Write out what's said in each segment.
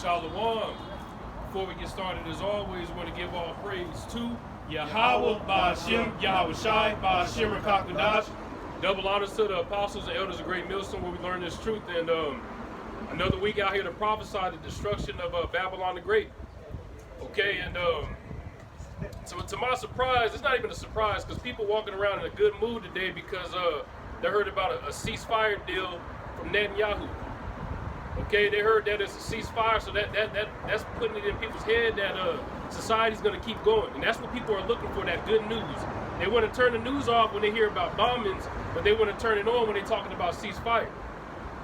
Shalom. Before we get started, as always, we want to give all praise to Yahweh, Ba'ashem, Yahweh Shai, Ba'ashem, Rakakadash. Double honors to the apostles and elders of Great Millstone where we learn this truth. And another week out here to prophesy the destruction of Babylon the Great. Okay, and so to my surprise, it's not even a surprise because people walking around in a good mood today because they heard about a ceasefire deal from Netanyahu. Okay, they heard that it's a ceasefire, so that's putting it in people's head that society's going to keep going. And that's what people are looking for, that good news. They want to turn the news off when they hear about bombings, but they want to turn it on when they're talking about ceasefire.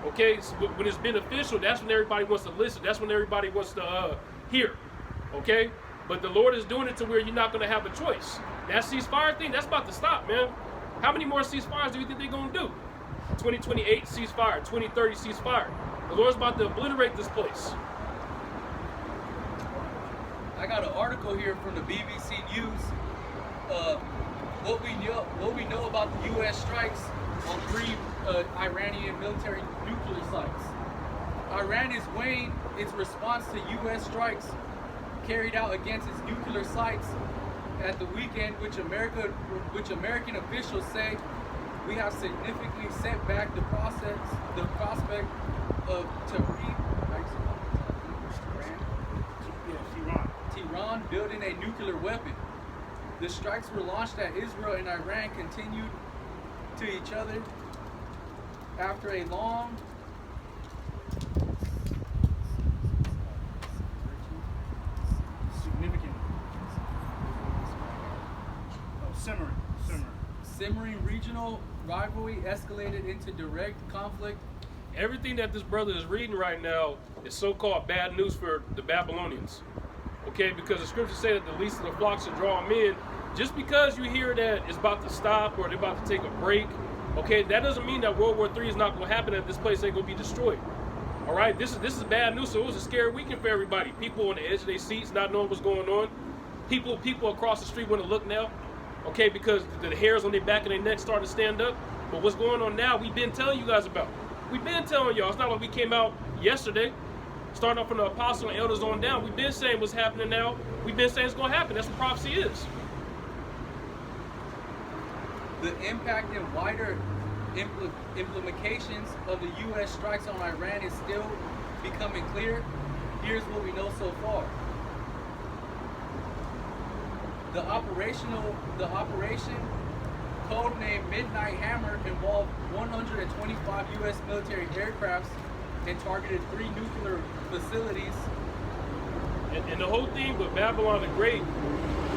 Okay, so when it's beneficial, that's when everybody wants to listen. That's when everybody wants to hear. Okay, but the Lord is doing it to where you're not going to have a choice. That ceasefire thing, that's about to stop, man. How many more ceasefires do you think they're going to do? 2028 ceasefire, 2030 ceasefire. The Lord's about to obliterate this place. I got an article here from the BBC News. What we know about the U.S. strikes on 3 Iranian military nuclear sites. Iran is weighing its response to U.S. strikes carried out against its nuclear sites at the weekend, which American officials say we have significantly set back the prospect of Tehran building a nuclear weapon. The strikes were launched at Israel and Iran continued to each other after a long simmering regional rivalry escalated into direct conflict. Everything that this brother is reading right now is so-called bad news for the Babylonians. Okay, because the scriptures say that the least of the flocks should draw them in. Just because you hear that it's about to stop or they're about to take a break, okay, that doesn't mean that World War III is not going to happen and this place ain't going to be destroyed. All right, this is bad news. So it was a scary weekend for everybody. People on the edge of their seats not knowing what's going on. People across the street want to look now. Okay, because the hairs on their back and their neck starting to stand up. But what's going on now, we've been telling you guys about. We've been telling y'all. It's not like we came out yesterday, starting off from the apostles and elders on down. We've been saying what's happening now. We've been saying it's going to happen. That's what prophecy is. The impact and wider implications of the U.S. strikes on Iran is still becoming clear. Here's what we know so far. The operation, codenamed Midnight Hammer, involved 125 U.S. military aircrafts and targeted 3 nuclear facilities. And the whole thing with Babylon the Great,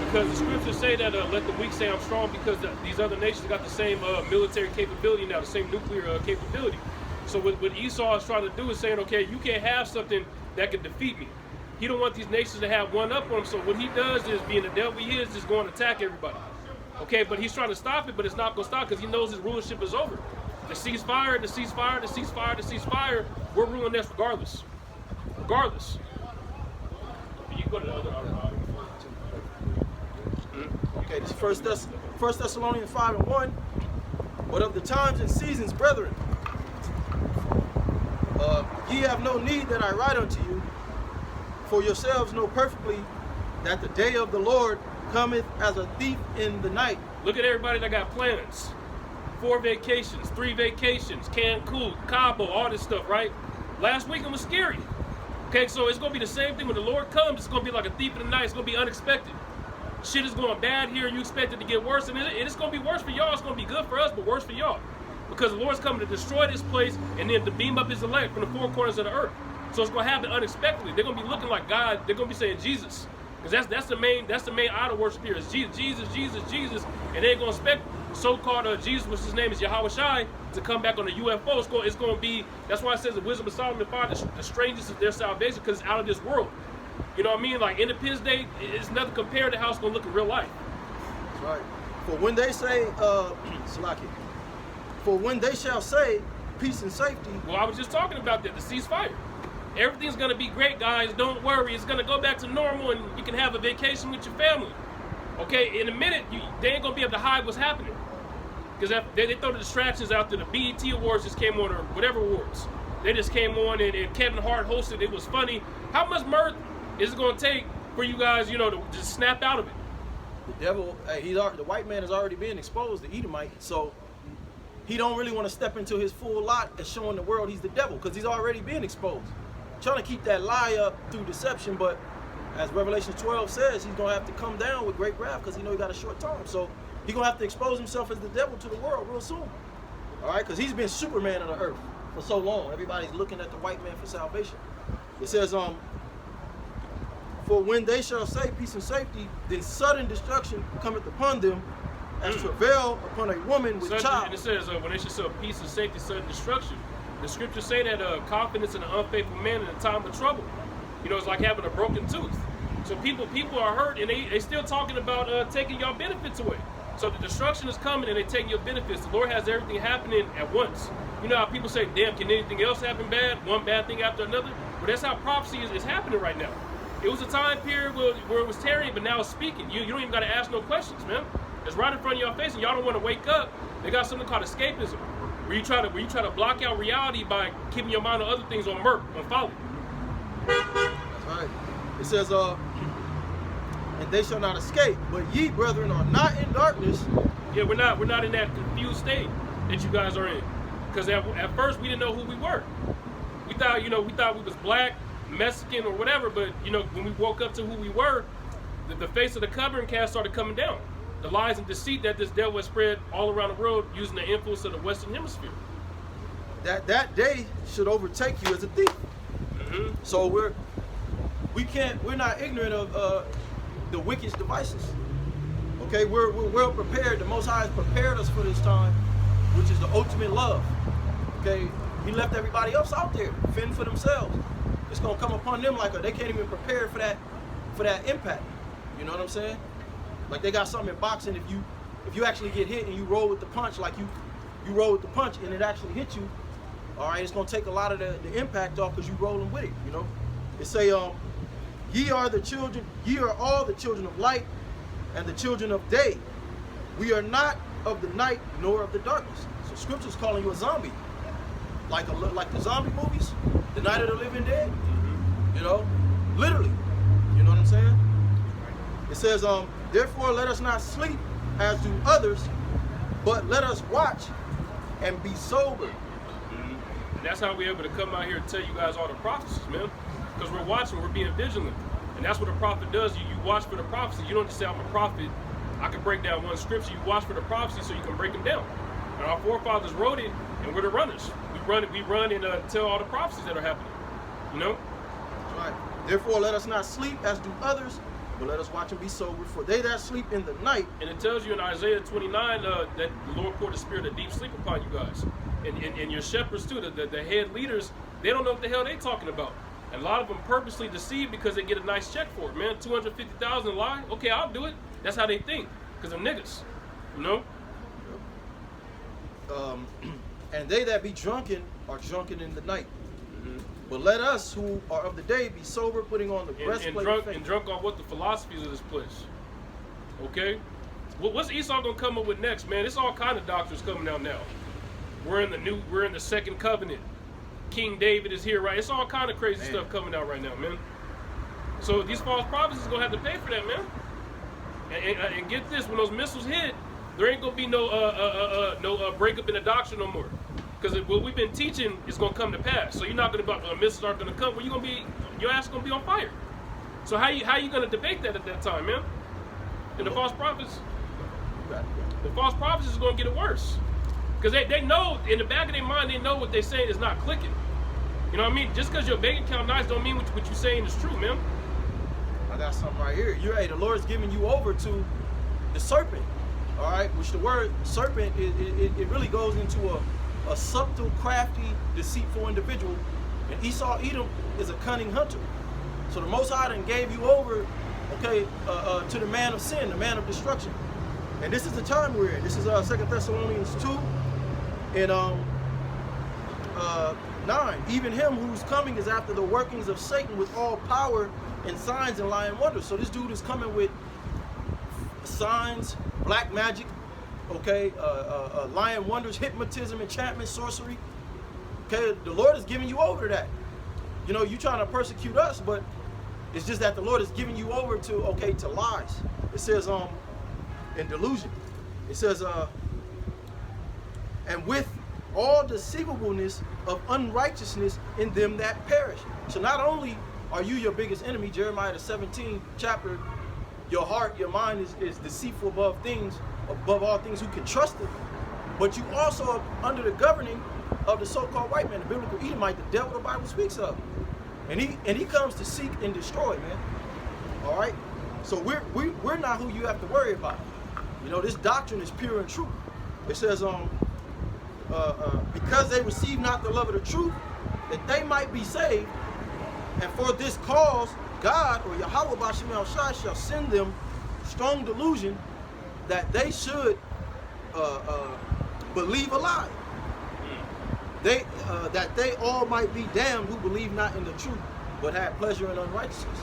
because the scriptures say that let the weak say I'm strong, because these other nations got the same military capability now, the same nuclear capability. So what Esau is trying to do is saying, okay, you can't have something that can defeat me. He don't want these nations to have one up on him, so what he does is, being the devil he is, just going to attack everybody. Okay, but he's trying to stop it, but it's not going to stop because he knows his rulership is over. The ceasefire, the ceasefire, the ceasefire, the ceasefire, we're ruling this regardless. Regardless. You can go to the other article. Okay, this is 1 Thessalonians 5:1. But of the times and seasons, brethren, ye have no need that I write unto you, for yourselves know perfectly that the day of the Lord cometh as a thief in the night. Look at everybody that got plans. 4 vacations, 3 vacations, Cancun, Cabo, all this stuff, right? Last weekend was scary. Okay, so it's going to be the same thing when the Lord comes. It's going to be like a thief in the night. It's going to be unexpected. Shit is going bad here. You expect it to get worse. And it's going to be worse for y'all. It's going to be good for us, but worse for y'all. Because the Lord's coming to destroy this place and then to beam up his elect from the 4 corners of the earth. So it's going to happen unexpectedly. They're going to be looking like God. They're going to be saying Jesus. Because that's the main idol worship here is Jesus, Jesus, Jesus, Jesus. And they ain't going to expect so-called Jesus, which his name is Yahweh Shai, to come back on the UFO. It's going to be, that's why it says the wisdom of Solomon found the strangest of their salvation because it's out of this world. You know what I mean? Like Independence Day, it's nothing compared to how it's going to look in real life. That's right. For when they say, Salaki, for when they shall say peace and safety. Well, I was just talking about that, the ceasefire. Everything's going to be great, guys. Don't worry. It's going to go back to normal and you can have a vacation with your family. Okay, in a minute, they ain't going to be able to hide what's happening. Because they throw the distractions out there. The BET Awards just came on, or whatever awards. They just came on and Kevin Hart hosted. It was funny. How much mirth is it going to take for you guys, you know, to just snap out of it? The devil, the white man is already being exposed, the Edomite, so he don't really want to step into his full lot as showing the world he's the devil, because he's already being exposed. Trying to keep that lie up through deception, but as Revelation 12 says, he's going to have to come down with great wrath because he he got a short time. So he's going to have to expose himself as the devil to the world real soon. All right, because he's been Superman on the earth for so long. Everybody's looking at the white man for salvation. It says, for when they shall say peace and safety, then sudden destruction cometh upon them, as travail upon a woman with child. And it says, when they shall say peace and safety, sudden destruction. The scriptures say that confidence in an unfaithful man in a time of trouble, you know, it's like having a broken tooth. So people are hurt, and they still talking about taking your benefits away. So the destruction is coming, and they take your benefits. The Lord has everything happening at once. You know how people say, damn, can anything else happen bad? One bad thing after another? But that's how prophecy is happening right now. It was a time period where it was tarrying, but now it's speaking. You don't even got to ask no questions, man. It's right in front of your face, and y'all don't want to wake up. They got something called escapism, where you try to block out reality by keeping your mind on other things, on murk, on folly. That's right. It says, and they shall not escape, but ye, brethren, are not in darkness. Yeah, we're not in that confused state that you guys are in. Because at first we didn't know who we were. We thought we was black, Mexican, or whatever, but when we woke up to who we were, the face of the covering cast started coming down. The lies and deceit that this devil has spread all around the world using the influence of the Western Hemisphere. That day should overtake you as a thief. Mm-hmm. So we're not ignorant of the wicked devices. Okay, we're well prepared. The Most High has prepared us for this time, which is the ultimate love. Okay, He left everybody else out there fending for themselves. It's gonna come upon them like they can't even prepare for that impact. You know what I'm saying? Like they got something in boxing. If you actually get hit and you roll with the punch, like you roll with the punch and it actually hits you, all right, it's gonna take a lot of the impact off because you rolling with it. You know, it say, ye are all the children of light and the children of day. We are not of the night nor of the darkness. So Scripture's calling you a zombie, like the zombie movies, the Night of the Living Dead. You know, literally. You know what I'm saying? It says, therefore let us not sleep as do others, but let us watch and be sober. And that's how we're able to come out here and tell you guys all the prophecies, man. Because we're watching, we're being vigilant. And that's what a prophet does. You watch for the prophecy. You don't just say, I'm a prophet, I can break down one scripture. You watch for the prophecy so you can break them down. And our forefathers wrote it, and we're the runners. We run and tell all the prophecies that are happening. You know? That's right. Therefore let us not sleep as do others, but let us watch and be sober, for they that sleep in the night. And it tells you in Isaiah 29 that the Lord poured a spirit of deep sleep upon you guys. And your shepherds too, the head leaders, they don't know what the hell they're talking about. And a lot of them purposely deceive because they get a nice check for it, man. 250,000 lie? Okay, I'll do it. That's how they think, because they're niggas, you know? And they that be drunken are drunken in the night. Mm-hmm. But let us who are of the day be sober, putting on the breastplate of faith. And drunk on what the philosophies of this place. Okay? What's Esau gonna come up with next, man? It's all kind of doctrines coming out now. We're in the second covenant. King David is here, right? It's all kind of crazy stuff coming out right now, man. So these false prophets is gonna have to pay for that, man. And get this, when those missiles hit, there ain't gonna be no breakup in the doctrine no more. Because what we've been teaching is gonna come to pass. So you're not gonna missiles aren't gonna come. Well, your ass is gonna be on fire. So how you gonna debate that at that time, man? And the false prophets is gonna get it worse. Because they know, in the back of their mind, they know what they're saying is not clicking. You know what I mean? Just because your bank account nice don't mean what you're saying is true, man. I got something right here. The Lord's giving you over to the serpent. All right? Which the word serpent, it really goes into a subtle, crafty, deceitful individual. And Esau, Edom, is a cunning hunter. So the Most High done gave you over, okay, to the man of sin, the man of destruction. And this is the time we're in. This is 2 Thessalonians 2 and 9. Even him whose coming is after the workings of Satan with all power and signs and lying wonders. So this dude is coming with signs, black magic, okay, lying wonders, hypnotism, enchantment, sorcery. Okay, the Lord is giving you over to that. You know, you trying to persecute us, but it's just that the Lord is giving you over to lies. It says in delusion. It says and with all deceivableness of unrighteousness in them that perish. So not only are you your biggest enemy, Jeremiah the 17th chapter, your heart, your mind is deceitful above all things who can trust it. But you also are under the governing of the so-called white man, the biblical Edomite, the devil the Bible speaks of. And he comes to seek and destroy, man. All right? So we're not who you have to worry about. You know, this doctrine is pure and true. It says, because they receive not the love of the truth, that they might be saved, and for this cause, God, or Yahweh Bashim Shai, shall send them strong delusion that they should believe a lie. That they all might be damned who believe not in the truth, but have pleasure in unrighteousness.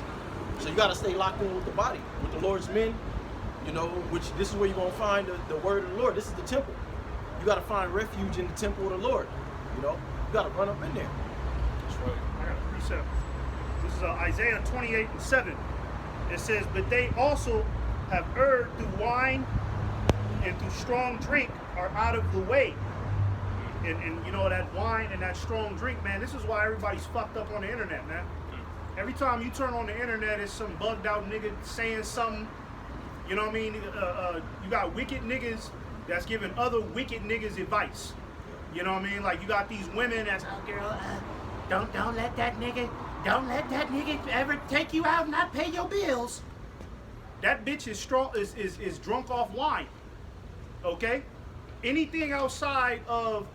So you got to stay locked in with the body, with the Lord's men, you know, which this is where you're going to find the word of the Lord. This is the temple. You got to find refuge in the temple of the Lord. You know, you got to run up in there. That's right. I got a precept. This is Isaiah 28:7. It says, but they also have erred through wine and through strong drink are out of the way. And you know, that wine and that strong drink, man, this is why everybody's fucked up on the internet, man. Every time you turn on the internet, it's some bugged out nigga saying something. You know what I mean? You got wicked niggas that's giving other wicked niggas advice. You know what I mean? Like, you got these women that's, oh girl, don't let that nigga ever take you out and not pay your bills. That bitch is strong, is drunk off wine. Okay? Anything outside of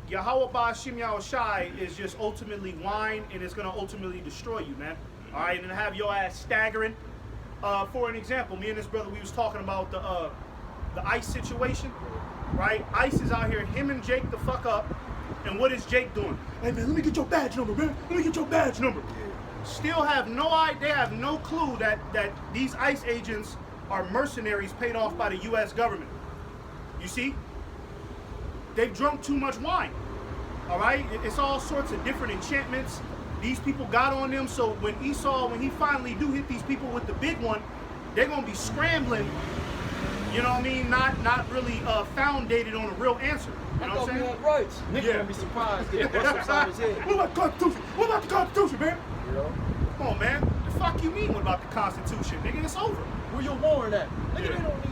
Yahweh Ba'ashim Yahushai is just ultimately wine, and it's gonna ultimately destroy you, man. All right, and have your ass staggering. For an example, me and this brother, we was talking about the ICE situation, right? ICE is out here, him and Jake the fuck up, and what is Jake doing? Hey man, let me get your badge number, man. Let me get your badge number. Still have no idea, they have no clue that these ICE agents are mercenaries paid off by the U.S. government. You see? They've drunk too much wine. All right? It's all sorts of different enchantments. These people got on them, so when Esau, when he finally do hit these people with the big one, they're gonna be scrambling. You know what I mean? Not really foundated on a real answer. You know what I'm saying? Rights. Nigga gonna be surprised. Get bust upside his head. What about the Constitution? What about the Constitution, man? You know? Come on, man. The fuck you mean? What about the Constitution, nigga? It's over. Where your warrant at? Nigga, Yeah. they don't need.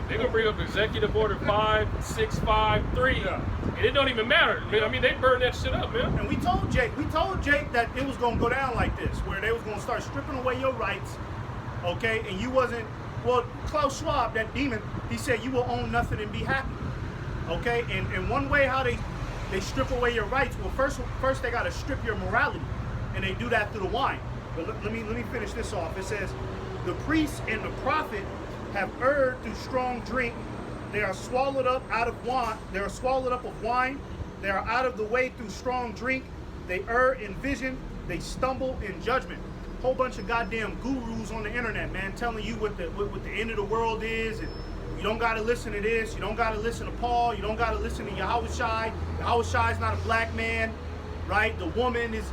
They're gonna bring up Executive Order 5653, and it don't even matter. I mean, they burn that shit up, man. And we told Jake that it was gonna go down like this, where they was gonna start stripping away your rights, okay? And you wasn't. Well, Klaus Schwab, that demon, he said you will own nothing and be happy, okay? And one way how they strip away your rights, well, first they gotta strip your morality, and they do that through the wine. But let me finish this off. It says, the priest and the prophet have erred through strong drink. They are swallowed up out of wine. They are swallowed up of wine. They are out of the way through strong drink. They err in vision. They stumble in judgment. Whole bunch of goddamn gurus on the internet, man, telling you what the end of the world is, and you don't gotta listen to this. You don't gotta listen to Paul. You don't gotta listen to Yahushai. Yahushai is not a black man, right? The woman is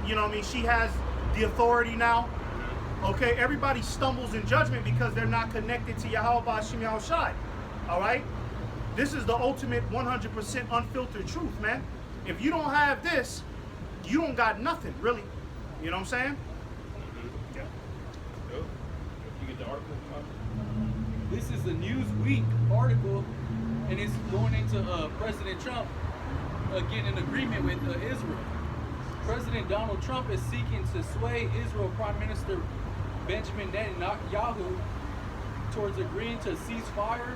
you know what I mean? She has the authority now. Okay, everybody stumbles in judgment because they're not connected to Yahweh Ba'ashim Yahushai. All right? This is the ultimate 100% unfiltered truth, man. If you don't have this, you don't got nothing, really. You know what I'm saying? Yeah. You get the article? This is a Newsweek article, and it's going into President Trump getting an agreement with Israel. President Donald Trump is seeking to sway Israel Prime Minister Benjamin Netanyahu towards agreeing to a ceasefire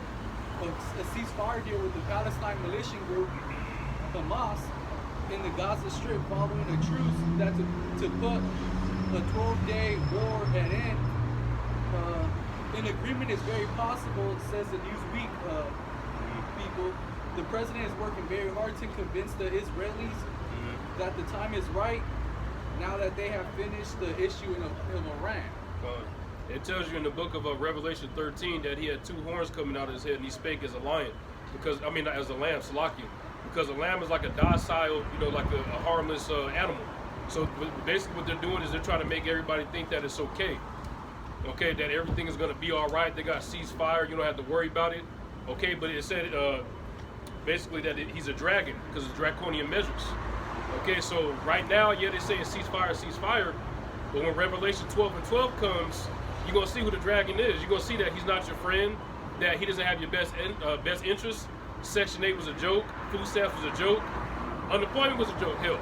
deal with the Palestine militia group Hamas in the Gaza Strip following a truce that to put a 12-day war at end. An agreement is very possible, says the Newsweek people. The president is working very hard to convince the Israelis that the time is right now that they have finished the issue of Iran. It tells you in the book of Revelation 13 that he had two horns coming out of his head and he spake as a lion, as a lamb, Salakia, because a lamb is like a docile, like a harmless animal. So basically what they're doing is they're trying to make everybody think that it's okay. Okay, that everything is going to be all right. They got ceasefire. You don't have to worry about it. Okay, but it said basically that he's a dragon because of draconian measures. Okay, so right now, yeah, they say it's ceasefire. But when Revelation 12:12 comes, you're going to see who the dragon is. You're going to see that he's not your friend, that he doesn't have your best interest. Section 8 was a joke. Food stamps was a joke. Unemployment was a joke. Hell,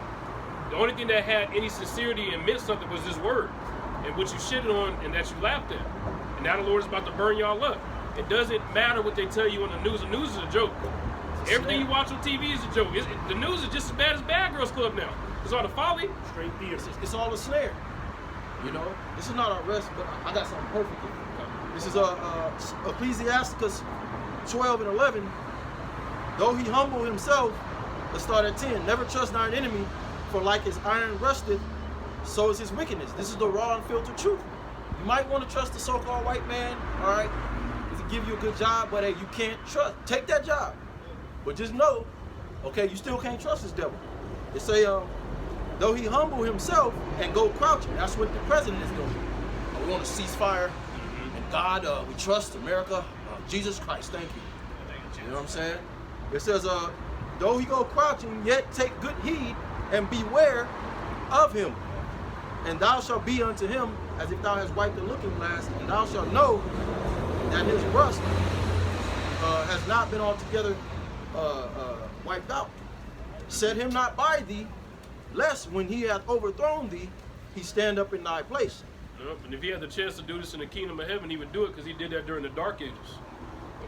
the only thing that had any sincerity and meant something was this word, and what you shitted on and that you laughed at. And now the Lord is about to burn y'all up. It doesn't matter what they tell you on the news. The news is a joke. Everything you watch on TV is a joke. The news is just as bad as Bad Girls Club now. It's all the folly. Straight theater. It's all a snare. This is not our rest, but I got something perfect here. This is Ecclesiasticus 12:11. Though he humble himself, let's start at 10. Never trust thine enemy, for like his iron rusteth, so is his wickedness. This is the raw and filtered truth. You might want to trust the so-called white man, all right? If he give you a good job, but hey, you can't trust. Take that job. But just know, okay, you still can't trust this devil. It say, though he humble himself and go crouching. That's what the president is doing. We want a ceasefire. And God, we trust America. Jesus Christ, thank you. You know what I'm saying? It says, though he go crouching, yet take good heed and beware of him. And thou shalt be unto him as if thou hast wiped the looking glass, and thou shalt know that his rust has not been altogether wiped out. Set him not by thee, lest when he hath overthrown thee, he stand up in thy place. Yep. And if he had the chance to do this in the kingdom of heaven, he would do it because he did that during the dark ages.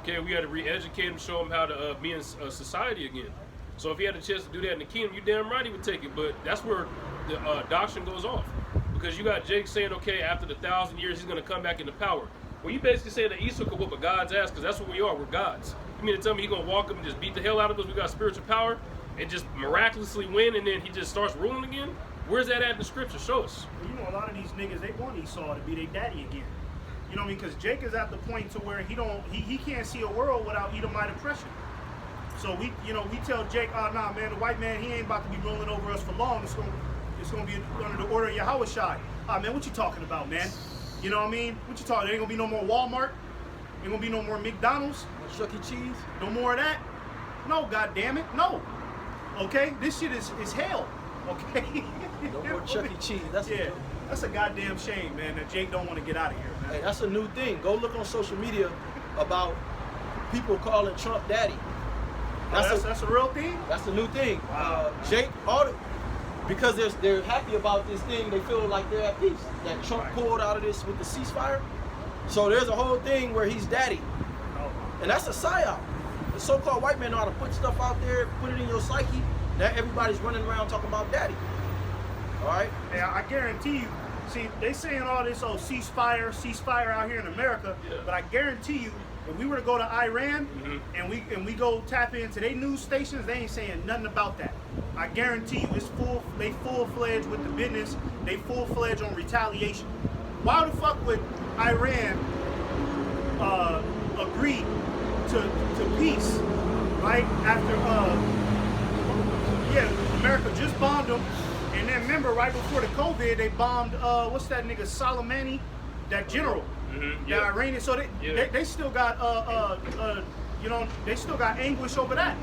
Okay, we had to re-educate him, show him how to be in society again. So if he had a chance to do that in the kingdom, you damn right he would take it. But that's where the doctrine goes off. Because you got Jake saying, okay, after the 1,000 years, he's going to come back into power. Well, you basically saying that Esau could whoop a God's ass, because that's what we are. We're gods. You mean to tell me he's going to walk up and just beat the hell out of us? We got spiritual power and just miraculously win, and then he just starts ruling again? Where's that at in the scripture? Show us. Well, a lot of these niggas, they want Esau to be their daddy again. You know what I mean? Because Jake is at the point to where he can't see a world without Edomite oppression. So we tell Jake, oh nah man, the white man, he ain't about to be ruling over us for long. It's gonna be under the order of Yahweh Shai. Ah man, what you talking about, man? You know what I mean? What you talking? There ain't gonna be no more Walmart. Ain't gonna be no more McDonald's. Chuck E. Cheese. No more of that. No, god damn it, no. Okay, this shit is hell. Okay. No more Chuck E. Cheese. That's a goddamn shame, man, that Jake don't want to get out of here, man. Hey, that's a new thing. Go look on social media about people calling Trump daddy. That's a real thing? That's a new thing. Wow. Jake, because they're happy about this thing, they feel like they're at peace. That Trump pulled out of this with the ceasefire. So there's a whole thing where he's daddy. Oh. And that's a psyop. The so-called white man know how to put stuff out there, put it in your psyche. Now everybody's running around talking about daddy. All right? Hey, I guarantee you, see, they saying all this, ceasefire out here in America, but I guarantee you, if we were to go to Iran and we go tap into their news stations, they ain't saying nothing about that. I guarantee you, they full-fledged with the business, they full-fledged on retaliation. Why the fuck would Iran agree to peace, right? After America just bombed them, and then remember right before the COVID, they bombed what's that nigga Soleimani, that general. That Iranian, so they still got they still got anguish over that.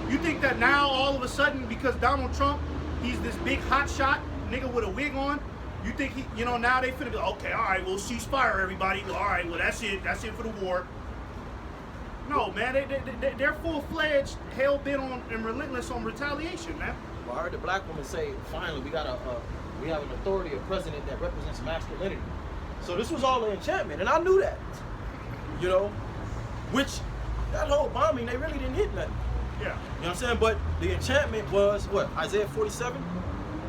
You think that now all of a sudden because Donald Trump, he's this big hotshot nigga with a wig on, you think now they finna be okay, all right, we'll ceasefire everybody. All right, well that's it for the war. No man, they're full-fledged, hell-bent on and relentless on retaliation, man. Well, I heard the black woman say, finally we have an authority, a president that represents masculinity. So this was all an enchantment, and I knew that, which that whole bombing, they really didn't hit nothing. Yeah. You know what I'm saying? But the enchantment was what? Isaiah 47?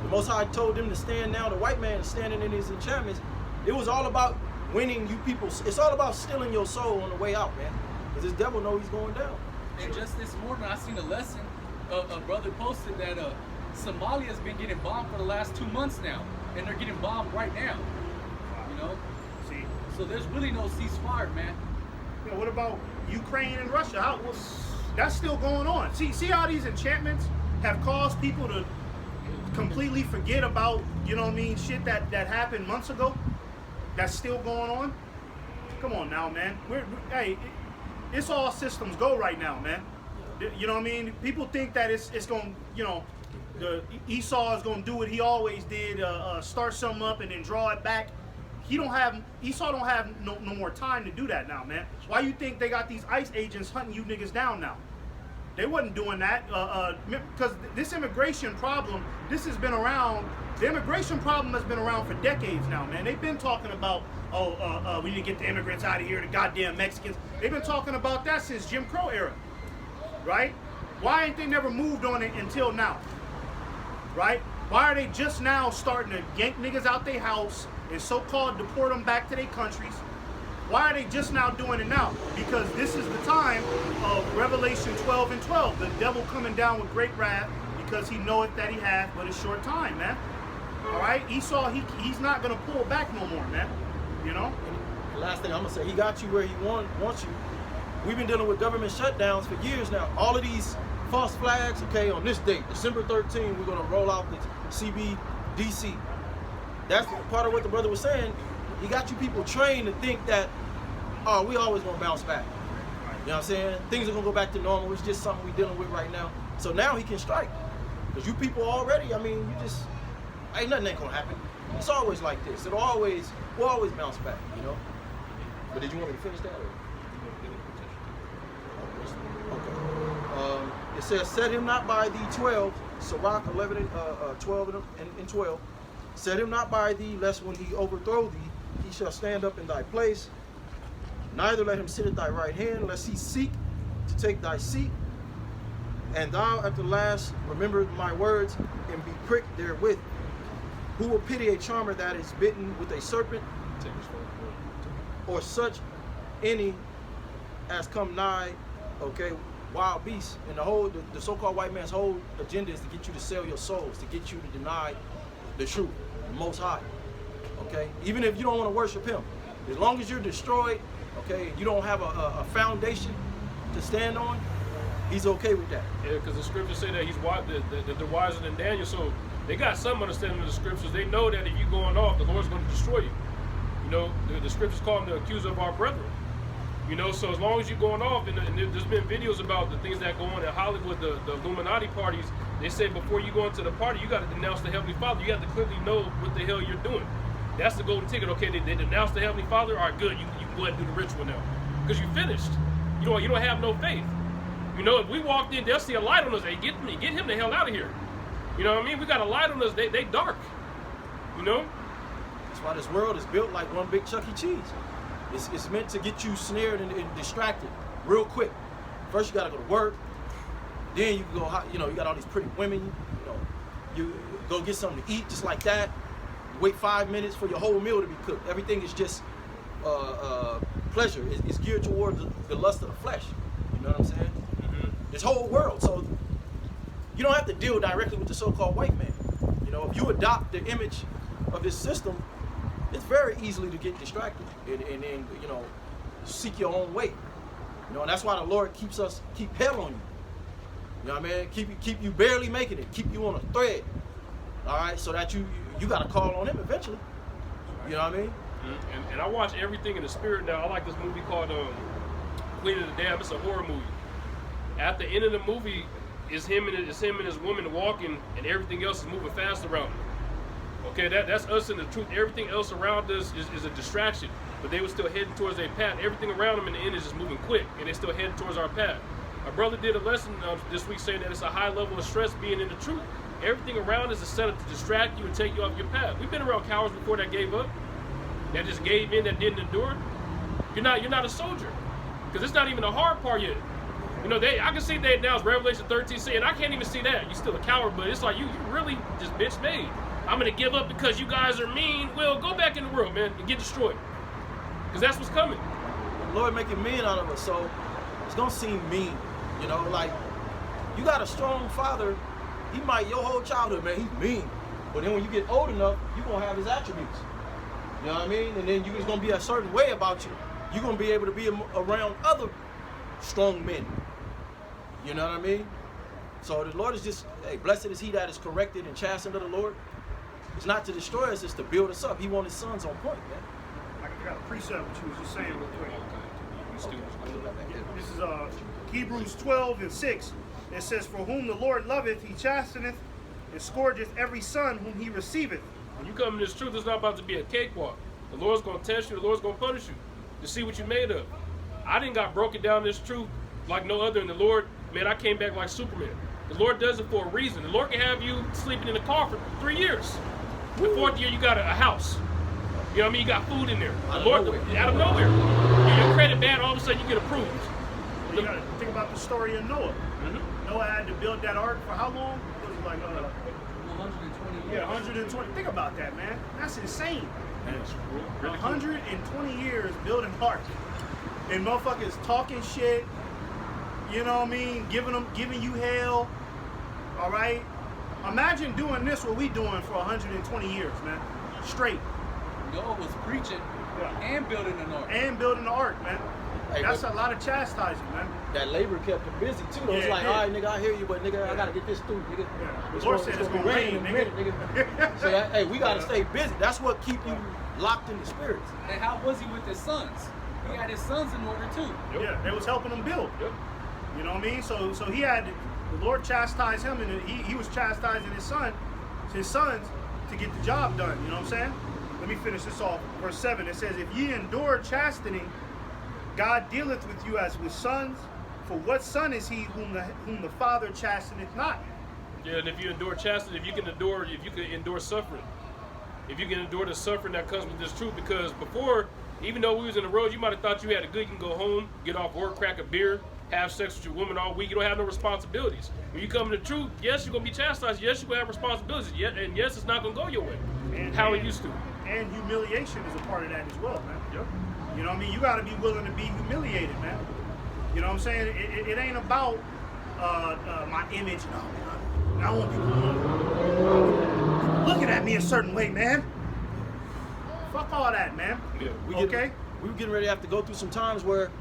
The Most High told them to stand now, the white man is standing in his enchantments. It was all about winning you people. It's all about stealing your soul on the way out, man. Because this devil knows he's going down. And just this morning, I seen a lesson. A brother posted that Somalia's been getting bombed for the last 2 months now. And they're getting bombed right now. See, so there's really no ceasefire, man. what about Ukraine and Russia? That's still going on. See how these enchantments have caused people to completely forget about, you know what I mean, shit that happened months ago. That's still going on. Come on now, man. Hey, it's all systems go right now, man. You know what I mean? People think that it's going, you know, Esau is going to do what he always did, start something up and then draw it back. Esau don't have no more time to do that now, man. Why you think they got these ICE agents hunting you niggas down now? They wasn't doing that because this immigration problem, this has been around. The immigration problem has been around for decades now, man. They've been talking about, we need to get the immigrants out of here, the goddamn Mexicans. They've been talking about that since Jim Crow era, right? Why ain't they never moved on it until now, right? Why are they just now starting to yank niggas out their house and so-called deport them back to their countries? Why are they just now doing it now? Because this is the time of Revelation 12 and 12. The devil coming down with great wrath because he knoweth that he hath but a short time, man. All right? Esau, he's not going to pull back no more, man. You know? And the last thing I'm going to say, he got you where he wants you. We've been dealing with government shutdowns for years now. All of these false flags, okay, on this date, December 13, we're going to roll out the CBDC. That's part of what the brother was saying. He got you people trained to think that, oh, we always gonna bounce back. You know what I'm saying? Things are gonna go back to normal. It's just something we're dealing with right now. So now he can strike. Because you people already, I mean, you just, ain't nothing gonna happen. It's always like this. We'll always bounce back, you know? But did you want me to finish that? Okay. It says, set him not by thee 12, Sirach 11 and 12 and 12. Set him not by thee, lest when he overthrow thee, he shall stand up in thy place. Neither let him sit at thy right hand, lest he seek to take thy seat. And thou at the last remember my words, and be pricked therewith. Who will pity a charmer that is bitten with a serpent, or such any as come nigh, okay, wild beasts? And the so-called white man's whole agenda is to get you to sell your souls, to get you to deny the truth, the Most High. Okay, even if you don't want to worship him, as long as you're destroyed, okay, you don't have a foundation to stand on, he's okay with that. Yeah, because the scriptures say that they're wiser than Daniel, so they got some understanding of the scriptures. They know that if you're going off, the Lord's going to destroy you. You know, the scriptures call him the accuser of our brethren. You know, so as long as you're going off, and there's been videos about the things that go on in Hollywood, the Illuminati parties. They say before you go into the party, you got to denounce the Heavenly Father. You got to clearly know what the hell you're doing. That's the golden ticket. Okay, they denounced the Heavenly Father. All right, good. You can go ahead and do the ritual now, because you finished. You don't have no faith. You know, if we walked in, they'll see a light on us. Hey, get him the hell out of here. You know what I mean? We got a light on us. They dark. You know. That's why this world is built like one big Chuck E. Cheese. It's meant to get you snared and distracted real quick. First, you got to go to work. Then you can go, you know, you got all these pretty women. You know, you go get something to eat just like that. You wait 5 minutes for your whole meal to be cooked. Everything is just pleasure. It's geared towards the lust of the flesh. You know what I'm saying? Mm-hmm. This whole world. So you don't have to deal directly with the so-called white man. You know, if you adopt the image of this system, it's very easily to get distracted and you know, seek your own way. You know, and that's why the Lord keep hell on you. You know what I mean? Keep you barely making it, keep you on a thread. All right, so that you got to call on him eventually. You know what I mean? Mm-hmm. And I watch everything in the spirit now. I like this movie called Queen of the Damned. It's a horror movie. At the end of the movie, it's him and his woman walking, and everything else is moving fast around them. Okay, that's us in the truth. Everything else around us is a distraction, but they were still heading towards their path. Everything around them in the end is just moving quick, and they're still heading towards our path. My brother did a lesson this week saying that it's a high level of stress being in the truth. Everything around us is set up to distract you and take you off your path. We've been around cowards before that gave up, that just gave in, that didn't endure. You're not a soldier, because it's not even the hard part yet. You know, I can see they announced Revelation 13 saying, I can't even see that. You're still a coward, but it's like you really just bitch made. I'm going to give up because you guys are mean. Well, go back in the world, man, and get destroyed. Because that's what's coming. The Lord making men out of us, so it's going to seem mean. You know, like, you got a strong father. He might, your whole childhood, man, he's mean. But then when you get old enough, you're going to have his attributes. You know what I mean? And then it's going to be a certain way about you. You're going to be able to be around other strong men. You know what I mean? So the Lord is just, hey, blessed is he that is corrected and chastened of the Lord. It's not to destroy us, it's to build us up. He wants his sons on point, man. I got a precept what you was just saying real quick. This is Hebrews 12:6. It says, "For whom the Lord loveth, he chasteneth, and scourgeth every son whom he receiveth." When you come in this truth, it's not about to be a cakewalk. The Lord's going to test you. The Lord's going to punish you to see what you made of. I didn't got broken down this truth like no other. And the Lord, man, I came back like Superman. The Lord does it for a reason. The Lord can have you sleeping in the car for 3 years. The 4th year, you got a house. You know what I mean? You got food in there. The Lord, out of nowhere. Your credit bad, all of a sudden you get approved. You got to think about the story of Noah. Noah had to build that ark for how long? It was like 120 years. yeah, 120. Think about that, man. That's insane. That's really cool. 120 years building ark, and motherfuckers talking shit. You know what I mean? Giving you hell. All right. Imagine doing this what we doing for 120 years, man. Straight. Noah was preaching and building an ark. And building the ark, man. Hey, That's a lot of chastising, man. That labor kept him busy too. Though. It's Yeah, like, it all did. right, nigga, I hear you, but nigga, I gotta get this through, nigga. Yeah. It's The Lord gonna- said it's it's gonna gonna rain in a rain, minute, nigga. So, hey, we gotta stay busy. That's what keep you locked in the spirits. And how was he with his sons? He had his sons in order too. Yeah, they was helping him build. Yep. You know what I mean? So he had the Lord chastised him, and he was chastising his sons to get the job done. You know what I'm saying? Let me finish this off. Verse 7. It says, "If ye endure chastening, God dealeth with you as with sons. For what son is he whom the Father chasteneth not?" Yeah, and if you endure chastity, if you can endure suffering, if you can endure the suffering that comes with this truth, because before, even though we was in the road, you might have thought you had it good. You can go home, get off work, crack a beer, have sex with your woman all week. You don't have no responsibilities. When you come to the truth, yes, you're gonna be chastised. Yes, you're gonna have responsibilities. And yes, it's not gonna go your way. How it used to. And humiliation is a part of that as well, man. Yep. You know what I mean? You got to be willing to be humiliated, man. You know what I'm saying? It ain't about my image. No, man, I want people looking at me a certain way, man. Fuck all that, man. Yeah. We were getting ready to have to go through some times where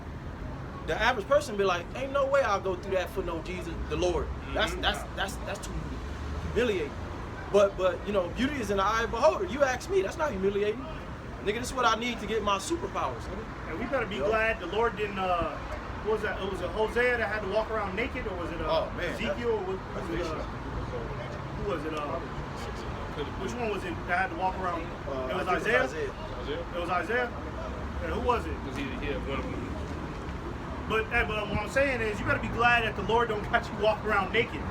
the average person be like, ain't no way I'll go through that for no Jesus, the Lord. That's too humiliating. But you know, beauty is in the eye of the beholder. You ask me, that's not humiliating. Nigga, this is what I need to get my superpowers, nigga. And we better be glad the Lord didn't, what was that? Was it Hosea that had to walk around naked, or was it Ezekiel? Or was it, who was it? Which one was it that had to walk around? It was Isaiah? It was Isaiah? Yeah, who was it? Because he had one of them. But what I'm saying is, you better be glad that the Lord don't got you walk around naked.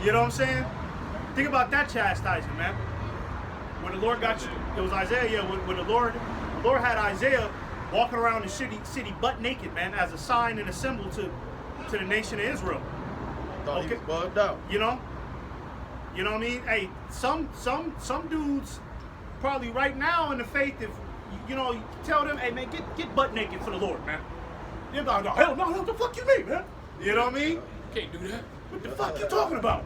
You know what I'm saying? Think about that chastising, man. When the Lord got you, it was Isaiah. Yeah, when the Lord had Isaiah walking around the city butt naked, man, as a sign and a symbol to the nation of Israel. Thought he was bugged out. You know what I mean? Hey, some dudes probably right now in the faith, if you tell them, hey man, get butt naked for the Lord, man. They're like, no, hell no, what the fuck you mean, man? You know what I mean? Can't do that. What the fuck you talking about?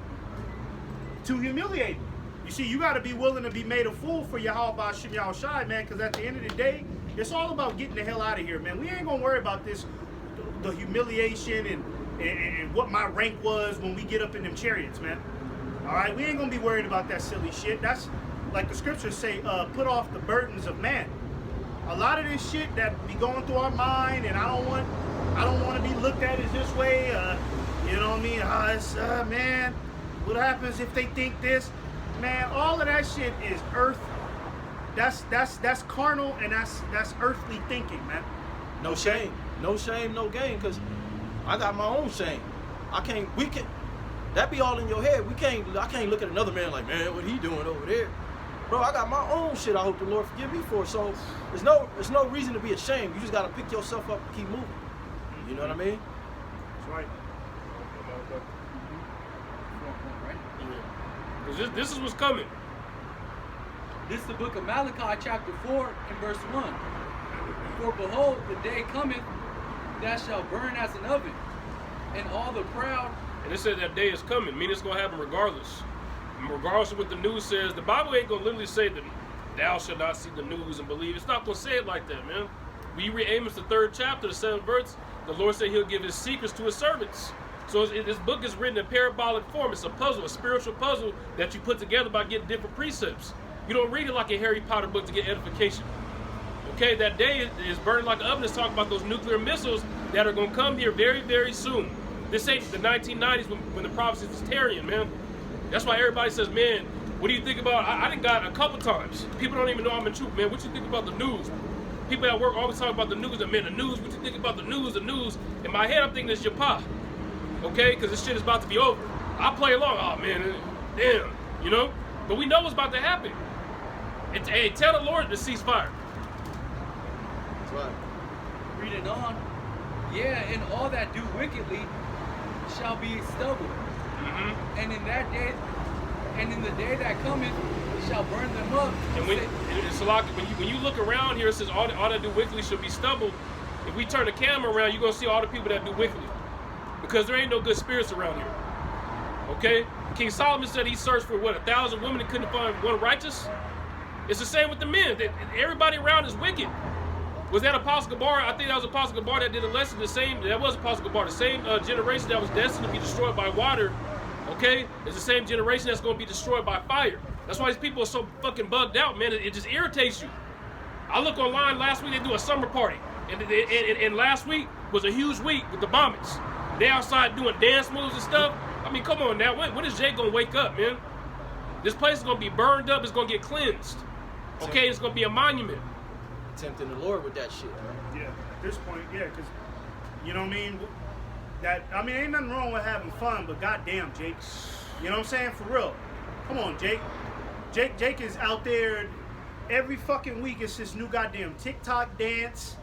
Too humiliating. You see, you got to be willing to be made a fool for Yahweh Ba'Shem Yahushai, man, because at the end of the day, it's all about getting the hell out of here, man. We ain't going to worry about this, the humiliation and what my rank was when we get up in them chariots, man. All right? We ain't going to be worried about that silly shit. That's, like the scriptures say, put off the burdens of man. A lot of this shit that be going through our mind, and I don't want to be looked at as this way, you know what I mean? Man, what happens if they think this? Man, all of that shit is earth. That's carnal, and that's earthly thinking, man. No shame, no gain, because I got my own shame. That be all in your head. I can't look at another man like, man, what he doing over there? Bro, I got my own shit I hope the Lord forgive me for. So there's no reason to be ashamed. You just got to pick yourself up and keep moving. You know what I mean? That's right. Because this is what's coming. This is the book of Malachi, chapter 4, and verse 1. For behold, the day cometh that shall burn as an oven, and all the proud. And it said that day is coming, meaning it's going to happen regardless. And regardless of what the news says, the Bible ain't going to literally say that thou shalt not see the news and believe. It's not going to say it like that, man. We read Amos, the 3rd chapter, the 7th verse. The Lord said he'll give his secrets to his servants. So this book is written in parabolic form. It's a puzzle, a spiritual puzzle that you put together by getting different precepts. You don't read it like a Harry Potter book to get edification. Okay, that day is burning like an oven. It's talking about those nuclear missiles that are going to come here very, very soon. This ain't the 1990s when the prophecy was tearing, man. That's why everybody says, man, what do you think about, I done got a couple times. People don't even know I'm in truth, man. What you think about the news? People at work always talk about the news. Man, the news, what you think about the news? In my head, I'm thinking it's your pa. Okay, because this shit is about to be over. I play along, oh man, damn, you know? But we know what's about to happen. And hey, tell the Lord to cease fire. That's right. Reading on. Yeah, and all that do wickedly shall be stubble. Mm-hmm. And in that day, and in the day that cometh, shall burn them up. And when you look around here, it says all that do wickedly shall be stubble. If we turn the camera around, you're gonna see all the people that do wickedly, because there ain't no good spirits around here. Okay, King Solomon said he searched for 1,000 women and couldn't find one righteous. It's the same with the men. Everybody around is wicked. Was that Apostle Gabar? I think that was Apostle Gabar that did a lesson. That was Apostle Gabar. The same generation that was destined to be destroyed by water. Okay, it's the same generation that's going to be destroyed by fire. That's why these people are so fucking bugged out, man. It just irritates you. I look online last week. They do a summer party, and last week was a huge week with the bombings. They outside doing dance moves and stuff. I mean, come on now. When is Jay gonna wake up, man? This place is gonna be burned up. It's gonna get cleansed. Okay, it's gonna be a monument. Tempting the Lord with that shit, man. Yeah, at this point, yeah, because, you know what I mean? Ain't nothing wrong with having fun, but goddamn, Jake. You know what I'm saying? For real. Come on, Jake. Jake is out there every fucking week. It's this new goddamn TikTok dance.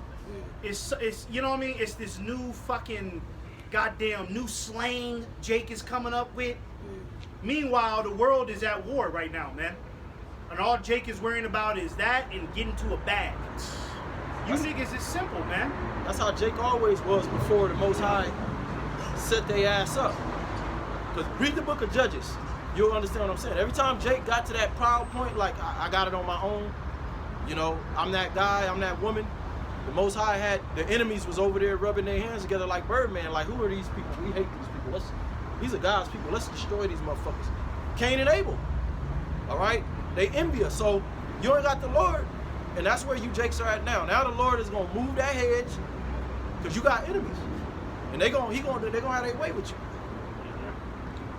It's you know what I mean? It's this new fucking goddamn new slang Jake is coming up with. Meanwhile, the world is at war right now, man. And all Jake is worrying about is that and getting to a bag. You niggas is simple, man. That's how Jake always was before the Most High set their ass up. Because read the book of Judges, you'll understand what I'm saying. Every time Jake got to that proud point, like, I got it on my own, you know, I'm that guy, I'm that woman, the Most High had, the enemies was over there rubbing their hands together like Birdman, like, who are these people? We hate these people. These are God's people. Let's destroy these motherfuckers. Cain and Abel, all right? They envy us. So you ain't got the Lord, and that's where you Jakes are at now. Now the Lord is gonna move that hedge, because you got enemies, and they're gonna have their way with you.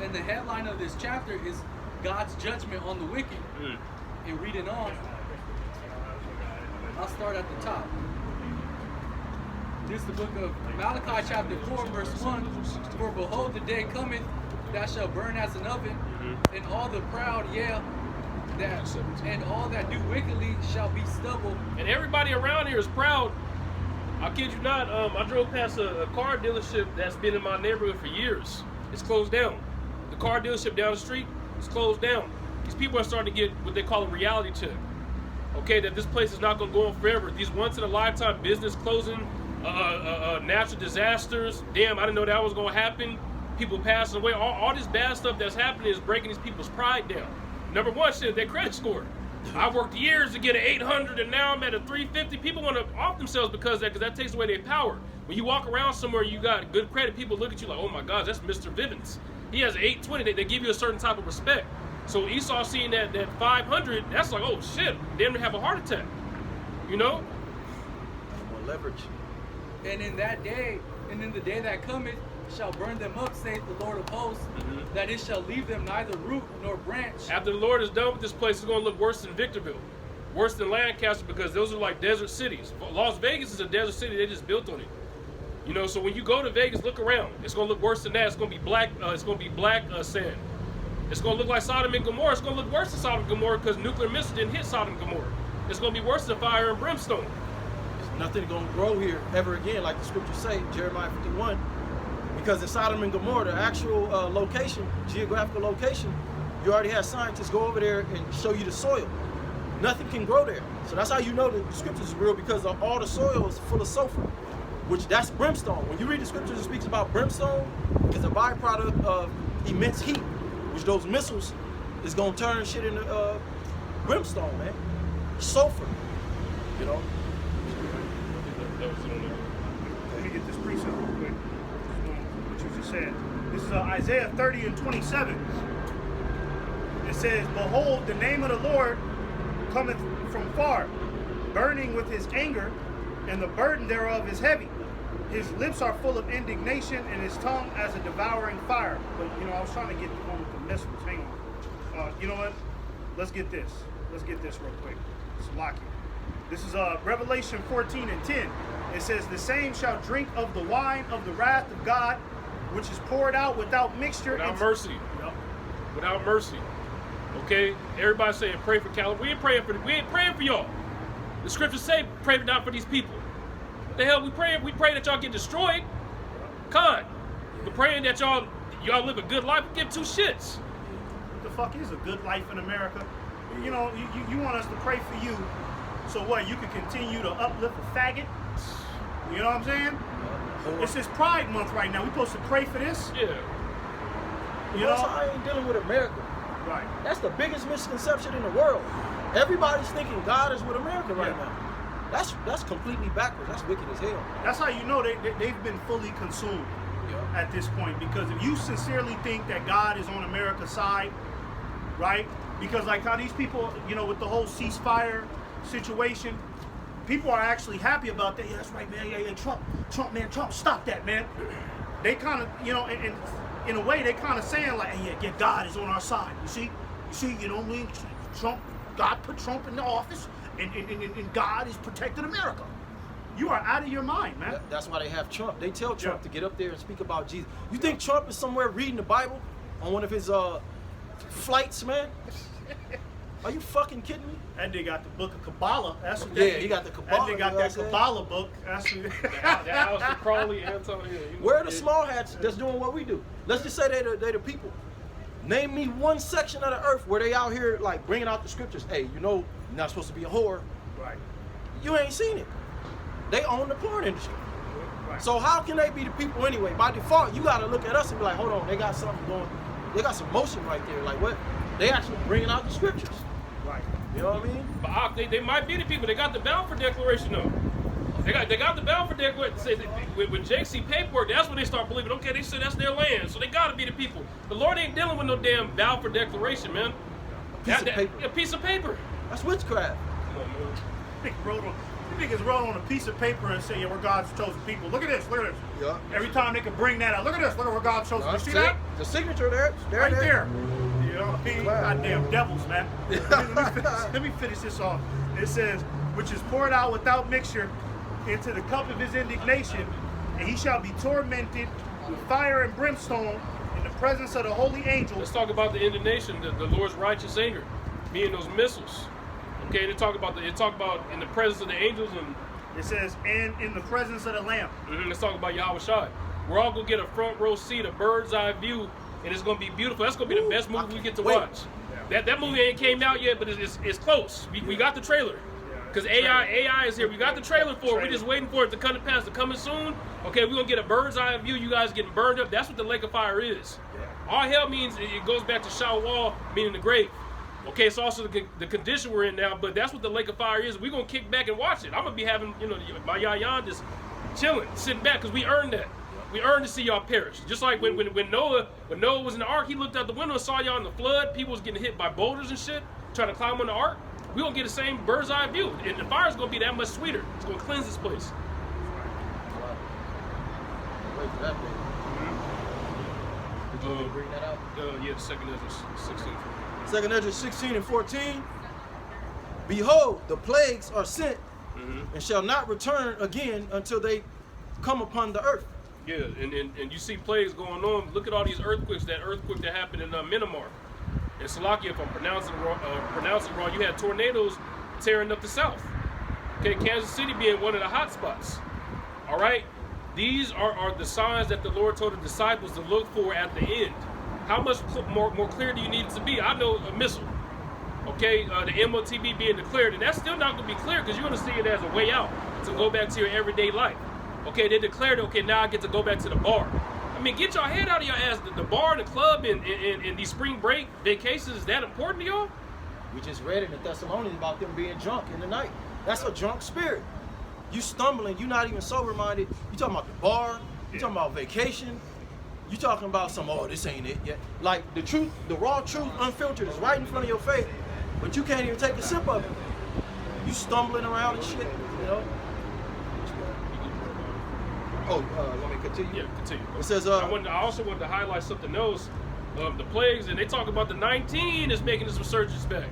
And the headline of this chapter is God's judgment on the wicked. And reading on, I'll start at the top. This is the book of Malachi chapter 4 verse 1. For behold, the day cometh that shall burn as an oven, and all the proud, and all that do wickedly shall be stubble. And everybody around here is proud. I kid you not. I drove past a car dealership that's been in my neighborhood for years. It's closed down. The car dealership down the street is closed down. These people are starting to get what they call a reality check. Okay, that this place is not going to go on forever. These once-in-a-lifetime business closing, natural disasters. Damn, I didn't know that was going to happen. People passing away. All this bad stuff that's happening is breaking these people's pride down. Number one, shit, their credit score. I worked years to get an 800 and now I'm at a 350. People want to off themselves because that takes away their power. When you walk around somewhere and you got good credit, people look at you like, oh my God, that's Mr. Vivens. He has an 820. They give you a certain type of respect. So Esau seeing that 500, that's like, oh shit, they're gonna have a heart attack. You know? More leverage. And in that day, and in the day that cometh, shall burn them up, saith the Lord of hosts, that it shall leave them neither root nor branch. After the Lord is done with this place, it's going to look worse than Victorville, worse than Lancaster, because those are like desert cities. Las Vegas is a desert city. They just built on it. You know, so when you go to Vegas, look around. It's going to look worse than that. It's going to be black. It's going to be black sand. It's going to look like Sodom and Gomorrah. It's going to look worse than Sodom and Gomorrah because nuclear missiles didn't hit Sodom and Gomorrah. It's going to be worse than fire and brimstone. There's nothing going to grow here ever again, like the scriptures say, Jeremiah 51. Because in Sodom and Gomorrah, the actual location, geographical location, you already have scientists go over there and show you the soil. Nothing can grow there. So that's how you know the scriptures is real, because all the soil is full of sulfur, which that's brimstone. When you read the scriptures, it speaks about brimstone is a byproduct of immense heat, which those missiles is going to turn shit into brimstone, man. Sulfur, you know. Let me get this precept real quick. what you just said. This is Isaiah 30 and 27. It says, behold, the name of the Lord cometh from far, burning with his anger, and the burden thereof is heavy. His lips are full of indignation, and his tongue as a devouring fire. But, you know, I was trying to get the one with the missiles. Hang on. You know what? Let's get this. Let's get this real quick. Salaki. This is Revelation 14 and 10. It says, the same shall drink of the wine of the wrath of God, which is poured out without mixture. Without mercy. Yep. Without mercy. Okay? Everybody saying pray for California. We ain't praying for y'all. The scriptures say pray not for these people. What the hell we praying? We pray that y'all get destroyed. Con. We're praying that y'all live a good life. We give two shits. What the fuck is a good life in America? You know, you want us to pray for you, so what? You can continue to uplift a faggot? You know what I'm saying? It's this Pride Month right now. We supposed to pray for this? Yeah. You know, I ain't dealing with America. Right. That's the biggest misconception in the world. Everybody's thinking God is with America right now. That's completely backwards. That's wicked as hell. That's how you know they've been fully consumed at this point. Because if you sincerely think that God is on America's side, right? Because like how these people, you know, with the whole ceasefire situation, people are actually happy about that. Yeah, that's right, man. Yeah, Trump, stop that, man. They kind of, you know, and in a way, they kind of saying like, hey, yeah, God is on our side. You see, you know what I mean? God put Trump in the office, and God is protecting America. You are out of your mind, man. That's why they have Trump. They tell Trump to get up there and speak about Jesus. You think Trump is somewhere reading the Bible on one of his flights, man? Are you fucking kidding me? And they got the book of Kabbalah. That's what he got the Kabbalah. And they got that Kabbalah book. That's what that Aleister Crowley, Antonio. Where are the small hats that's doing what we do? Let's just say they the people. Name me one section of the earth where they out here like bringing out the scriptures. Hey, you know, you're not supposed to be a whore. Right. You ain't seen it. They own the porn industry. Right. So how can they be the people anyway? By default, you got to look at us and be like, hold on, they got something going. They got some motion right there. Like what? They actually bringing out the scriptures. Right. You know what I mean? But they might be the people. They got the Balfour Declaration though. They got the Balfour Declaration. Say with JC paperwork, that's when they start believing. Okay, they said that's their land, so they got to be the people. The Lord ain't dealing with no damn Balfour Declaration, man. A piece of paper. That's witchcraft. Come on, man. Niggas wrote on a piece of paper and say, yeah, we're God's chosen people. Look at this. Yeah. Every time they can bring that out. Look at this. Look at we're God's chosen. You see that? The signature there. Right there. You know, goddamn devils, man. Let me finish this off. It says, which is poured out without mixture into the cup of his indignation, and he shall be tormented with fire and brimstone in the presence of the holy angels. Let's talk about the indignation, the Lord's righteous anger, meaning those missiles. Okay, they talk about in the presence of the angels, and it says, and in the presence of the Lamb. Let's talk about Yahweh Shai. We're all gonna get a front row seat, a bird's eye view, and it's gonna be beautiful. That's gonna be the best movie we get to watch. That movie ain't came out yet, but it's close. We got the trailer. Because AI is here. We got the trailer for it. We're just waiting for it to come to pass. To coming soon. Okay, we're gonna get a bird's eye view. You guys getting burned up. That's what the lake of fire is. All hell means it goes back to Shawwal, meaning the grave. Okay, it's also the condition we're in now, but that's what the lake of fire is. We're gonna kick back and watch it. I'm gonna be having, you know, my yayan just chilling, sitting back, because we earned that. We earned to see y'all perish. Just like when Noah was in the ark, he looked out the window and saw y'all in the flood. People was getting hit by boulders and shit, trying to climb on the ark. We're going to get the same bird's eye view. And the fire's going to be that much sweeter. It's going to cleanse this place. Wait for that day. Did you bring that out? Yeah, the second Ezra 16. Second Ezra 16 and 14. Behold, the plagues are sent and shall not return again until they come upon the earth. Yeah, and you see plagues going on. Look at all these earthquakes. That earthquake that happened in Myanmar. In Salakia, if I'm pronouncing wrong, you had tornadoes tearing up the south. Okay, Kansas City being one of the hot spots. All right, these are the signs that the Lord told the disciples to look for at the end. How much more clear do you need it to be? I know a missile. Okay, the MOTB being declared, and that's still not going to be clear because you're going to see it as a way out to go back to your everyday life. Okay, they declared, okay, now I get to go back to the bar. I mean, get your head out of your ass. The bar, the club, and these spring break vacations, is that important to y'all? We just read in the Thessalonians about them being drunk in the night. That's a drunk spirit. You stumbling, you're not even sober-minded. You talking about the bar, you talking about vacation. You talking about some, oh, this ain't it yet. Like the truth, the raw truth, unfiltered, is right in front of your face, but you can't even take a sip of it. You stumbling around and shit, you know? Oh, let me continue? Yeah, continue. It says, I also wanted to highlight something else. The plagues, and they talk about the 19 is making this resurgence back.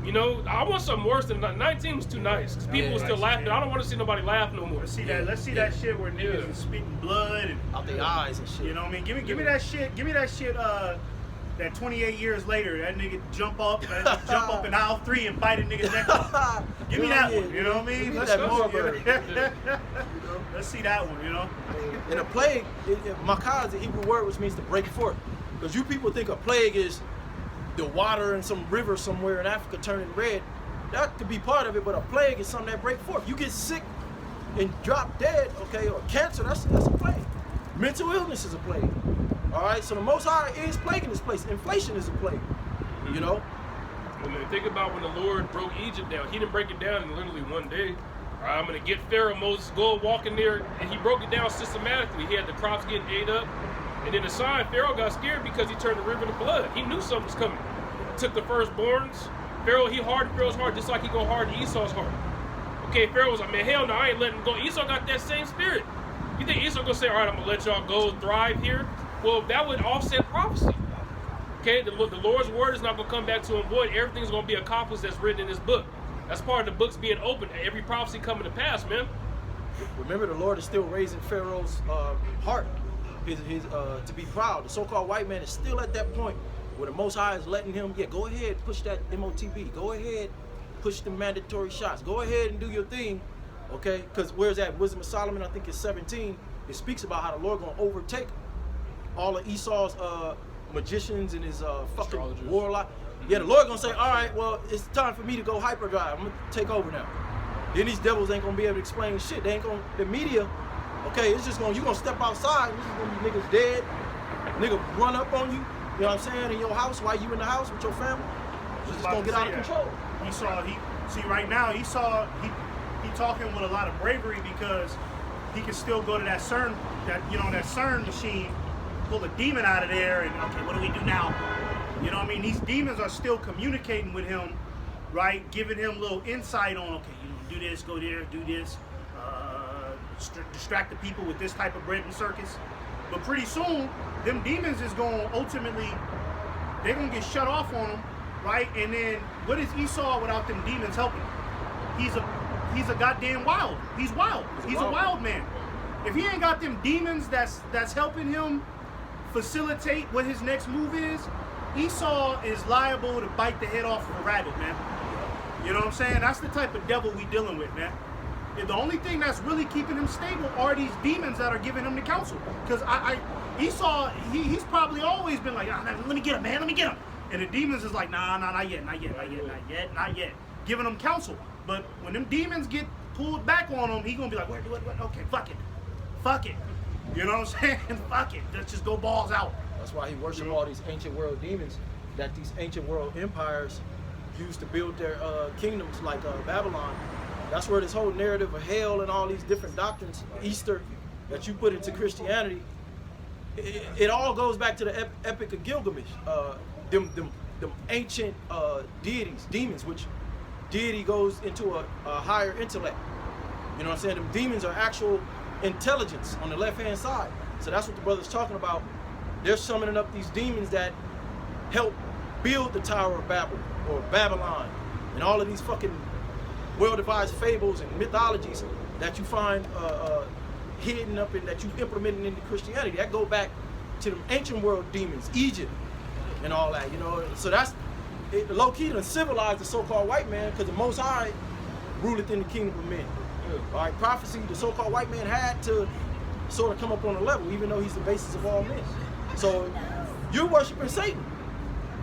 You know, I want something worse than 19 was too nice because people were still laughing. I don't want to see nobody laugh no more. Let's see that shit where niggas is spitting blood and out their eyes and shit. You know what I mean? Give me that shit. Give me that shit. That 28 years later, that nigga jump up in aisle 3 and bite a nigga's neck off. Give me that one. You know what I mean? Let's go. Let's see that one. You know. And a plague, makah is the Hebrew word which means to break forth. Because you people think a plague is the water in some river somewhere in Africa turning red. That could be part of it, but a plague is something that breaks forth. You get sick and drop dead, okay, or cancer, that's a plague. Mental illness is a plague. All right, so the Most High is plaguing this place. Inflation is a plague, you know? When think about when the Lord broke Egypt down, he didn't break it down in literally one day. All right, I'm going to get Pharaoh, Moses, go walk in there, and he broke it down systematically. He had the crops getting ate up. And then the sign, Pharaoh got scared because he turned the river to blood. He knew something was coming. Took the firstborns. Pharaoh, he hardened Pharaoh's heart just like he gonna harden Esau's heart. Okay, Pharaoh was like, man, hell no, I ain't letting him go. Esau got that same spirit. You think Esau gonna say, all right, I'm gonna let y'all go thrive here? Well, that would offset prophecy. Okay, the Lord's word is not gonna come back to him void. Everything's gonna be accomplished that's written in this book. That's part of the books being open. Every prophecy coming to pass, man. Remember, the Lord is still raising Pharaoh's heart. His to be proud. The so-called white man is still at that point where the Most High is letting him, go ahead, push that MOTB. Go ahead, push the mandatory shots. Go ahead and do your thing, okay? Because where's that Wisdom of Solomon? I think it's 17. It speaks about how the Lord gonna overtake all of Esau's magicians and his fucking warlock. Yeah, the Lord gonna say, all right, well, it's time for me to go hyperdrive. I'm gonna take over now. Then these devils ain't gonna be able to explain shit. They ain't gonna, the media. Okay, it's just you gonna step outside, and this is gonna be niggas dead, nigga run up on you, you know what I'm saying, in your house while you in the house with your family. It's just gonna get out of control. Right now, he talking with a lot of bravery because he can still go to that CERN machine, pull a demon out of there, and okay, what do we do now? You know what I mean? These demons are still communicating with him, right? Giving him little insight on, okay, you do this, go there, do this. Distract the people with this type of bread and circus. But pretty soon, them demons is going to ultimately, they're going to get shut off on them, right? And then what is Esau without them demons helping him? He's a goddamn wild. He's wild. He's a wild man. If he ain't got them demons that's helping him facilitate what his next move is, Esau is liable to bite the head off of a rabbit, man. You know what I'm saying? That's the type of devil we dealing with, man. The only thing that's really keeping him stable are these demons that are giving him the counsel. Because Esau, he's probably always been like, let me get him, man, let me get him. And the demons is like, nah, not yet. Giving him counsel. But when them demons get pulled back on him, he gonna be like, what? Okay, fuck it. You know what I'm saying? Fuck it. Let's just go balls out. That's why he worships all these ancient world demons that these ancient world empires used to build their kingdoms, like Babylon. That's where this whole narrative of hell and all these different doctrines, Easter, that you put into Christianity, it all goes back to the Epic of Gilgamesh. Them ancient deities, demons, which deity goes into a higher intellect. You know what I'm saying? Them demons are actual intelligence on the left-hand side. So that's what the brother's talking about. They're summoning up these demons that help build the Tower of Babel or Babylon and all of these fucking well-devised fables and mythologies that you find hidden up in, that you implemented into Christianity. That go back to the ancient world demons, Egypt and all that, you know. So that's low-key to civilize the so-called white man, because the Most High ruleth in the kingdom of men. All right, prophecy, the so-called white man had to sort of come up on a level, even though he's the basis of all men. So you're worshiping Satan,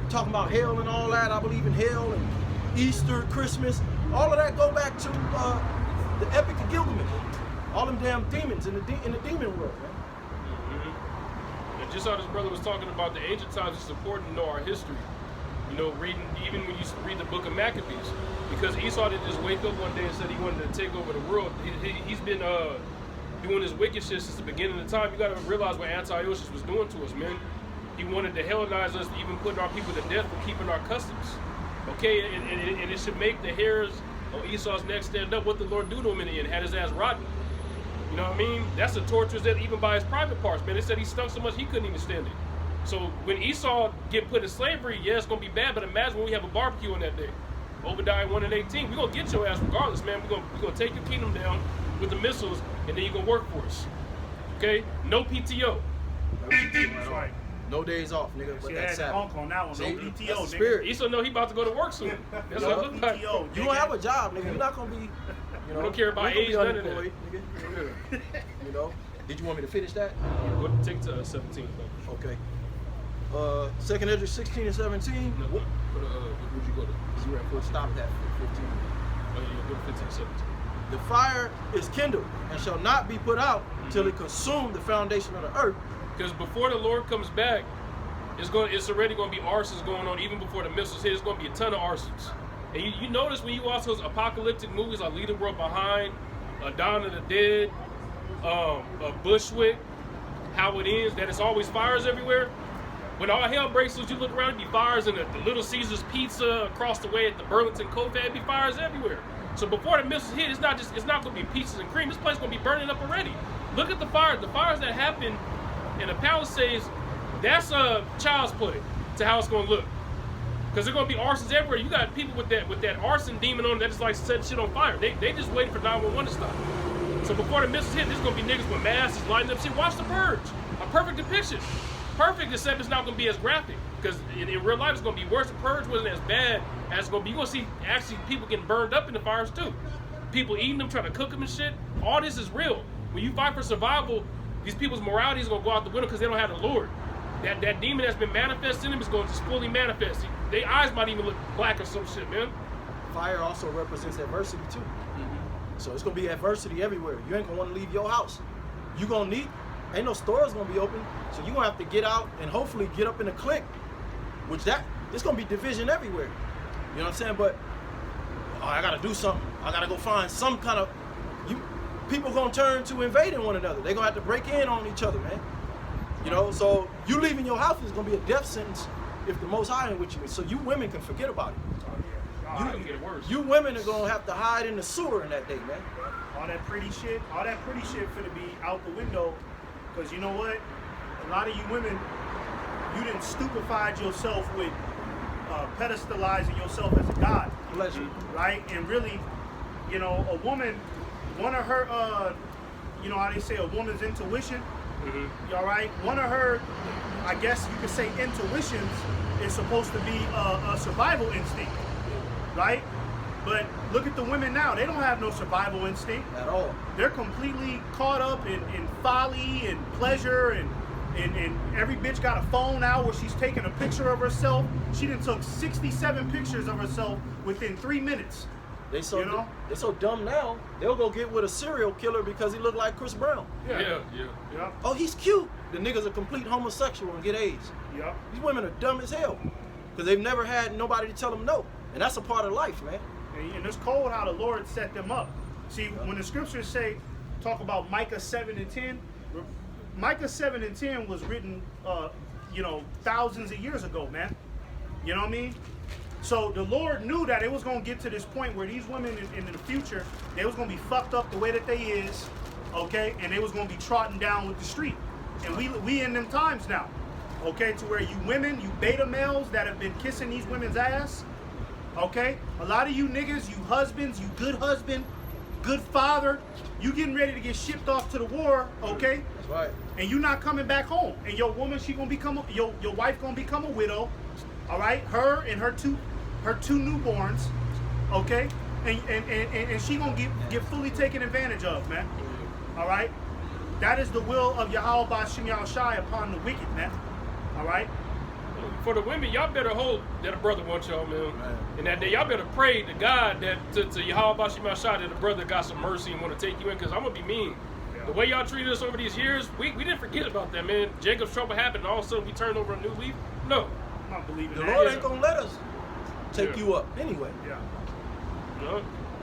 talking about hell and all that. I believe in hell and Easter, Christmas. All of that go back to the Epic of Gilgamesh. All them damn demons in the demon world, man. And just how this brother was talking about the ancient times, it's important to know our history. You know, even when you read the book of Maccabees, because Esau didn't just wake up one day and said he wanted to take over the world. He's been doing this wicked shit since the beginning of the time. You got to realize what Antiochus was doing to us, man. He wanted to Hellenize us, even putting our people to death for keeping our customs. Okay, and it should make the hairs on Esau's neck stand up. What the Lord do to him in the end? Had his ass rotten. You know what I mean? That's the tortures that even by his private parts, man. They said he stunk so much he couldn't even stand it. So when Esau get put in slavery, yeah, it's gonna be bad. But imagine when we have a barbecue on that day. Obadiah 1:18. We're gonna get your ass regardless, man. We're gonna take your kingdom down with the missiles, and then you're gonna work for us. Okay? No PTO. That's right. No days off, nigga. But See, that's that Sabbath. on that one. See, No that's PTO, the nigga. spirit. Esau know he about to go to work soon. That's what it look like. PTO, You don't have a job, nigga. You're not gonna be. You know, don't care about you ain't age, gonna be none of that. unemployed, nigga. You know. Did you want me to finish that? Go take to 17. Okay. Second Ezra 16 and 17. No, would you go to? You were at full stop at 15. Oh, yeah, go to 15, 17. The fire is kindled and shall not be put out till it consume the foundation of the earth. Because before the Lord comes back, it's already going to be arsons going on. Even before the missiles hit, it's going to be a ton of arsons. And you notice when you watch those apocalyptic movies like Leave the World Behind, Dawn of the Dead, Bushwick, how it ends, that it's always fires everywhere. When all hell breaks loose, you look around, it'd be fires in the Little Caesars Pizza across the way at the Burlington Cove, it'd be fires everywhere. So before the missiles hit, it's not going to be peaches and cream. This place is going to be burning up already. Look at the fires. The fires that happen in the Palisades, that's a child's play to how it's going to look. Because they're going to be arsons everywhere. You got people with that arson demon on that just like setting shit on fire. They just waiting for 911 to stop. So before the missiles hit, there's going to be niggas with masks lighting up shit. Watch The Purge. A perfect depiction. Perfect, except it's not going to be as graphic. Because in real life, it's going to be worse. The Purge wasn't as bad as it's going to be. You're going to see actually people getting burned up in the fires too. People eating them, trying to cook them and shit. All this is real. When you fight for survival, these people's morality is going to go out the window because they don't have the Lord. That demon that's been manifesting them is going to just fully manifest. Their eyes might even look black or some shit, man. Fire also represents adversity too. So it's gonna be adversity everywhere. You ain't gonna want to leave your house. You gonna need, ain't no stores gonna be open. So you gonna have to get out and hopefully get up in a clique. Which it's gonna be division everywhere. You know what I'm saying? But I gotta do something. I gotta go find some kind of, people gonna turn to invading one another. They gonna have to break in on each other, man. You know, so you leaving your house is gonna be a death sentence if the Most High ain't with you. So you women can forget about it. You women are gonna have to hide in the sewer in that day, man. All that pretty shit finna be out the window. Cause you know what? A lot of you women, you didn't stupefied yourself with pedestalizing yourself as a god. Pleasure. Right? And really, you know, a woman, one of her, you know how they say a woman's intuition? You all right? One of her, I guess you could say intuitions is supposed to be a survival instinct, right? But look at the women now. They don't have no survival instinct. At all. They're completely caught up in folly and pleasure and every bitch got a phone now where she's taking a picture of herself. She done took 67 pictures of herself within 3 minutes. They so dumb now, they'll go get with a serial killer because he looked like Chris Brown. Yeah. Oh, he's cute. The nigga's a complete homosexual and get AIDS. Yep. These women are dumb as hell because they've never had nobody to tell them no. And that's a part of life, man. And it's cold how the Lord set them up. See, when the scriptures talk about Micah 7 and 10, Micah 7 and 10 was written, you know, thousands of years ago, man. You know what I mean? So the Lord knew that it was going to get to this point where these women in the future, they was going to be fucked up the way that they is, okay? And they was going to be trotting down with the street. And we in them times now, okay? To where you women, you beta males that have been kissing these women's ass, okay? A lot of you niggas, you husbands, you good husband, good father, you getting ready to get shipped off to the war, okay? That's right. And you not coming back home. And your woman, she gonna become your wife gonna become a widow, all right? Her and her two newborns, okay? And she gonna get fully taken advantage of, man. All right? That is the will of Yahweh Ba'Shem Yahushai upon the wicked, man. All right? For the women, y'all better hope that a brother wants y'all, man. And that day, y'all better pray to God that to Yahweh Ba'Shem Yahushai that a brother got some mercy and want to take you in, because I'm gonna be mean. The way y'all treated us over these years, we didn't forget about that, man. Jacob's trouble happened, and all of a sudden we turned over a new leaf. No. I'm not believing The that. Lord ain't gonna let us take you up anyway. Yeah. No.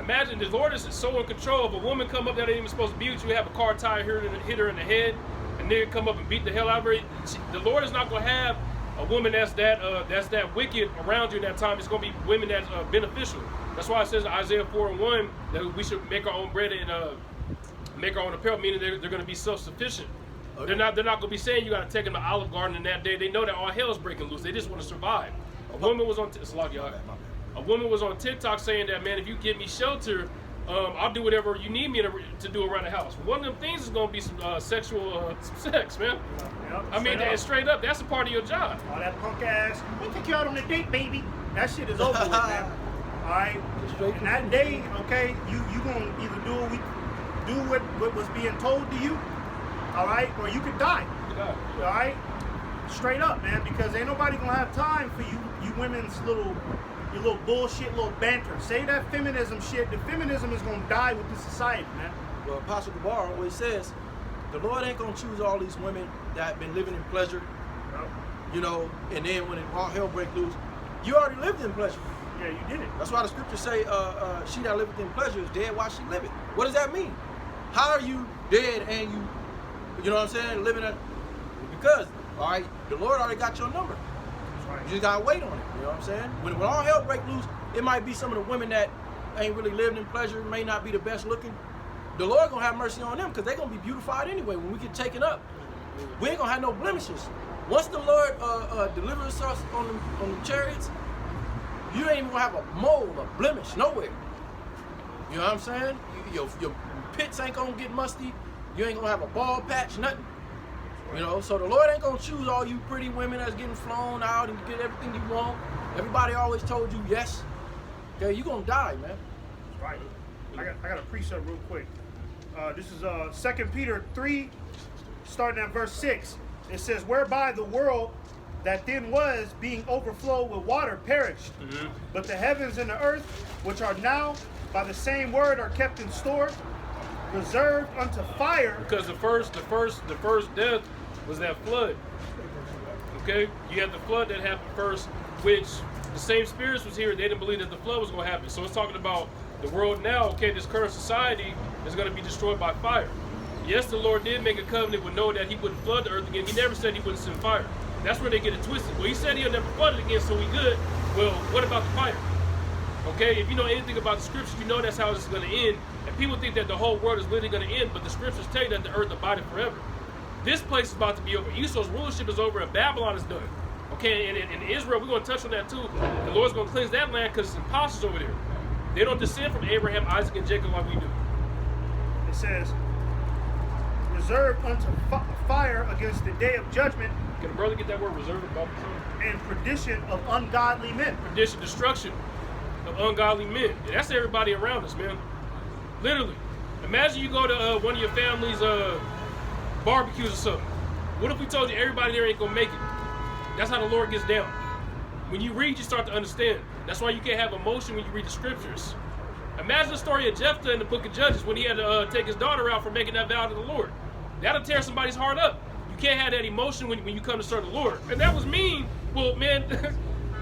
Imagine the Lord is so in control. If a woman come up that ain't even supposed to be with you, have a car tire hit her in the head, and nigga come up and beat the hell out of her. The Lord is not gonna have a woman that's that wicked around you in that time. It's gonna be women that's beneficial. That's why it says in Isaiah 4:1 that we should make our own bread and make our own apparel, meaning they're gonna be self-sufficient. Okay. They're not gonna be saying you gotta take them to Olive Garden in that day. They know that all hell is breaking loose. They just want to survive. A woman was on TikTok saying that, man, if you give me shelter, I'll do whatever you need me to do around the house. One of them things is gonna be some sexual sex, man. Yep, I mean, that straight up, that's a part of your job. All that punk ass, we'll take you out on a date, baby. That shit is over with, man. All right. And that day, okay, you gonna either do what was being told to you, all right, or you could die. All right. Straight up, man, because ain't nobody gonna have time for you women's your little bullshit, little banter. Say that feminism shit. The feminism is gonna die with this society, man. Well, Apostle Gabar always says, the Lord ain't gonna choose all these women that have been living in pleasure, you know, and then when all hell break loose, you already lived in pleasure. Yeah, you did it. That's why the scriptures say, she that liveth in pleasure is dead while she liveth. What does that mean? How are you dead and you know what I'm saying, living at, because, all right, the Lord already got your number. Right. You just gotta wait on it, you know what I'm saying? When all hell break loose, it might be some of the women that ain't really lived in pleasure, may not be the best looking. The Lord gonna have mercy on them because they're gonna be beautified anyway. When we get taken up, we ain't gonna have no blemishes. Once the Lord delivers us on the chariots, you ain't even gonna have a mole, a blemish, nowhere. You know what I'm saying? Your pits ain't gonna get musty. You ain't gonna have a bald patch, nothing. You know, so the Lord ain't gonna choose all you pretty women that's getting flown out and get everything you want. Everybody always told you yes. Okay, you gonna die, man. Right. I got a precept real quick. This is 2 Peter 3, starting at verse 6. It says, whereby the world that then was, being overflowed with water, perished. But the heavens and the earth, which are now by the same word, are kept in store, reserved unto fire. Because the first death was that flood. Okay, you had the flood that happened first, which the same spirits was here. They didn't believe that the flood was going to happen. So it's talking about the world now. Okay, this current society is going to be destroyed by fire. Yes, the Lord did make a covenant with Noah that he wouldn't flood the earth again. He never said he wouldn't send fire. That's where they get it twisted. Well, he said he'll never flood it again, so we good. Well, what about the fire? Okay, if you know anything about the scriptures, you know that's how it's going to end. And people think that the whole world is literally going to end, but the scriptures tell you that the earth abideth forever. This place is about to be over. Esau's rulership is over, and Babylon is done. Okay, and in Israel, we're going to touch on that too. The Lord's going to cleanse that land because it's impostors over there. They don't descend from Abraham, Isaac, and Jacob like we do. It says, reserved unto fire against the day of judgment. Can a brother get that word reserved? And perdition of ungodly men. Perdition, destruction of ungodly men. And that's everybody around us, man. Literally. Imagine you go to one of your family's barbecues or something. What if we told you everybody there ain't gonna make it? That's how the Lord gets down. When you read, you start to understand. That's why you can't have emotion when you read the scriptures. Imagine the story of Jephthah in the book of Judges when he had to take his daughter out for making that vow to the Lord. That'll tear somebody's heart up. You can't have that emotion when you come to serve the Lord. And that was mean. Well, man,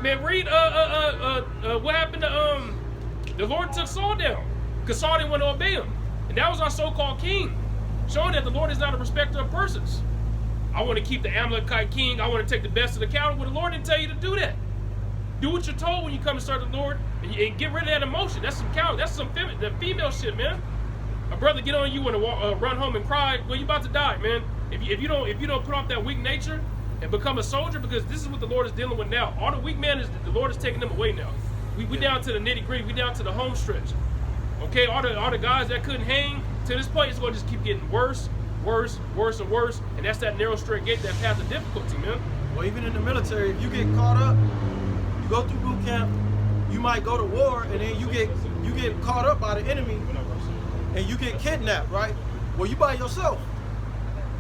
man, read what happened to the Lord took Saul down because Saul didn't want to obey him, and that was our so-called king, showing that the Lord is not a respecter of persons. I want to keep the Amalekite king. I want to take the best of the cattle. Well, the Lord didn't tell you to do that. Do what you're told when you come to serve the Lord, and get rid of that emotion. That's some cow. That's some female shit, man. A brother get on you and run home and cry. Well, you about to die, man. If you don't put off that weak nature and become a soldier, because this is what the Lord is dealing with now. All the weak men the Lord is taking them away now. We down to the nitty gritty. We down to the home stretch. Okay, all the guys that couldn't hang to this point, it's gonna just keep getting worse, worse, worse, and worse. And that's that narrow straight gate, that path of difficulty, man. Well, even in the military, if you get caught up, you go through boot camp, you might go to war, and then you get caught up by the enemy, and you get kidnapped, right? Well, you by yourself.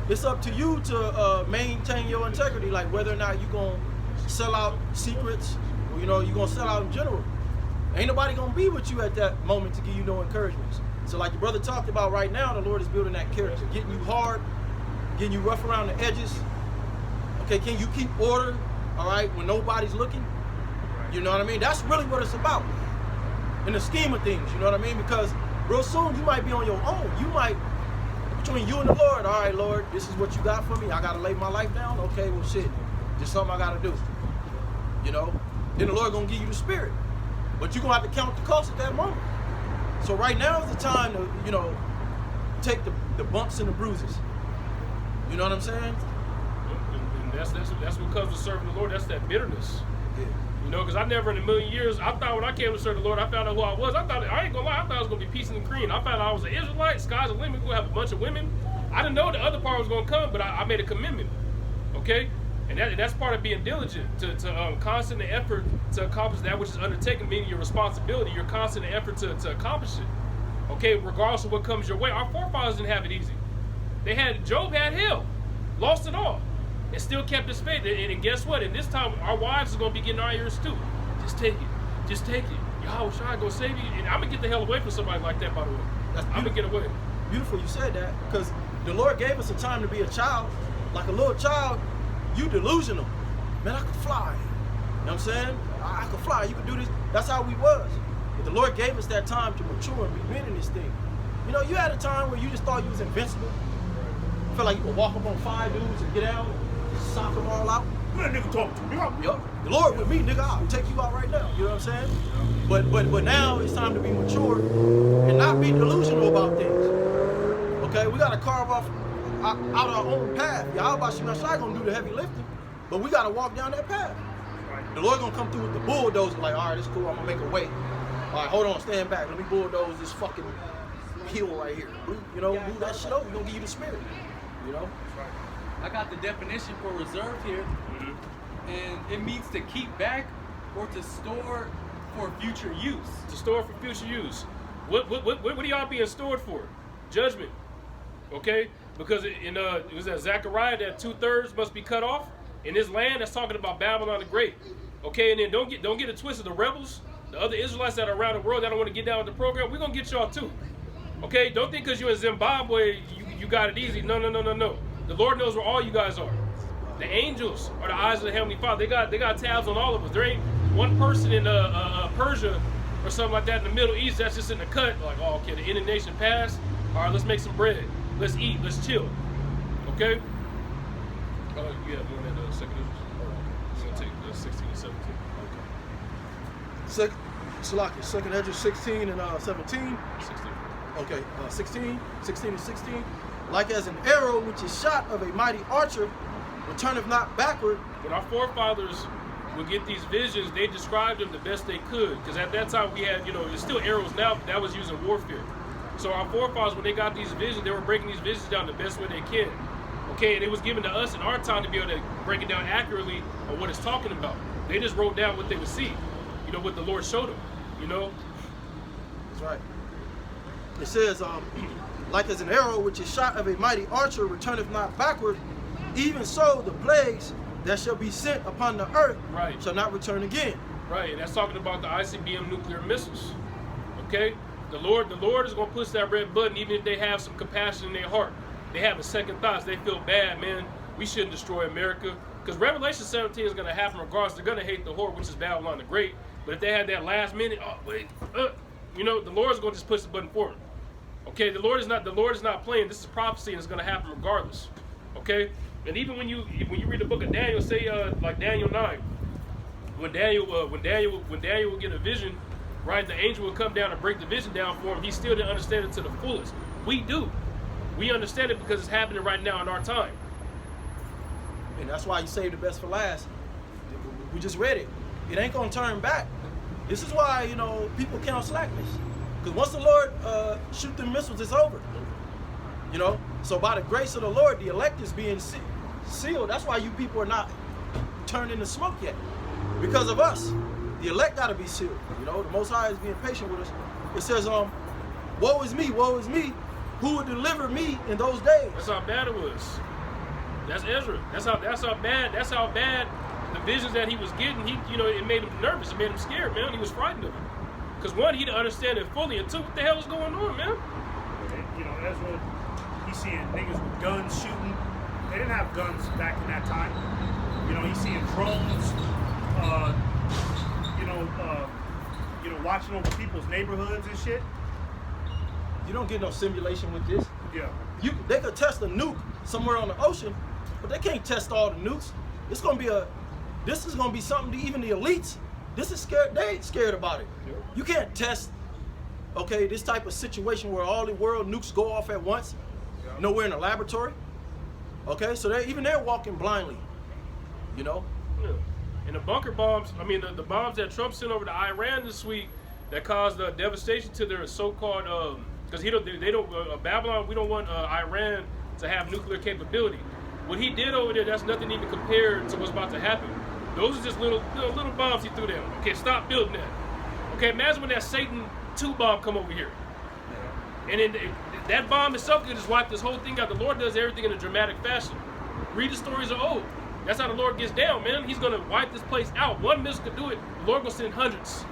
It's up to you to maintain your integrity, like whether or not you're going to sell out secrets, or, you're going to sell out in general. Ain't nobody going to be with you at that moment to give you no encouragements. So like your brother talked about right now, the Lord is building that character, getting you hard, getting you rough around the edges. Okay, can you keep order, all right, when nobody's looking? You know what I mean? That's really what it's about. in the scheme of things, you know what I mean? Because real soon you might be on your own. You might, between you and the Lord, all right, Lord, this is what you got for me. I gotta lay my life down. Okay, well shit, just something I gotta do. You know? Then the Lord gonna give you the spirit. But you're gonna have to count the cost at that moment. So right now is the time to, you know, take the bumps and the bruises. You know what I'm saying? And that's what comes with serving the Lord. That's that bitterness. Yeah. You know, because I never in a million years, I thought when I came to serve the Lord, I found out who I was. I ain't gonna lie, I thought I was gonna be peace and cream. I found out I was an Israelite, sky's the limit, we're gonna have a bunch of women. I didn't know the other part was gonna come, but I made a commitment. Okay? And that's part of being diligent, to constant effort to accomplish that which is undertaken, meaning your responsibility, your constant effort to accomplish it. Okay, regardless of what comes your way. Our forefathers didn't have it easy. Job had hell, lost it all, and still kept his faith. And guess what? And this time, our wives are going to be getting our ears too. Just take it. Just take it. Yahweh Shai gonna save you. And I'm going to get the hell away from somebody like that, by the way. I'm going to get away. Beautiful you said that, because the Lord gave us a time to be a child. Like a little child, you delusional. Man, I could fly. You know what I'm saying? I could fly. You could do this. That's how we was. But the Lord gave us that time to mature and be men in this thing. You know, you had a time where you just thought you was invincible. You felt like you could walk up on 5 dudes and get out, sock them all out. Let a nigga talk to me. Yup. The Lord with me, nigga, I'll take you out right now. You know what I'm saying? But now it's time to be mature and not be delusional about things. Okay, we gotta carve off out our own path. Yahweh Shai gonna do the heavy lifting, but we gotta walk down that path. The Lord gonna come through with the bulldozer, like, all right, it's cool, I'm gonna make a way. All right, hold on, stand back. Let me bulldoze this fucking hill right here. You know, move that shit over. We're gonna give you the spirit. You know? I got the definition for reserve here, and it means to keep back or to store for future use. To store for future use. What are y'all being stored for? Judgment. Okay? Because it was that Zechariah that 2/3 must be cut off. In this land, that's talking about Babylon the Great. Okay, and then don't get it twisted. The rebels, the other Israelites that are around the world that don't want to get down with the program, we're gonna get y'all too. Okay, don't think because you're in Zimbabwe you got it easy. No. The Lord knows where all you guys are. The angels are the eyes of the Heavenly Father. They got tabs on all of us. There ain't one person in Persia or something like that in the Middle East that's just in the cut. Like, oh, okay, the inundation passed. All right, let's make some bread. Let's eat. Let's chill. Okay. You have more than the second edition. We're gonna take the 16 and 17. Second Edge 16 and 17. 16. Okay, 16 and 16. Like as an arrow which is shot of a mighty archer, returneth not backward. When our forefathers would get these visions, they described them the best they could. Because at that time we had, there's still arrows now, but that was used in warfare. So our forefathers, when they got these visions, they were breaking these visions down the best way they can. Okay, and it was given to us in our time to be able to break it down accurately on what it's talking about. They just wrote down what they would see, what the Lord showed them, That's right. It says, like as an arrow which is shot of a mighty archer returneth not backward, even so the plagues that shall be sent upon the earth shall not return again. Right, and that's talking about the ICBM nuclear missiles. Okay? The Lord is going to push that red button even if they have some compassion in their heart. They have a second thoughts. They feel bad, man. We shouldn't destroy America. Because Revelation 17 is going to happen regardless. They're going to hate the whore, which is Babylon the Great. But if they had that last minute, the Lord's going to just push the button for them. Okay, the Lord is not playing. This is prophecy, and it's going to happen regardless. Okay, and even when you read the book of Daniel, say like Daniel 9, when Daniel would get a vision, right? The angel would come down and break the vision down for him. He still didn't understand it to the fullest. We do. We understand it because it's happening right now in our time. And that's why you save the best for last. We just read it. It ain't gonna turn back. This is why people count slackness. Because once the Lord shoot them missiles, it's over. So by the grace of the Lord, the elect is being sealed. That's why you people are not turned into smoke yet. Because of us. The elect got to be sealed. The Most High is being patient with us. It says, woe is me, who will deliver me in those days? That's how bad it was. That's Ezra. That's how bad the visions that he was getting, it made him nervous. It made him scared, man. He was frightened of it. Because one, he didn't understand it fully, and two, what the hell is going on, man? Ezra, he's seeing niggas with guns shooting. They didn't have guns back in that time. He's seeing drones, watching over people's neighborhoods and shit. You don't get no simulation with this. Yeah. They could test a nuke somewhere on the ocean, but they can't test all the nukes. This is gonna be something to even the elites. This is scared. They ain't scared about it. Yeah. You can't test, okay, this type of situation where all the world nukes go off at once, nowhere in a laboratory. Okay, so they're walking blindly, you know. Yeah. And the bunker bombs, I mean, the bombs that Trump sent over to Iran this week that caused devastation to their so-called, because Babylon, we don't want Iran to have nuclear capability. What he did over there, that's nothing even compared to what's about to happen. Those are just little bombs he threw down. Okay, stop building that. Okay, imagine when that Satan 2 bomb come over here. And then that bomb itself could just wipe this whole thing out. The Lord does everything in a dramatic fashion. Read the stories of old. That's how the Lord gets down, man. He's going to wipe this place out. One missile could do it. The Lord will send hundreds.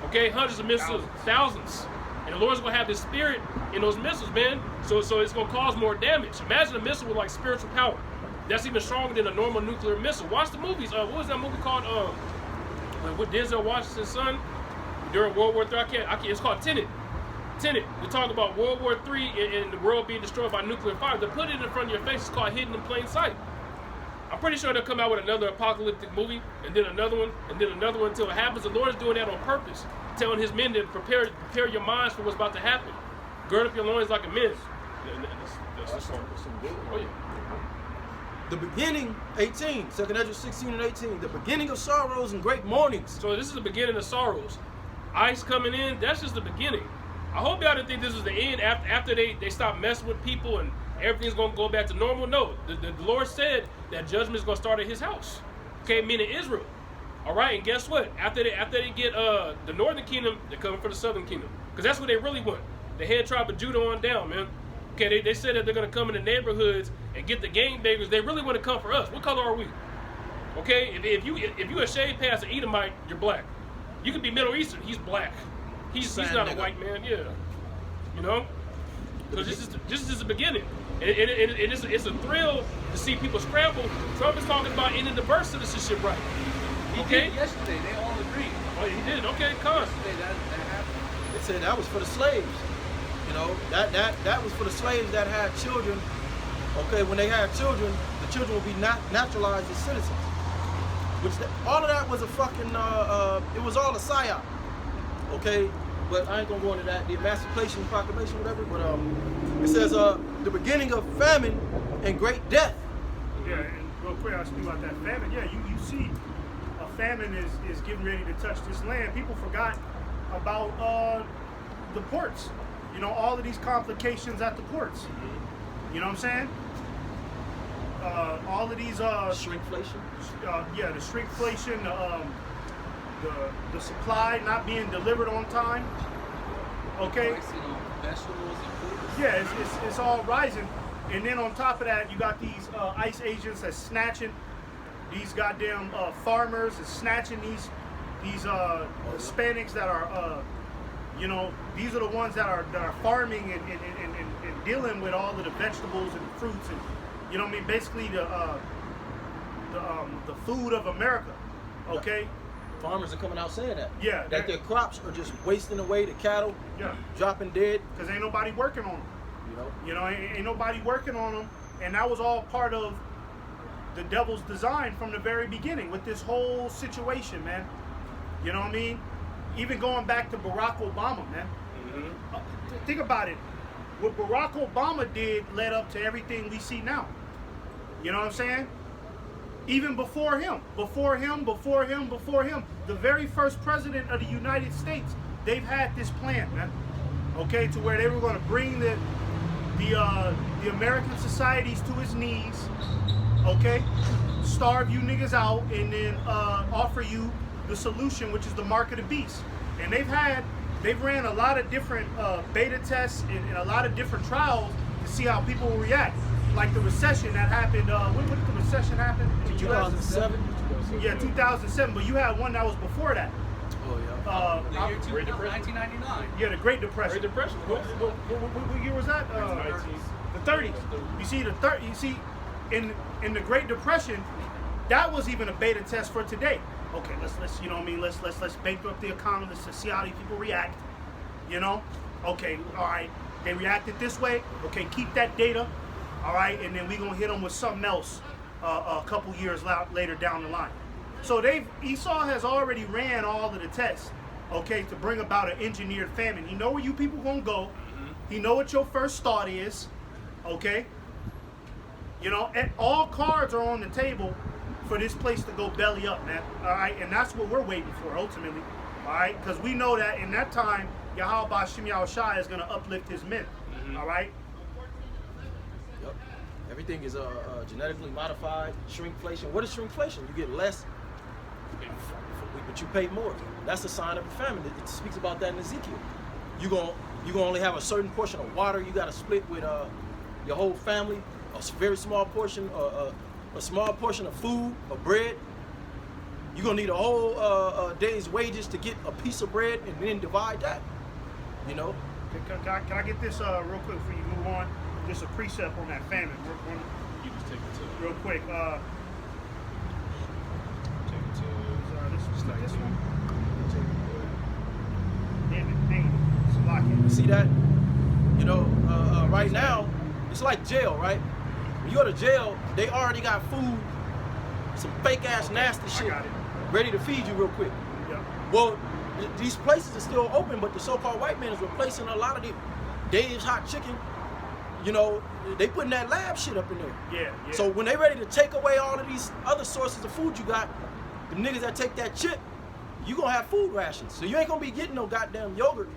Okay, hundreds of missiles, thousands. And the Lord's going to have His Spirit in those missiles, man. So it's going to cause more damage. Imagine a missile with like spiritual power. That's even stronger than a normal nuclear missile. Watch the movies. What was that movie called? With Denzel Washington's son during World War III. It's called Tenet. Tenet. They talk about World War III and the world being destroyed by nuclear fire. They put it in front of your face. It's called Hidden in Plain Sight. I'm pretty sure they'll come out with another apocalyptic movie, and then another one, and then another one until it happens. The Lord is doing that on purpose, telling His men to prepare your minds for what's about to happen. Gird up your loins like a man. Oh yeah. The beginning, 18, 2 Ezra 16 and 18, the beginning of sorrows and great mournings. So this is the beginning of sorrows. ICE coming in, that's just the beginning. I hope y'all didn't think this was the end after they stop messing with people and everything's going to go back to normal. No, the Lord said that judgment is going to start at His house. Okay, meaning Israel. All right, and guess what? After they get the northern kingdom, they're coming for the southern kingdom. Because that's what they really want. The head tribe of Judah on down, man. Okay, they said that they're going to come in the neighborhoods and get the gangbangers. They really want to come for us. What color are we? Okay, if you a shade past an Edomite, you're black. You could be Middle Eastern. He's black. He's not a white man. Yeah, you know. Because this is the beginning, and it's a thrill to see people scramble. Trump is talking about ending the birth citizenship right. He Okay. did yesterday. They all agreed. Oh, he did. Okay, come. Yesterday that happened. They said that was for the slaves. You know, that was for the slaves that had children. Okay, when they had children, the children would be naturalized as citizens. All of that was a fucking, it was all a psyop. Okay, but I ain't gonna go into that. The Emancipation Proclamation, whatever. But it says the beginning of famine and great death. Yeah, and real quick, I'll speak about that famine. Yeah, you see a famine is getting ready to touch this land. People forgot about the ports. You know, all of these complications at the ports. You know what I'm saying? All of these Shrinkflation. Yeah, the shrinkflation, the supply not being delivered on time. Okay. Pricing on vegetables and fruits. Yeah, it's all rising, and then on top of that, you got these ICE agents that's snatching these goddamn farmers and snatching these Hispanics that are you know, these are the ones that are farming and dealing with all of the vegetables and fruits and, you know what I mean, basically the food of America. Okay. Farmers are coming out saying that. Yeah. That their crops are just wasting away. The cattle. Yeah. Dropping dead. Because ain't nobody working on them. You know. Ain't nobody working on them, and that was all part of the devil's design from the very beginning with this whole situation, man. You know what I mean? Even going back to Barack Obama, man. Mm-hmm. Think about it. What Barack Obama did led up to everything we see now. You know what I'm saying? Even before him, the very first president of the United States, they've had this plan, man. Okay, to where they were going to bring the American societies to its knees. Okay, starve you niggas out, and then offer you the solution, which is the mark of the beast. And they've ran a lot of different beta tests and a lot of different trials to see how people will react. Like the recession that happened, when did the recession happen? 2007. Yeah, 2007, but you had one that was before that. Oh yeah. The year Great Depression. 1999. Yeah, the Great Depression. Great Depression. What year was that? The 30s. You see, in the Great Depression, that was even a beta test for today. Okay, let's you know what I mean. Let's bankrupt the economy. Let's see how these people react. You know, okay, all right. They reacted this way. Okay, keep that data. All right, and then we gonna hit them with something else a couple years later down the line. So Esau has already ran all of the tests. Okay, to bring about an engineered famine. He know where you people gonna go. He know what your first thought is. Okay. You know, and all cards are on the table for this place to go belly up, man. All right, and that's what we're waiting for ultimately. All right, because we know that in that time, Yahweh Ba'Shem Yahushua is going to uplift his men. All right. Yep. Everything is genetically modified. Shrinkflation. What is shrinkflation? You get less, but you pay more. That's a sign of a famine. It speaks about that in Ezekiel. You gonna only have a certain portion of water. You got to split with your whole family. A very small portion, a small portion of food or bread. You're gonna need a whole day's wages to get a piece of bread and then divide that. You know. Can I get this real quick before you move on? Just a precept on that famine. You just take it to Real quick. This one. Damn it, dang. It's locking. See that? You know, right now, it's like jail, right? When you go to jail, they already got food, some fake ass nasty shit, ready to feed you real quick. Yeah. Well, these places are still open, but the so-called white man is replacing a lot of the Dave's Hot Chicken. You know, they putting that lab shit up in there. Yeah. So when they ready to take away all of these other sources of food you got, the niggas that take that chip, you gonna have food rations. So you ain't gonna be getting no goddamn yogurt.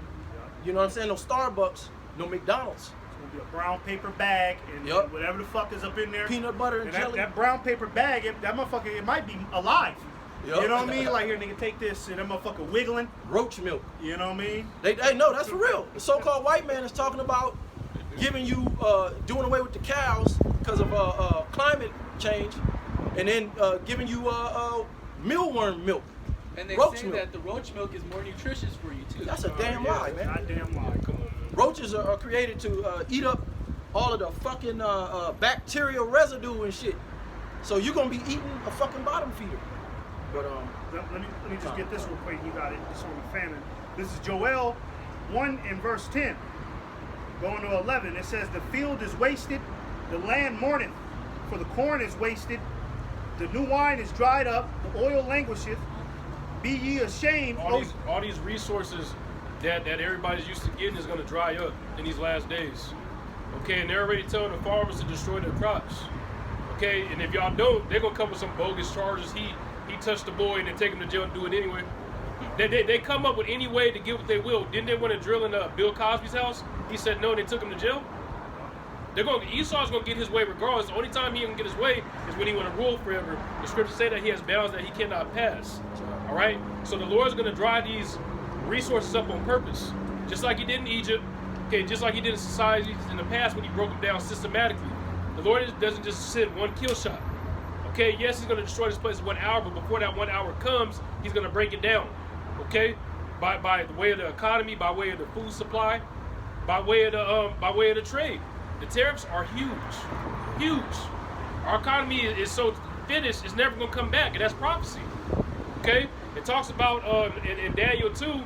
You know what I'm saying? No Starbucks, no McDonald's. A brown paper bag and whatever the fuck is up in there. Peanut butter and jelly. That brown paper bag, that motherfucker, it might be alive. Yep. You know what I mean? Like, here, nigga, take this, and that motherfucker wiggling. Roach milk. You know what I mean? They no, that's for real. The so-called white man is talking about giving you, doing away with the cows because of climate change, and then giving you mealworm milk. And they roach say milk. that the roach milk is more nutritious for you too. That's a damn lie, man. Goddamn lie. Come on. Roaches are created to eat up all of the fucking bacterial residue and shit. So you're gonna be eating a fucking bottom feeder. But Let me just get this real quick. You got it. This on the famine. This is Joel 1 and verse 10. Going to 11. It says, "The field is wasted, the land mourneth, for the corn is wasted, the new wine is dried up, the oil languisheth. Be ye ashamed." all these resources that everybody's used to getting is going to dry up in these last days. Okay, and they're already telling the farmers to destroy their crops. Okay, and if y'all don't, they're going to come with some bogus charges. He touched the boy and then take him to jail and do it anyway. They come up with any way to get what they will. Didn't they want to drill in Bill Cosby's house? He said no, and they took him to jail. Esau's going to get his way regardless. The only time he can get his way is when he want to rule forever. The scriptures say that he has bounds that he cannot pass. All right? So the Lord's going to dry these resources up on purpose. Just like he did in Egypt. Okay, just like he did in societies in the past when he broke them down systematically. The Lord doesn't just send one kill shot. Okay, yes, he's going to destroy this place in 1 hour, but before that 1 hour comes, he's going to break it down. Okay? By the way of the economy, by way of the food supply, by way of the trade. The tariffs are huge. Our economy is so finished, it's never going to come back, and that's prophecy. Okay? It talks about in Daniel 2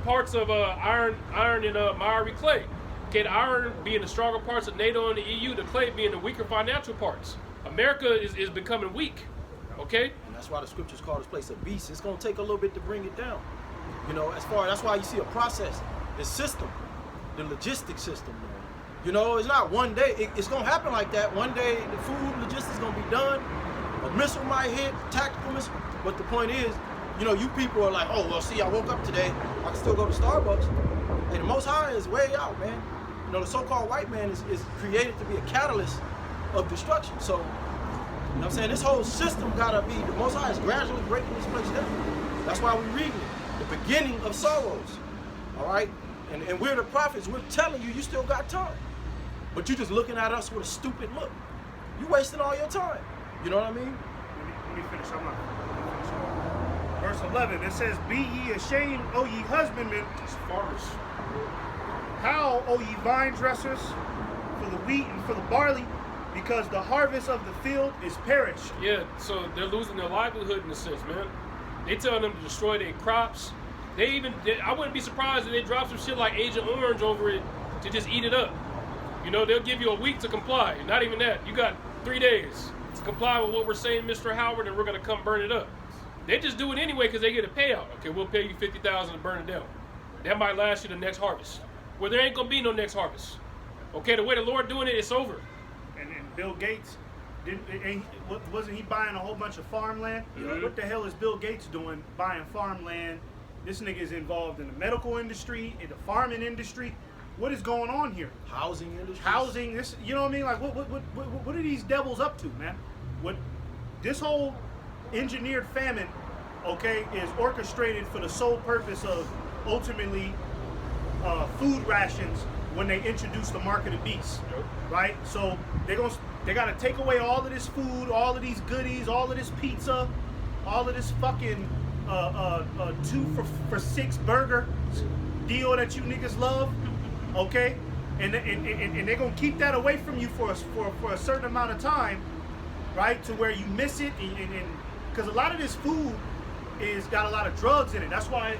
parts of iron and miry clay. Okay, the iron being the stronger parts of NATO and the EU, the clay being the weaker financial parts. America is becoming weak. Okay? And that's why the scriptures call this place a beast. It's going to take a little bit to bring it down. You know, that's why you see a process, the system, the logistics system. You know, it's not one day. It's going to happen like that. One day, the food logistics is going to be done. A missile might hit, tactical missile. But the point is, you know, you people are like, oh, well, see, I woke up today. I can still go to Starbucks. And the Most High is way out, man. You know, the so-called white man is created to be a catalyst of destruction. So, you know what I'm saying? This whole system got to be, the Most High is gradually breaking this place down. That's why we're reading it. The beginning of sorrows. All right? And we're the prophets. We're telling you, you still got time. But you're just looking at us with a stupid look. You wasting all your time. You know what I mean? Let me finish. I'm not finish. Verse 11, it says, "Be ye ashamed, O ye husbandmen, Farmers. how, O ye vine dressers, for the wheat and for the barley, because the harvest of the field is perished." Yeah, so they're losing their livelihood in a sense, man. They telling them to destroy their crops. I wouldn't be surprised if they drop some shit like Agent Orange over it to just eat it up. You know, they'll give you a week to comply. Not even that. You got 3 days to comply with what we're saying, Mr. Howard, and we're going to come burn it up. They just do it anyway because they get a payout. Okay, we'll pay you $50,000 to burn it down. That might last you the next harvest. Well, there ain't going to be no next harvest. Okay, the way the Lord doing it, it's over. And Bill Gates, wasn't he buying a whole bunch of farmland? Mm-hmm. What the hell is Bill Gates doing buying farmland? This nigga is involved in the medical industry, in the farming industry. What is going on here? Housing industry. Housing, this, you know what I mean? Like, what are these devils up to, man? What this whole engineered famine, okay, is orchestrated for the sole purpose of ultimately food rations when they introduce the mark of the beast, right? So they got to take away all of this food, all of these goodies, all of this pizza, all of this fucking 2 for $6 burger deal that you niggas love. Okay, and they're gonna keep that away from you for a certain amount of time, right? To where you miss it, and because a lot of this food is got a lot of drugs in it. That's why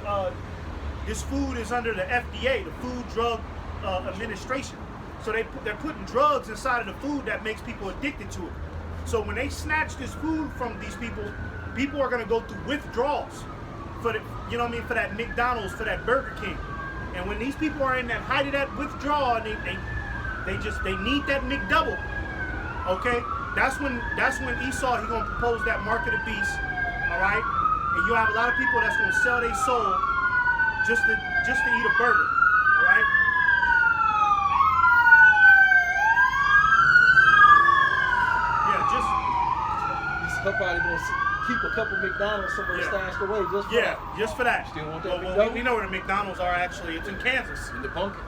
this food is under the FDA, the Food Drug Administration. So they're putting drugs inside of the food that makes people addicted to it. So when they snatch this food from these people are gonna go through withdrawals for the, you know what I mean, for that McDonald's, for that Burger King. And when these people are in that height of that withdrawal, and they need that McDouble, okay? That's when Esau, he gonna propose that mark of the beast, all right? And you have a lot of people that's gonna sell their soul just to eat a burger, all right? Yeah, He's probably gonna keep a couple McDonald's somewhere stashed away just for that. Just for that. Still want that Well, we know where the McDonald's are actually. It's in Kansas. In the bunkers.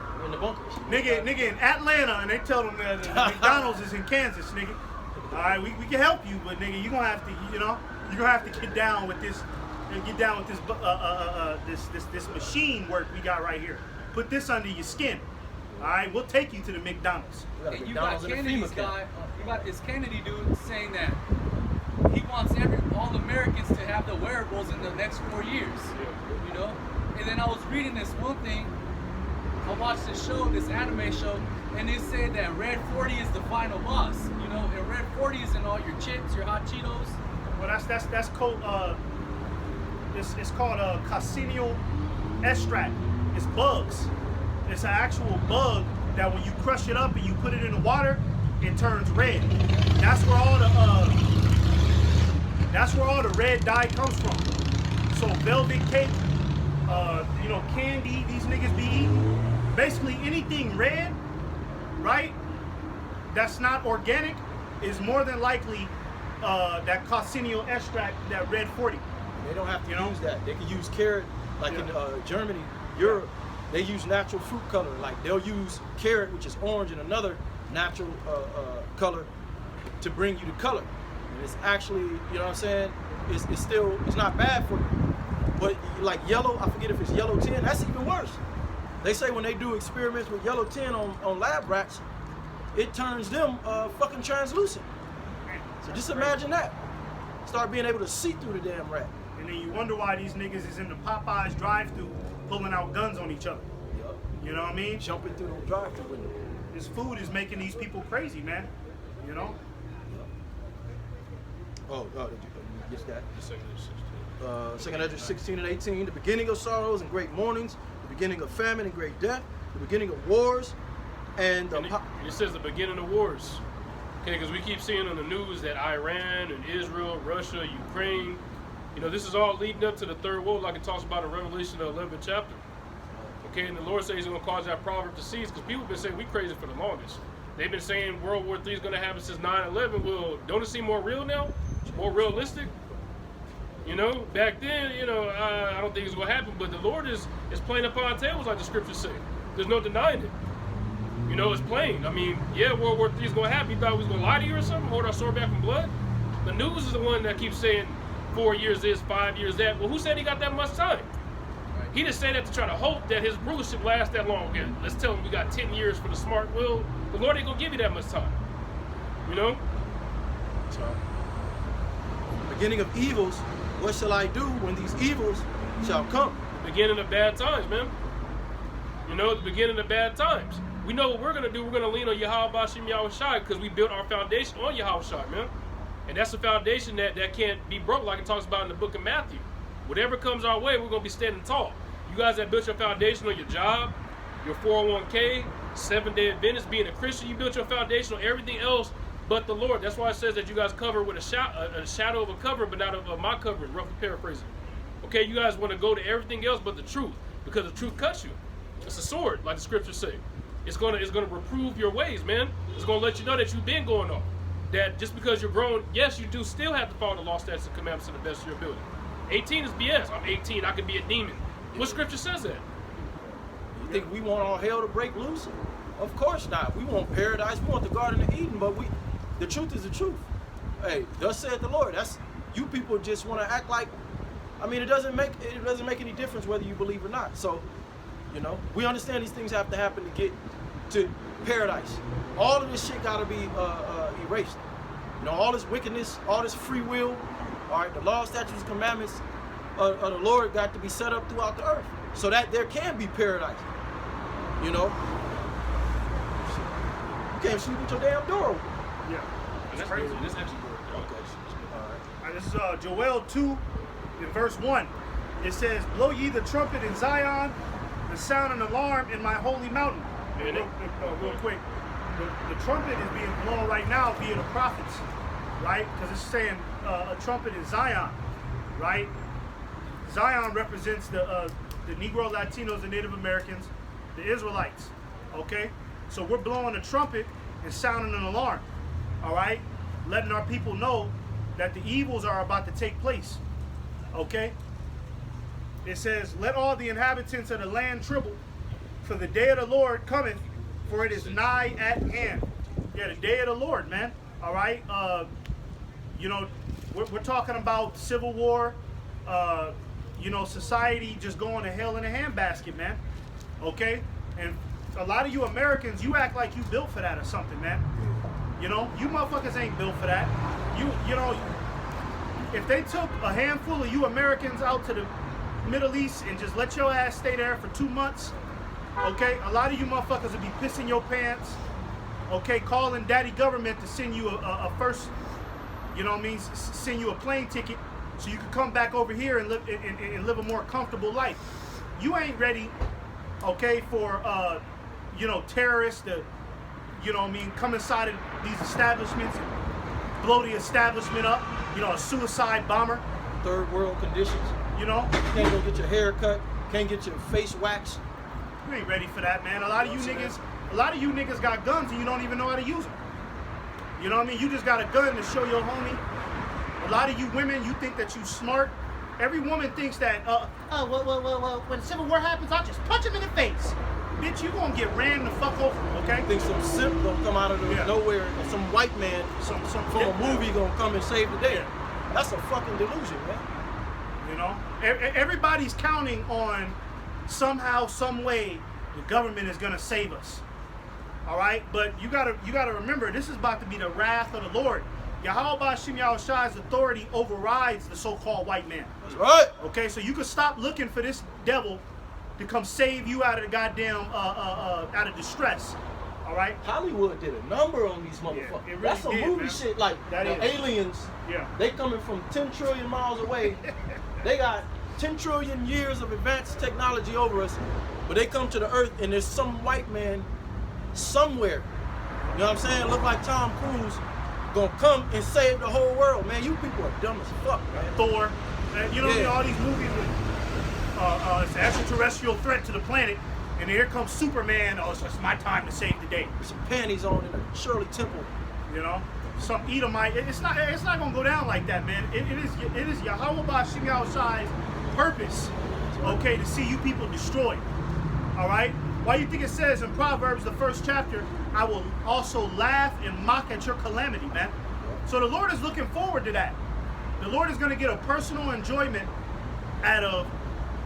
Nigga in Atlanta, and they tell them that the McDonald's is in Kansas, nigga. All right, we can help you, but nigga, you're gonna have to get down with this, this machine work we got right here. Put this under your skin. All right, we'll take you to the McDonald's. And you got Kennedy's guy, you got this Kennedy dude saying that he wants all Americans to have the wearables in the next 4 years, you know? And then I was reading this one thing, I watched this show, this anime show, and it said that Red 40 is the final boss, you know? And Red 40 is in all your chips, your hot Cheetos. Well, that's called, it's called Carcinial extract. It's bugs. It's an actual bug that when you crush it up and you put it in the water, it turns red. That's where all the red dye comes from. So velvet cake, you know, candy these niggas be eating. Basically anything red, right, that's not organic is more than likely that carcinial extract, that red 40. They don't have to use that. They can use carrot, like in Germany, Europe. They use natural fruit color. Like they'll use carrot, which is orange, and another natural color to bring you the color. And it's actually, you know what I'm saying? It's not bad for you. But like yellow, I forget if it's yellow tin. That's even worse. They say when they do experiments with yellow tin on lab rats, it turns them fucking translucent. So just imagine that. Start being able to see through the damn rat. And then you wonder why these niggas is in the Popeyes drive-thru pulling out guns on each other. Yep. You know what I mean? Jumping through the drive-thru window. This food is making these people crazy, man. You know? Oh, did you get that? Second Ezra 16 and 18, the beginning of sorrows and great mournings, the beginning of famine and great death, the beginning of wars, and it says the beginning of wars. Okay, because we keep seeing on the news that Iran and Israel, Russia, Ukraine, you know, this is all leading up to the third world, like it talks about in Revelation, the 11th chapter. Okay, and the Lord says He's going to cause that proverb to cease, because people have been saying we crazy for the longest. They've been saying World War III is going to happen since 9/11. Well, don't it seem more real now? More realistic? You know, back then, you know, I don't think it's going to happen, but the Lord is playing upon our tables, like the scriptures say. There's no denying it. You know, it's plain. I mean, yeah, World War III is going to happen. You thought we was going to lie to you or something? Hold our sword back from blood? The news is the one that keeps saying 4 years this, 5 years that. Well, who said he got that much time? He just said that to try to hope that his rulership lasts that long. Okay, let's tell him we got 10 years for the smart will. The Lord ain't going to give you that much time. You know? beginning of evils, what shall I do when these evils shall come? The beginning of bad times, man. You know, the beginning of bad times. We know what we're going to do. We're going to lean on Yahweh Bashim Yahweh Shai because we built our foundation on Yahweh Shai, man. And that's a foundation that can't be broke, like it talks about in the book of Matthew. Whatever comes our way, we're going to be standing tall. You guys that built your foundation on your job, your 401k, 7-day Adventist, being a Christian, you built your foundation on everything else but the Lord. That's why it says that you guys cover with a shadow of a cover, but not of my covering, roughly paraphrasing. Okay, you guys want to go to everything else but the truth, because the truth cuts you. It's a sword, like the scriptures say. It's gonna reprove your ways, man. It's gonna let you know that you've been going off. That just because you're grown, yes, you do still have to follow the law, statutes, and commandments to the best of your ability. 18 is BS. I'm 18, I could be a demon. What scripture says that? You think we want all hell to break loose? Of course not. We want paradise. We want the Garden of Eden, but the truth is the truth. Hey, thus said the Lord. That's you people just want to act like. I mean, it doesn't make any difference whether you believe or not. So, you know, we understand these things have to happen to get to paradise. All of this shit got to be erased. You know, all this wickedness, all this free will. All right, the law, statutes, commandments of the Lord got to be set up throughout the earth, so that there can be paradise. You know, you can't sleep with your damn door open. Yeah. That's crazy. This actually worked. Okay. All right, this is Joel 2 in verse 1. It says, blow ye the trumpet in Zion, and sound an alarm in my holy mountain. Real quick. The trumpet is being blown right now via the prophets, right? Because it's saying a trumpet in Zion, right? Zion represents the Negro, Latinos, and Native Americans, the Israelites, okay? So we're blowing a trumpet and sounding an alarm, all right? Letting our people know that the evils are about to take place, okay? It says, let all the inhabitants of the land tremble, for the day of the Lord cometh, for it is nigh at hand. Yeah, the day of the Lord, man, all right? You know, we're talking about civil war, you know, society just going to hell in a handbasket, man, okay? And a lot of you Americans, you act like you built for that or something, man. You know, you motherfuckers ain't built for that. You know, if they took a handful of you Americans out to the Middle East and just let your ass stay there for 2 months, okay, a lot of you motherfuckers would be pissing your pants, okay, calling daddy government to send you a first, you know what I mean, send you a plane ticket so you can come back over here and live a more comfortable life. You ain't ready, okay, for, you know, terrorists to, you know what I mean, come inside of these establishments and blow the establishment up, you know, a suicide bomber. Third world conditions. You know? You can't go get your hair cut, can't get your face waxed. You ain't ready for that, man. A lot of you niggas got guns and you don't even know how to use them. You know what I mean? You just got a gun to show your homie. A lot of you women, you think that you smart. Every woman thinks that, well, when Civil War happens, I'll just punch him in the face. Bitch, you gonna get ran the fuck over, okay? Think some simp gonna come out of nowhere, or some white man from a movie gonna come and save the day. That's a fucking delusion, man. You know? Everybody's counting on somehow, some way, the government is gonna save us. All right? But you gotta remember, this is about to be the wrath of the Lord. Yahweh Bashim Yahweh Shai's authority overrides the so-called white man. That's right. Okay, so you can stop looking for this devil to come save you out of the goddamn, out of distress. All right? Hollywood did a number on these motherfuckers. Yeah, it really that's some did, movie man. shit, like the aliens. Yeah. They coming from 10 trillion miles away. They got 10 trillion years of advanced technology over us, but they come to the earth and there's some white man somewhere. You know what I'm saying? Look like Tom Cruise gonna come and save the whole world, man. You people are dumb as fuck, man. Thor, you know, all these movies with it's an extraterrestrial threat to the planet, and here comes Superman. Oh, it's my time to save the day. Some panties on in a Shirley Temple. You know, some Edomite. It's not gonna go down like that, man. It is Yahweh Bashim Yahweh Shai's purpose, okay, to see you people destroyed. All right. Why you think it says in Proverbs, the 1st chapter, I will also laugh and mock at your calamity, man. So the Lord is looking forward to that. The Lord is going to get a personal enjoyment out of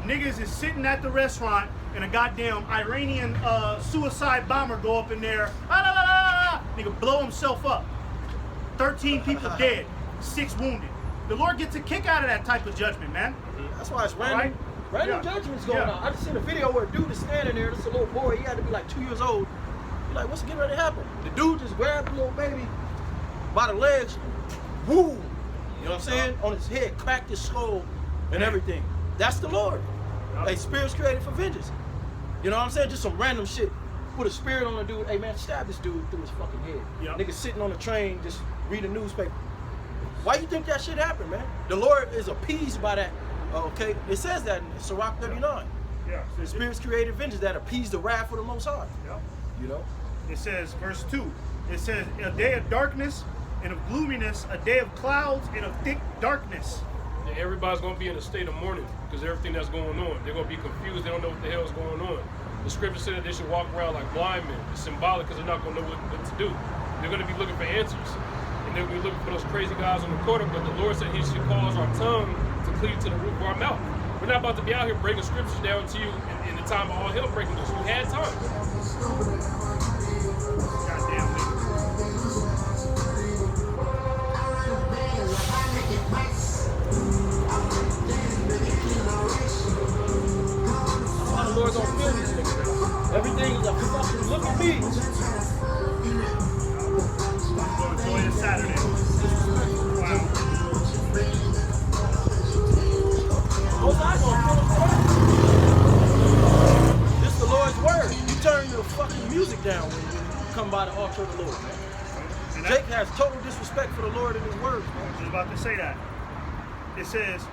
niggas is sitting at the restaurant and a goddamn Iranian suicide bomber go up in there, nigga blow himself up. 13 people dead, 6 wounded. The Lord gets a kick out of that type of judgment, man. That's why it's random. Right? Random Yeah. judgments going Yeah. on. I just seen a video where a dude is standing there. This is a little boy. He had to be like 2 years old. He's like, what's getting ready to happen? The dude just grabbed the little baby by the legs. Woo! You know what I'm saying? On his head, cracked his skull and everything. That's the Lord. Yep. Hey, spirits created for vengeance. You know what I'm saying? Just some random shit. Put a spirit on a dude. Hey man, stab this dude through his fucking head. Yep. Nigga sitting on the train, just read a newspaper. Why you think that shit happened, man? The Lord is appeased by that. Okay, it says that in Sirach 39. Yeah. The spirits created vengeance that appease the wrath of the Most High. Yeah. You know? It says, verse 2, it says, a day of darkness and of gloominess, a day of clouds and of thick darkness. And everybody's going to be in a state of mourning because everything that's going on. They're going to be confused. They don't know what the hell is going on. The scripture said that they should walk around like blind men. It's symbolic because they're not going to know what to do. They're going to be looking for answers. And they're going to be looking for those crazy guys on the corner. But the Lord said he should cause our tongue to cleave to the roof of our mouth. We're not about to be out here breaking scriptures down to you in the time of all hell breaking loose. We had time. Goddamn nigga. Why the Lord gonna kill these niggas? Everything is a fucking look at me. Go enjoy this Saturday. Wow. Most High gonna kill them. This is the Lord's word. You turn your fucking music down when you come by the altar of the Lord, man. And Jake has total disrespect for the Lord and his words, I man. was just about to say that. It says,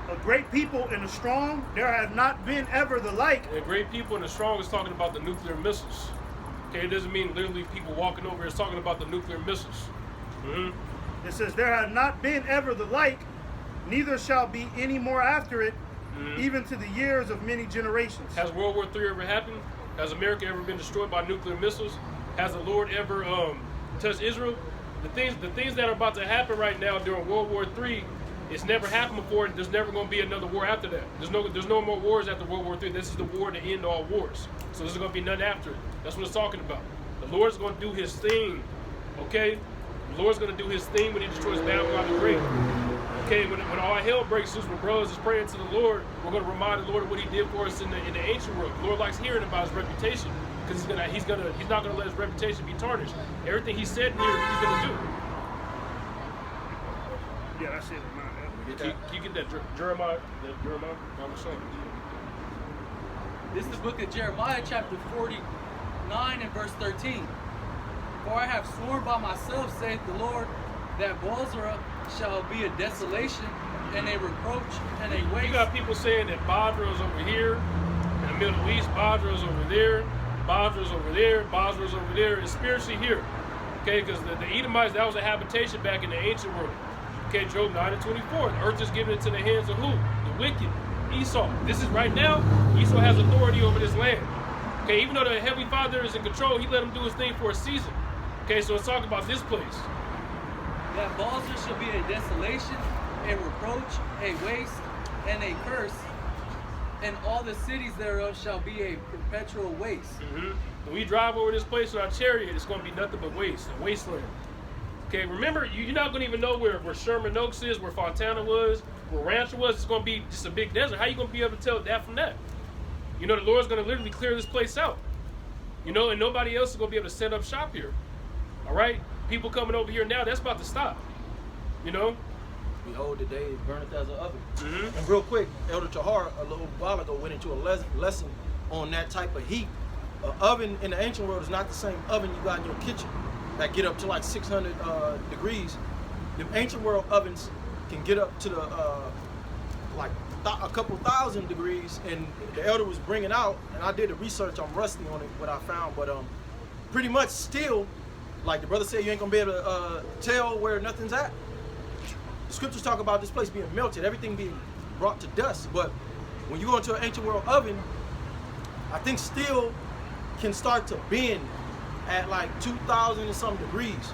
a great people and a strong, there has not been ever the like. And great people and the strong is talking about the nuclear missiles. Okay, it doesn't mean literally people walking over. It's talking about the nuclear missiles. Mm-hmm. It says, there has not been ever the like, neither shall be any more after it, even to the years of many generations. Has World War III ever happened? Has America ever been destroyed by nuclear missiles? Has the Lord ever touched Israel? The things that are about to happen right now during World War III, it's never happened before. And there's never going to be another war after that. There's no more wars after World War III. This is the war to end all wars. So there's going to be none after it. That's what it's talking about. The Lord's going to do his thing. Okay? The Lord's going to do his thing when he destroys Babylon the Great. Okay, when all hell breaks loose, when brothers is praying to the Lord, we're going to remind the Lord of what he did for us in the ancient world. The Lord likes hearing about his reputation because he's not going to let his reputation be tarnished. Everything he said here, he's going to do. Yeah, that's it. Can you get that Jeremiah? I'm sorry. This is the book of Jeremiah, chapter 49 and verse 13. For I have sworn by myself, saith the Lord, that Bozrah shall be a desolation and a reproach and a waste. You got people saying that Basra's over here, in the Middle East, Basra's over there, Basra's over there, Basra's over there. It's spiritually here. Okay, because the Edomites, that was a habitation back in the ancient world. Okay, Job 9 and 24. The earth is given into the hands of who? The wicked. Esau. This is right now, Esau has authority over this land. Okay, even though the Heavenly Father is in control, he let him do his thing for a season. Okay, so let's talk about this place. That Bozrah shall be a desolation, a reproach, a waste, and a curse, and all the cities thereof shall be a perpetual waste. When we drive over this place with our chariot, it's going to be nothing but waste, a wasteland. Okay, remember, you're not going to even know where Sherman Oaks is, where Fontana was, where Rancho was. It's going to be just a big desert. How are you going to be able to tell that from that? You know, the Lord's going to literally clear this place out. You know, and nobody else is going to be able to set up shop here. All right? People coming over here now, that's about to stop. You know? Behold, the day burneth as an oven. And real quick, Elder Tahar a little while ago went into a lesson on that type of heat. An oven in the ancient world is not the same oven you got in your kitchen that get up to like 600 degrees. The ancient world ovens can get up to the a couple thousand degrees, and the elder was bringing out, and I did the research, I'm rusty on it, what I found, but pretty much still, like the brother said, you ain't gonna be able to tell where nothing's at. The scriptures talk about this place being melted, everything being brought to dust, but when you go into an ancient world oven, I think steel can start to bend at like 2,000 and some degrees.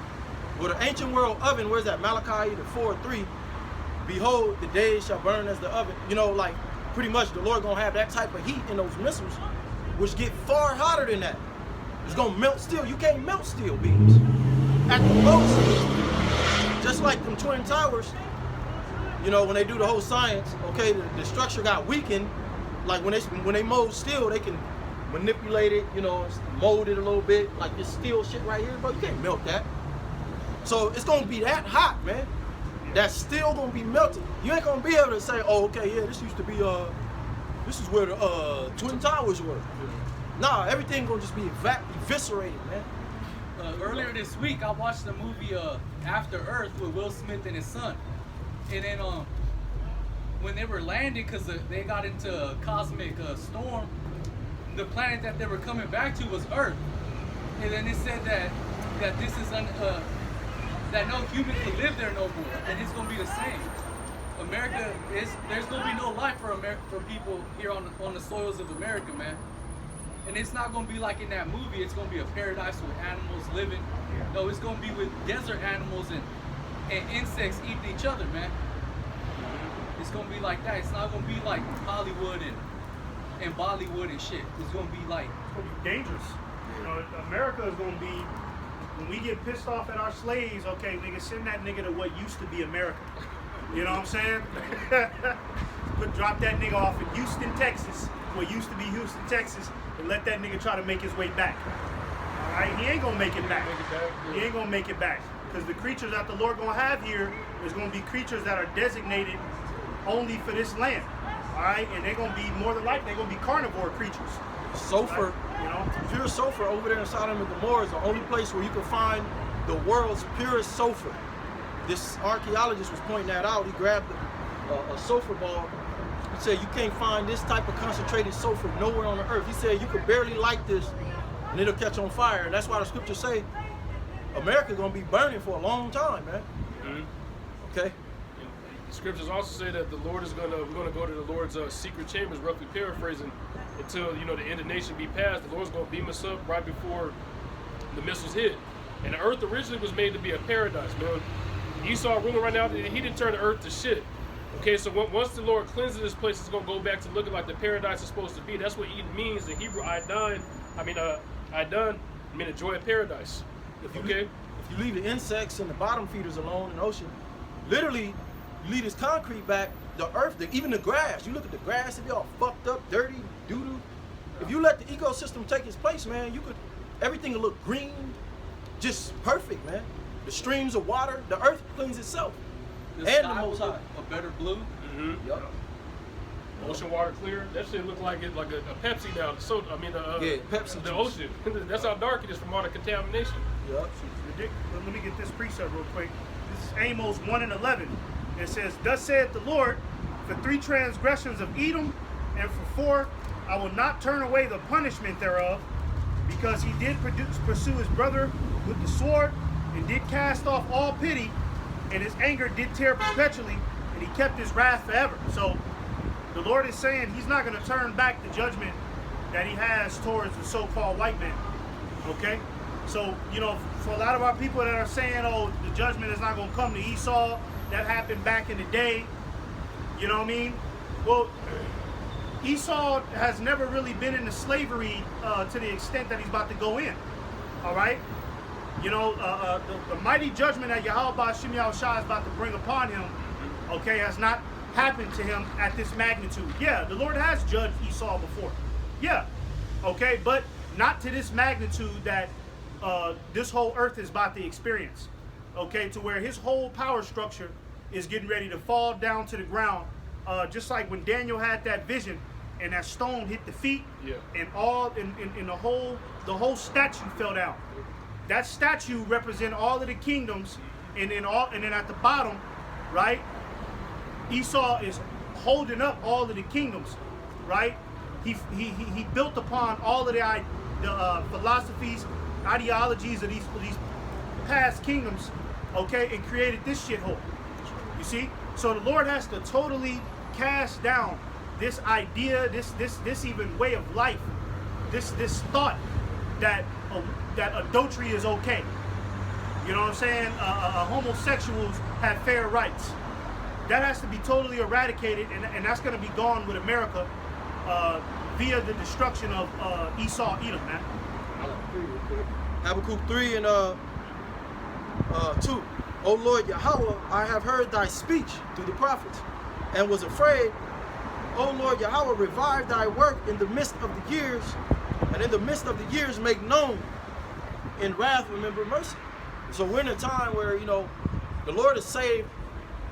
With an ancient world oven, where's that? Malachi 4:3. Behold, the days shall burn as the oven. You know, like pretty much the Lord gonna have that type of heat in those missiles, which get far hotter than that. It's gonna melt steel. You can't melt steel beams. At the most, just like them Twin Towers, you know, when they do the whole science, okay, the structure got weakened. Like when they mold steel, they can manipulate it, you know, mold it a little bit. Like this steel shit right here, bro, you can't melt that. So it's gonna be that hot, man. That's still gonna be melted. You ain't gonna be able to say, oh, okay, yeah, this used to be this is where the Twin Towers were. Nah, everything gonna just be eviscerated, man. Earlier this week, I watched the movie After Earth with Will Smith and his son. And then when they were landing, because they got into a cosmic storm, the planet that they were coming back to was Earth. And then it said that this is that no human can live there no more, and it's gonna be the same. America there's gonna be no life for people here on the soils of America, man. And it's not gonna be like in that movie. It's gonna be a paradise with animals living. No, it's gonna be with desert animals and insects eating each other, man. It's gonna be like that. It's not gonna be like Hollywood and Bollywood and shit. It's gonna be like dangerous. You know, America is gonna be, when we get pissed off at our slaves, okay, nigga, send that nigga to what used to be America. You know what I'm saying? Drop that nigga off in Houston, Texas, what used to be Houston, Texas, and let that nigga try to make his way back. All right, he ain't gonna make it back. He ain't gonna make it back, because the creatures that the Lord gonna have here is gonna be creatures that are designated only for this land. All right, and they're gonna be more than likely they're gonna be carnivore creatures. Sulfur, you know, pure sulfur over there in Sodom and Gomorrah is the only place where you can find the world's purest sulfur. This archaeologist was pointing that out. He grabbed a sulfur ball. He said you can't find this type of concentrated sulfur nowhere on the earth. He said you could barely light this and it'll catch on fire. And that's why the scriptures say America's gonna be burning for a long time, man. Mm-hmm. Okay. The scriptures also say that we're gonna go to the Lord's secret chambers, roughly paraphrasing, until the indignation be passed. The Lord's gonna beam us up right before the missiles hit. And the earth originally was made to be a paradise, man. Esau ruling right now, he didn't turn the earth to shit. Okay, so once the Lord cleanses this place, it's gonna go back to looking like the paradise is supposed to be. That's what Eden means in Hebrew. Adon mean a joy of paradise. If you leave the insects and the bottom feeders alone in the ocean, literally, you leave this concrete back, the earth, even the grass. You look at the grass, it be all fucked up, dirty, doo-doo. If you let the ecosystem take its place, man, everything will look green, just perfect, man. The streams of water, the earth cleans itself. The Most High. A better blue. Mm-hmm. Yep. Ocean water clear. That shit look like a Pepsi now. Pepsi. The ocean. That's how dark it is from all the contamination. Yep. Let me get this precept real quick. This is Amos 1:11. It says, "Thus saith the Lord, for 3 transgressions of Edom, and for 4, I will not turn away the punishment thereof, because he did pursue his brother with the sword, and did cast off all pity, and his anger did tear perpetually, and he kept his wrath forever." So the Lord is saying he's not going to turn back the judgment that he has towards the so-called white man. Okay? So, for a lot of our people that are saying, oh, the judgment is not going to come to Esau, that happened back in the day, you know what I mean? Well, Esau has never really been into slavery to the extent that he's about to go in. All right? The mighty judgment that Yahweh Ba'Shem Yahushua is about to bring upon him, okay, has not happened to him at this magnitude. Yeah, the Lord has judged Esau before. Yeah, okay, but not to this magnitude that this whole earth is about to experience. Okay, to where his whole power structure is getting ready to fall down to the ground, just like when Daniel had that vision and that stone hit the feet, and the whole statue fell down. That statue represents all of the kingdoms, and then at the bottom, right, Esau is holding up all of the kingdoms, right? He built upon all of the philosophies, ideologies of these past kingdoms, okay, and created this shithole. You see? So the Lord has to totally cast down this idea, this even way of life, this thought that adultery is okay. You know what I'm saying? Homosexuals have fair rights. That has to be totally eradicated, and that's going to be gone with America via the destruction of Esau, Edom, man. Habakkuk 3 and 2. O Lord Yahweh, I have heard thy speech through the prophets, and was afraid. O Lord Yahweh, revive thy work in the midst of the years, and in the midst of the years make known. In wrath remember mercy. So we're in a time where, the Lord has saved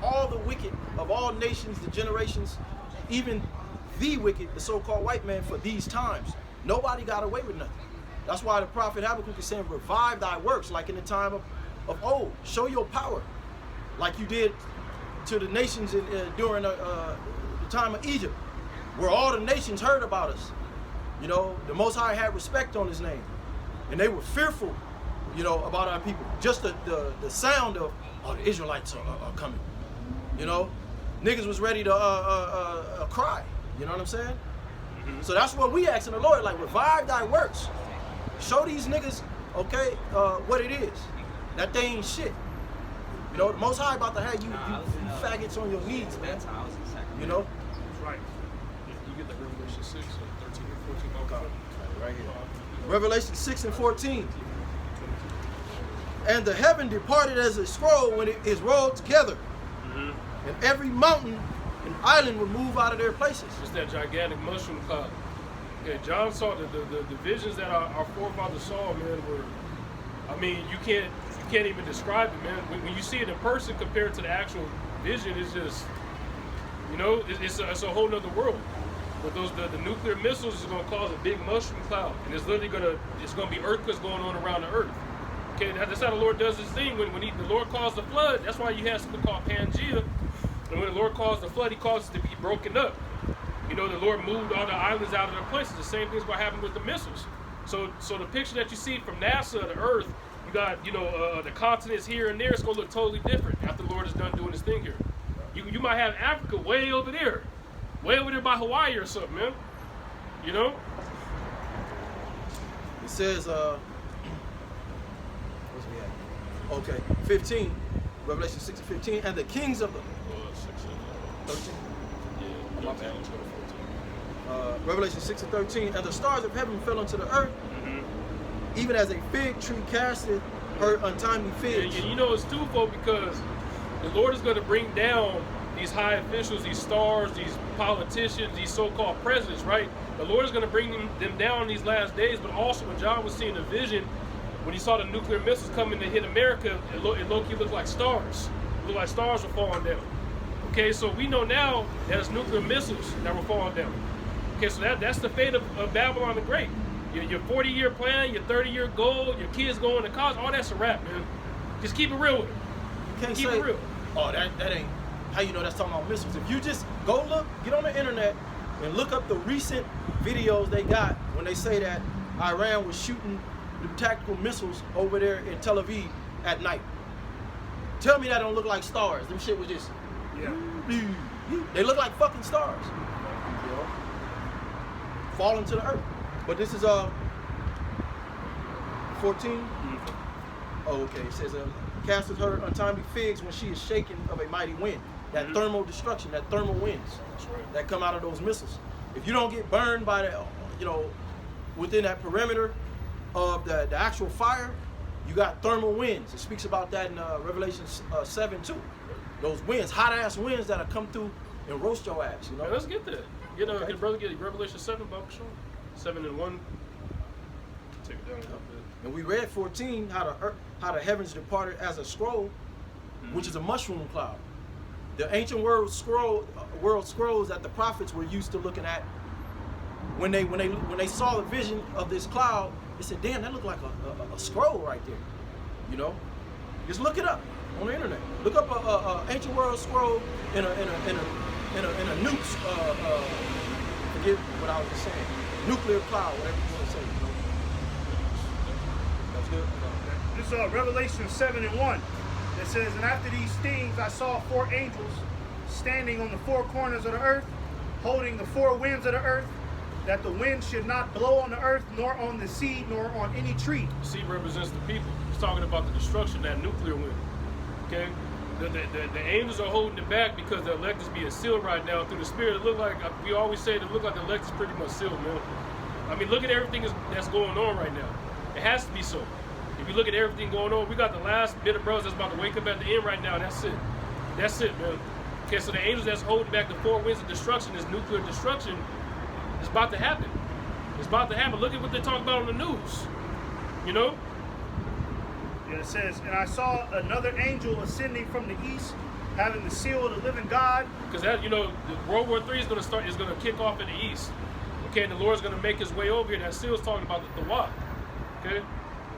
all the wicked of all nations, the generations, even the wicked, the so-called white man, for these times. Nobody got away with nothing. That's why the prophet Habakkuk is saying, revive thy works, like in the time of old. Show your power, like you did to the nations during the time of Egypt, where all the nations heard about us. The Most High had respect on his name, and they were fearful, about our people. Just the sound of, the Israelites are coming. Niggas was ready to cry. You know what I'm saying? Mm-hmm. So that's what we asking the Lord, like, revive thy works. Show these niggas, okay, what it is. That they ain't shit. The Most High about to have you faggots on your knees, man. That's right. You get the Revelation 6 or 13 or 14. Right here. Revelation 6 and 14. And the heaven departed as a scroll when it is rolled together. Mm-hmm. And every mountain and island would move out of their places. It's that gigantic mushroom cloud. Okay, John saw the visions that our forefathers saw, man, you can't even describe it, man. When you see it in person compared to the actual vision, it's just, it's a whole nother world. But the nuclear missiles is going to cause a big mushroom cloud, and it's literally going to be earthquakes going on around the earth. Okay, that's how the Lord does his thing. When the Lord caused the flood, that's why you have something called Pangea. And when the Lord caused the flood, he caused it to be broken up. The Lord moved all the islands out of their places. The same thing's going to happen with the missiles. So the picture that you see from NASA, the Earth, you got, the continents here and there. It's going to look totally different after the Lord is done doing his thing here. You might have Africa way over there by Hawaii or something, man. It says, okay, 15, Revelation 6 and 15, and the kings of the 13. Yeah, Revelation 6 and 13, and the stars of heaven fell into the earth, even as a fig tree casteth her untimely figs. It's twofold, because the Lord is going to bring down these high officials, these stars, these politicians, these so-called presidents, right? The Lord is going to bring them down in these last days, but also when John was seeing a vision, when he saw the nuclear missiles coming to hit America, it looked like stars. It looked like stars were falling down. Okay, so we know now that it's nuclear missiles that were falling down. Okay, so that's the fate of Babylon the Great. Your 40-year plan, your 30-year goal, your kids going to college, all that's a wrap, man. Just keep it real with it. You can't keep say, it real. Oh, that ain't, how you know that's talking about missiles? If you just go get on the internet and look up the recent videos they got when they say that Iran was shooting the tactical missiles over there in Tel Aviv at night. Tell me that don't look like stars. Them shit was just, they look like fucking stars. Falling to the earth. But this is 14. Oh, okay. It says, casteth her untimely figs when she is shaken of a mighty wind. That thermal destruction, that thermal winds that come out of those missiles. If you don't get burned by the, within that perimeter of the actual fire, you got thermal winds. It speaks about that in Revelation 7 too. Those winds, hot ass winds that'll come through and roast your ass. Yeah, let's get that. Okay. Get brother, get Revelation 7, Bible show. 7 and 1. Take it down a little bit. And we read 14 how the heavens departed as a scroll, which is a mushroom cloud. The ancient world scrolls that the prophets were used to looking at, when they saw the vision of this cloud, they said, "Damn, that looked like a scroll right there." Just look it up on the internet. Look up a ancient world scroll in a nukes. Forget what I was just saying. Nuclear cloud, whatever you want to say. That's good. This is Revelation 7 and 1. It says, and after these things I saw 4 angels standing on the 4 corners of the earth, holding the 4 winds of the earth, that the wind should not blow on the earth, nor on the sea, nor on any tree. The sea represents the people. It's talking about the destruction, that nuclear wind. Okay? The angels are holding it back because the elect is being sealed right now through the Spirit. It look like, we always say, it look like the elect is pretty much sealed, man. I mean, look at everything that's going on right now. It has to be so. If you look at everything going on, we got the last bit of brothers that's about to wake up at the end right now. That's it. That's it, man. Okay, so the angels that's holding back the four winds of destruction, this nuclear destruction, is about to happen. It's about to happen. Look at what they talk about on the news. You know? Yeah, it says, and I saw another angel ascending from the east, having the seal of the living God. Because that, you know, World War III is going to kick off in the east. Okay, and the Lord's going to make his way over here. That seal's talking about the what? Okay?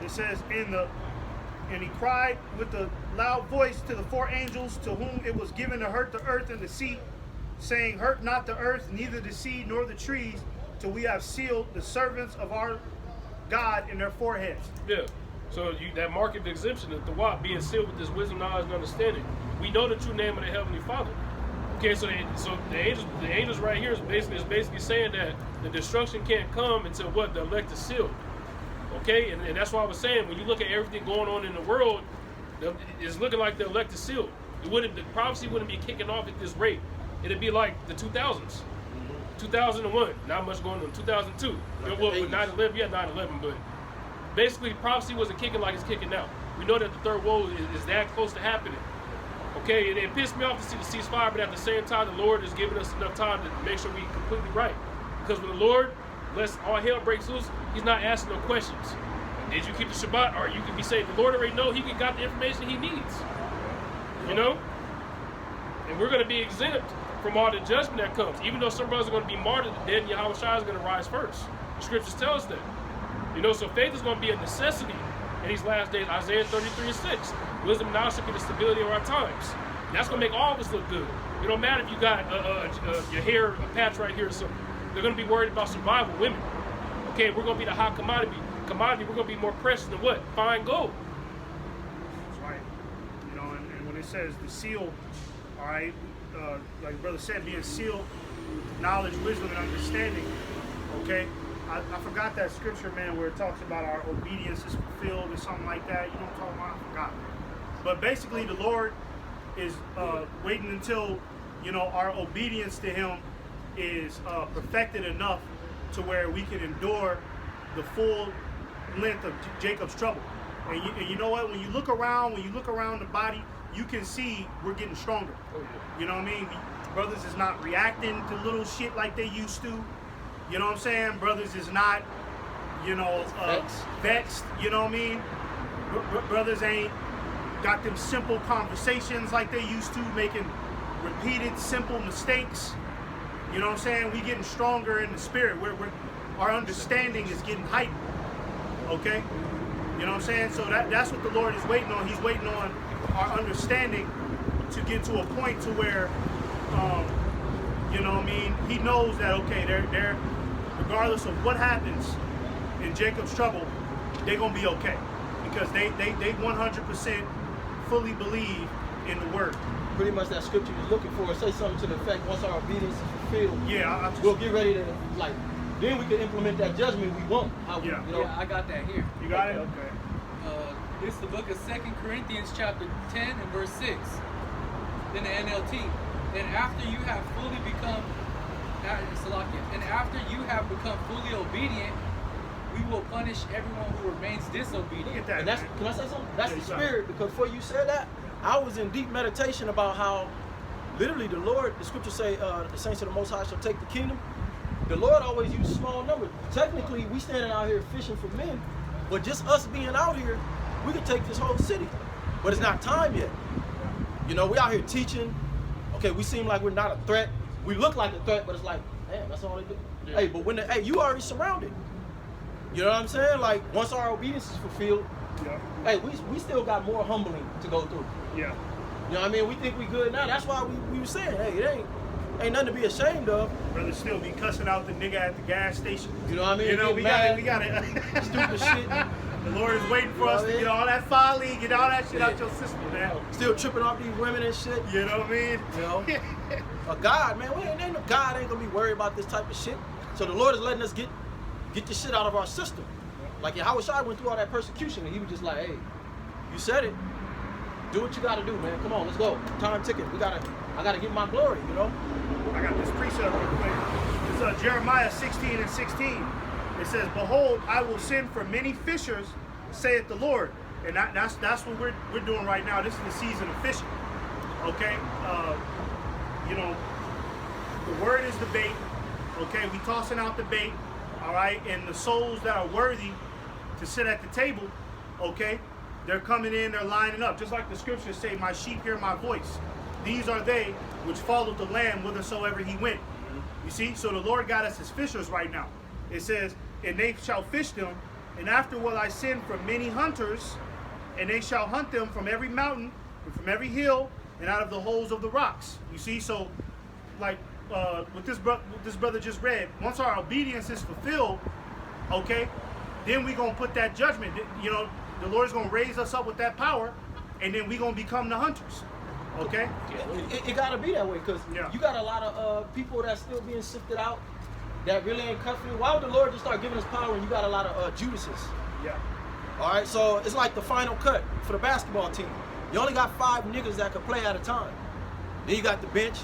It says, and he cried with a loud voice to the four angels to whom it was given to hurt the earth and the sea, saying, hurt not the earth, neither the sea nor the trees, till we have sealed the servants of our God in their foreheads. Yeah. So that mark of exemption, the what, being sealed with this wisdom, knowledge, and understanding. We know the true name of the Heavenly Father. Okay, so the angels right here is basically saying that the destruction can't come until what? The elect is sealed. Okay, and that's why I was saying, when you look at everything going on in the world, it's looking like the elect is sealed. The prophecy wouldn't be kicking off at this rate. It'd be like the 2000s. 2001, not much going on. 2002, Like well, the with 9/11, yeah, 9/11, but basically prophecy wasn't kicking like it's kicking now. We know that the third woe is that close to happening. Okay, it pissed me off to see the ceasefire, but at the same time, the Lord is giving us enough time to make sure we're completely right. Because when the Lord lets all hell breaks loose, he's not asking no questions. Did you keep the Shabbat? Or you can be saying, the Lord already know he got the information he needs. You know? And we're going to be exempt from all the judgment that comes. Even though some brothers are going to be martyred, the dead Yahweh Shai is going to rise first. The scriptures tell us that. You know, so faith is going to be a necessity in these last days. Isaiah 33:6. Wisdom and knowledge should be the stability of our times. That's going to make all of us look good. It don't matter if you got your hair, a patch right here or something. They're going to be worried about survival, women. Okay, we're going to be the hot commodity. We're going to be more precious than what? Fine gold. That's right. You know, and when it says the seal, all right, like Brother said, being sealed, knowledge, wisdom, and understanding. Okay, I forgot that scripture, man, where it talks about our obedience is fulfilled or something like that. You know what I'm talking about? I forgot. But basically, the Lord is waiting until, you know, our obedience to Him is perfected enough to where we can endure the full length of Jacob's trouble. And you know what? When you look around the body, you can see we're getting stronger. Oh, yeah. You know what I mean? Brothers is not reacting to little shit like they used to. You know what I'm saying? Brothers is not, you know, vexed. You know what I mean? Brothers ain't got them simple conversations like they used to, making repeated simple mistakes. You know what I'm saying? We getting stronger in the spirit. Our understanding is getting heightened. Okay? You know what I'm saying? So that's what the Lord is waiting on. He's waiting on our understanding to get to a point to where, you know what I mean? He knows that, okay, they're regardless of what happens in Jacob's trouble, they're going to be okay. Because they 100% fully believe in the word. Pretty much that scripture you're looking for. Say something to the effect, once our obedience is fulfilled, Yeah, we'll get ready to, like, then we can implement that judgment we want. Yeah. You know? Yeah, I got that here. You got it? Okay. This is the book of 2 Corinthians chapter 10 and verse 6 in the NLT. And after you have become fully obedient, we will punish everyone who remains disobedient. Look at that. And that's, man. can I say something? That's Yeah, the you got spirit, because before you said that, I was in deep meditation about how literally the Lord, the scriptures say, the saints of the Most High shall take the kingdom. The Lord always uses small numbers. Technically, we standing out here fishing for men, but just us being out here, we could take this whole city. But it's not time yet. You know, we out here teaching. Okay, we seem like we're not a threat. We look like a threat, but it's like, damn, that's all they do. Yeah. Hey, but you already surrounded. You know what I'm saying? Like, once our obedience is fulfilled, Yeah. hey, we still got more humbling to go through. Yeah. You know what I mean? We think we good now. That's why we were saying, hey, it ain't nothing to be ashamed of. Brothers still be cussing out the nigga at the gas station. You know what I mean? You know, Get we mad, got it. stupid shit. The Lord is waiting for You know us what I to mean? get all that folly, get all that shit out your system, man. Still tripping off these women and shit. You know what I mean? You know? A God, man, God ain't gonna be worried about this type of shit. So the Lord is letting us get this shit out of our system. Like Yahweh Shai went through all that persecution and he was just like, hey, you said it. Do what you gotta do, man. Come on, let's go. Time ticking. I gotta get my glory, you know? I got this precept real quick. It's Jeremiah 16:16. It says, behold, I will send for many fishers saith the Lord. And that's what we're doing right now. This is the season of fishing. Okay? You know, the word is the bait. Okay, we tossing out the bait. All right, and the souls that are worthy to sit at the table, okay, they're coming in, they're lining up. Just like the scriptures say, my sheep hear my voice. These are they which followed the Lamb whithersoever he went. You see, so the Lord got us as fishers right now. It says, and they shall fish them, and after will I send for many hunters, and they shall hunt them from every mountain, and from every hill, and out of the holes of the rocks. You see, so like what this brother just read, once our obedience is fulfilled, okay, then we're going to put that judgment. You know, the Lord's going to raise us up with that power, and then we're going to become the hunters. Okay? It got to be that way, because you got a lot of people that's still being sifted out that really ain't comfortable. Why would the Lord just start giving us power when you got a lot of Judases? Yeah. All right, so it's like the final cut for the basketball team. You only got 5 niggas that could play at a time. Then you got the bench.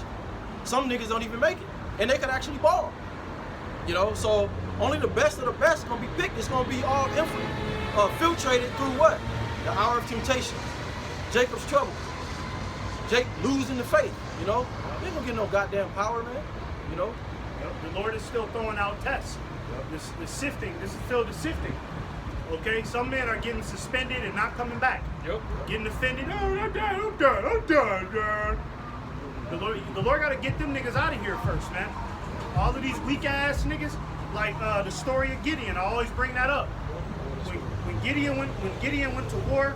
Some niggas don't even make it, and they could actually ball. You know, so only the best of the best is gonna be picked. It's gonna be all filtrated through what? The hour of temptation, Jacob's trouble, Jake losing the faith. You know, you ain't gonna get no goddamn power, man. You know. The Lord is still throwing out tests. The sifting. This is still the sifting. Okay, some men are getting suspended and not coming back. Yep. Getting offended. No, I'm done. The Lord got to get them niggas out of here first, man. All of these weak ass niggas, like the story of Gideon. I always bring that up. When Gideon went to war,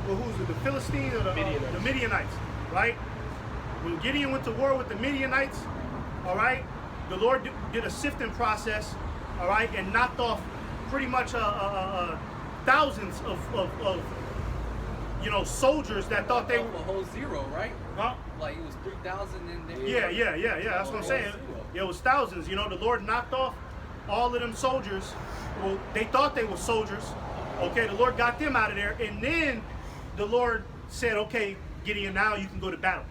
well, who's it? The Philistines or the Midianites, right? When Gideon went to war with the Midianites, all right, the Lord did a sifting process, all right, and knocked off pretty much thousands of you know, soldiers that thought they were a whole zero, right? Huh? Like it was 3,000 and then Yeah. That's what I'm saying. Yeah, it was thousands. You know, the Lord knocked off all of them soldiers. Well, they thought they were soldiers. Okay, the Lord got them out of there, and then the Lord said, "Okay, Gideon, now you can go to battle."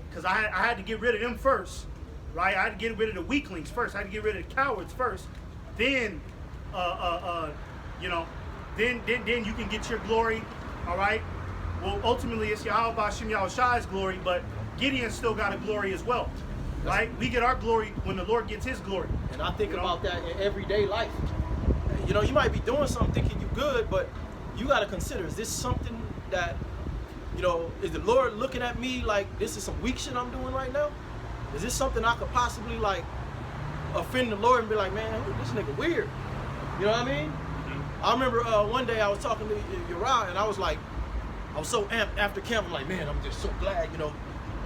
Because I had to get rid of them first, right? I had to get rid of the weaklings first. I had to get rid of the cowards first. Then, you know, then you can get your glory. All right. Well, ultimately, it's Yahweh Ba'Shem Yahushai's glory, but Gideon still got a glory as well, right? We get our glory when the Lord gets his glory. And I think about that in everyday life. You know, you might be doing something thinking you good, but you got to consider, is this something that, you know, is the Lord looking at me like this is some weak shit I'm doing right now? Is this something I could possibly, like, offend the Lord and be like, man, this nigga weird? You know what I mean? I remember one day I was talking to Uriah, and I was like, I was so amped after camp. I'm like, man, I'm just so glad, you know,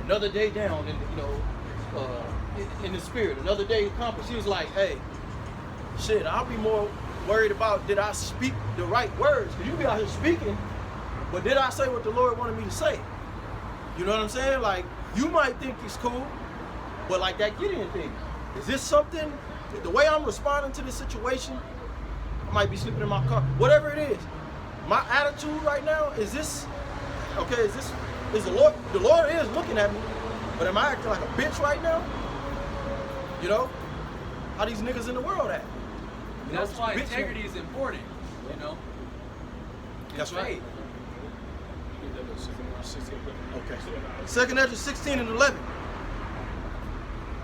another day down in, you know, in the spirit, another day accomplished. He was like, hey, shit, I'll be more worried about did I speak the right words? Because you be out here speaking, but did I say what the Lord wanted me to say? You know what I'm saying? Like, you might think it's cool, but like that Gideon thing, is this something, the way I'm responding to this situation, I might be sleeping in my car, whatever it is. My attitude right now, is this, okay, is the Lord is looking at me, but am I acting like a bitch right now? You know? How these niggas in the world at? You That's know, why bitch integrity nigga. is important, you know? That's right. Faith. Okay. 2nd Ezra 16 and 11.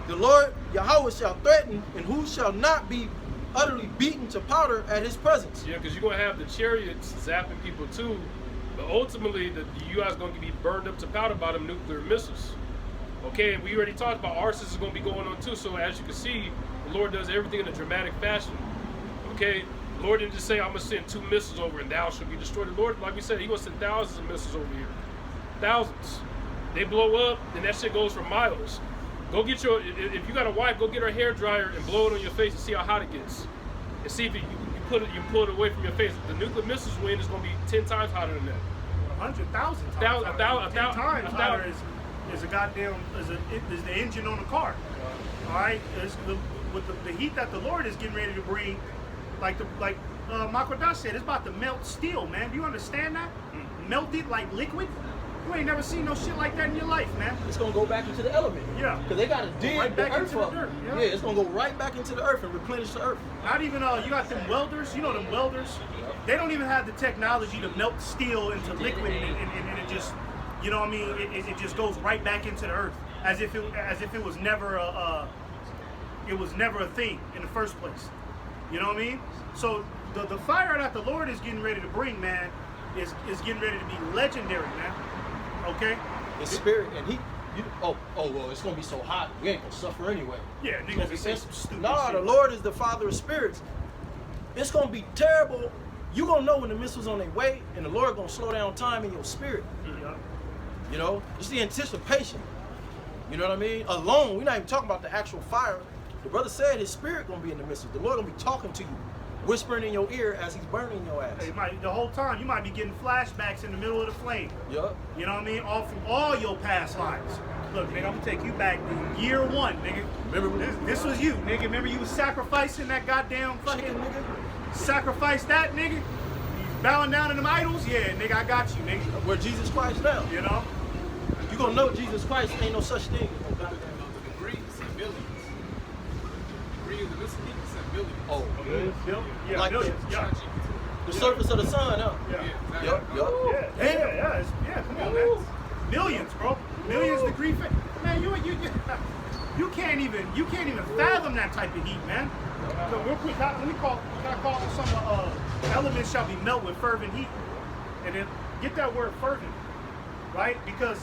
The Lord Yahweh shall threaten, and who shall not be utterly beaten to powder at his presence. Yeah, because you're going to have the chariots zapping people too, but ultimately the U.S. is going to be burned up to powder by them nuclear missiles. Okay, and we already talked about arson is going to be going on too, so as you can see, the Lord does everything in a dramatic fashion. Okay, the Lord didn't just say, I'm going to send 2 missiles over and thou shalt be destroyed. The Lord, like we said, he going to send thousands of missiles over here. Thousands. They blow up, and that shit goes for miles. Go get if you got a wife, go get her hair dryer and blow it on your face and see how hot it gets. And see if you pull it away from your face. The nuclear missiles wind is going to be 10 times hotter than that. 100,000 times. 10 times hotter is a goddamn is the engine on the car. All right, with the heat that the Lord is getting ready to bring, like Makodash said, it's about to melt steel, man. Do you understand that? Melt it like liquid. You ain't never seen no shit like that in your life, man. It's gonna go back into the element. Yeah. Because they gotta dig right back the earth into the up. dirt, yeah. Yeah, it's gonna go right back into the earth and replenish the earth. Not even, you got them welders, you know them welders? They don't even have the technology to melt steel into liquid and it just, you know what I mean? It just goes right back into the earth as if it was never a thing in the first place. You know what I mean? So the fire that the Lord is getting ready to bring, man, is getting ready to be legendary, man. Okay? The spirit and heat. Well, it's gonna be so hot, we ain't gonna suffer anyway. Yeah, niggas be saying some stupid No, shit. the Lord is the Father of spirits. It's gonna be terrible. You gonna know when the missiles on their way, and the Lord gonna slow down time in your spirit. Yeah. You know, it's the anticipation. You know what I mean? Alone, we're not even talking about the actual fire. The brother said his spirit gonna be in the missiles. The Lord gonna be talking to you, whispering in your ear as he's burning your ass. The whole time you might be getting flashbacks in the middle of the flame. Yup. You know what I mean? All from all your past lives. Look, nigga, I'm gonna take you back to year one, nigga. Remember This was you, nigga. Remember you was sacrificing that goddamn fucking chicken, nigga? sacrifice that, nigga? You bowing down to them idols? Yeah, nigga, I got you, nigga. Where Jesus Christ now? You know? You gonna know Jesus Christ ain't no such thing. The degree is in millions. The degree of the missile is in millions. Oh, Yeah, Like millions. that. Yeah. the surface of the sun, huh? Yeah. Yup, yup. Yeah, come on, man. Millions, bro. Millions degree. Man, you can't even fathom that type of heat, man. So real quick, can I call some elements shall be melt with fervent heat, and then get that word fervent, right? Because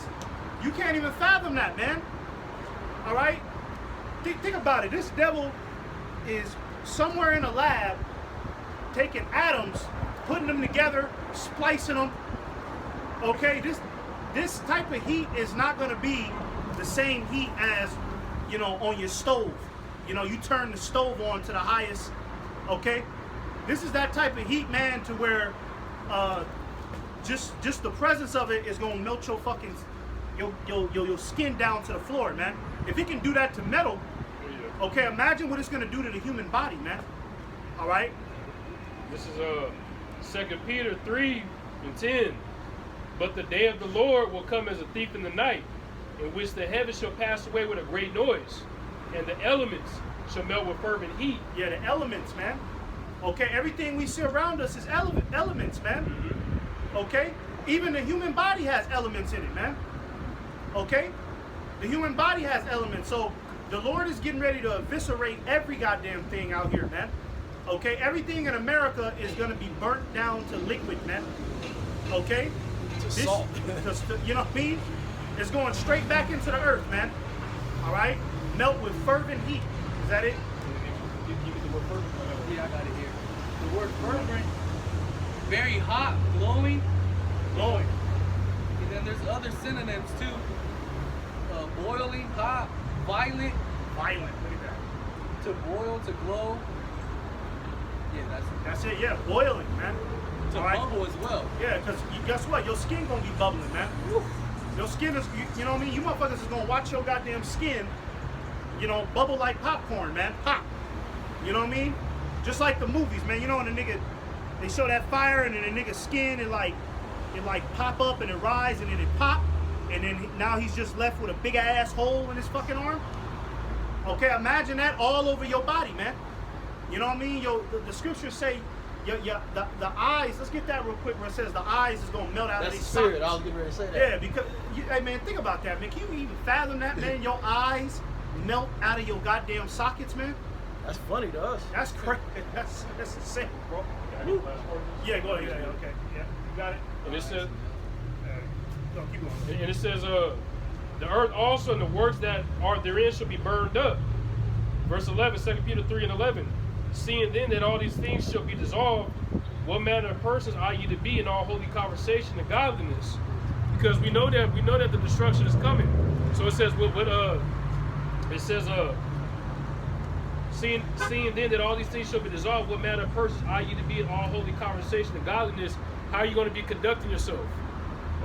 you can't even fathom that, man. All right, think about it. This devil is somewhere in a lab taking atoms, putting them together, splicing them. Okay, this type of heat is not going to be the same heat as, you know, on your stove. You know, you turn the stove on to the highest. Okay, this is that type of heat, man, to where just the presence of it is going to melt your fucking your skin down to the floor, man. If it can do that to metal, okay, imagine what it's going to do to the human body, man. All right. This is 2 Peter 3:10. But the day of the Lord will come as a thief in the night, in which the heavens shall pass away with a great noise, and the elements shall melt with fervent heat. Yeah, the elements, man. Okay, everything we see around us is elements, man. Okay? Even the human body has elements in it, man. Okay? The human body has elements. So the Lord is getting ready to eviscerate every goddamn thing out here, man. Okay? Everything in America is going to be burnt down to liquid, man. Okay? Salt. You know what I mean? It's going straight back into the earth, man. All right? Melt with fervent heat. Is that it? Yeah, I got it here. The word fervent, very hot, glowing. Glowing. And then there's other synonyms too. Boiling, hot, violent, Violent. Look at that. to boil, to glow. Yeah, That's it, yeah. Boiling, man. to All right? bubble as well. Yeah, because guess what? Your skin gonna be bubbling, man. Your skin is, you know what I mean? You motherfuckers is gonna watch your goddamn skin, you know, bubble like popcorn, man. Pop. You know what I mean? Just like the movies, man. You know when the nigga, they show that fire and then the nigga's skin, it like pop up and it rise and then it pop. And then now he's just left with a big ass hole in his fucking arm. Okay, imagine that all over your body, man. You know what I mean? The scriptures say, the eyes, let's get that real quick where it says the eyes is going to melt out That's of the these spirit. sockets. I was getting ready to say that. Yeah, because, hey man, think about that, man. Can you even fathom that, man? Your eyes melt out of your goddamn sockets, man? That's funny to us. That's crazy. That's insane, bro. Yeah, go ahead. Yeah, okay. Yeah, you got it. And it says, No, keep going. and it says, the earth also and the works that are therein shall be burned up. Verse 11, 2 Peter 3:11. Seeing then that all these things shall be dissolved, what manner of persons ought ye to be in all holy conversation and godliness? Because we know that the destruction is coming. So it says seeing then that all these things shall be dissolved, what manner of persons ought ye to be in all holy conversation and godliness? How are you going to be conducting yourself?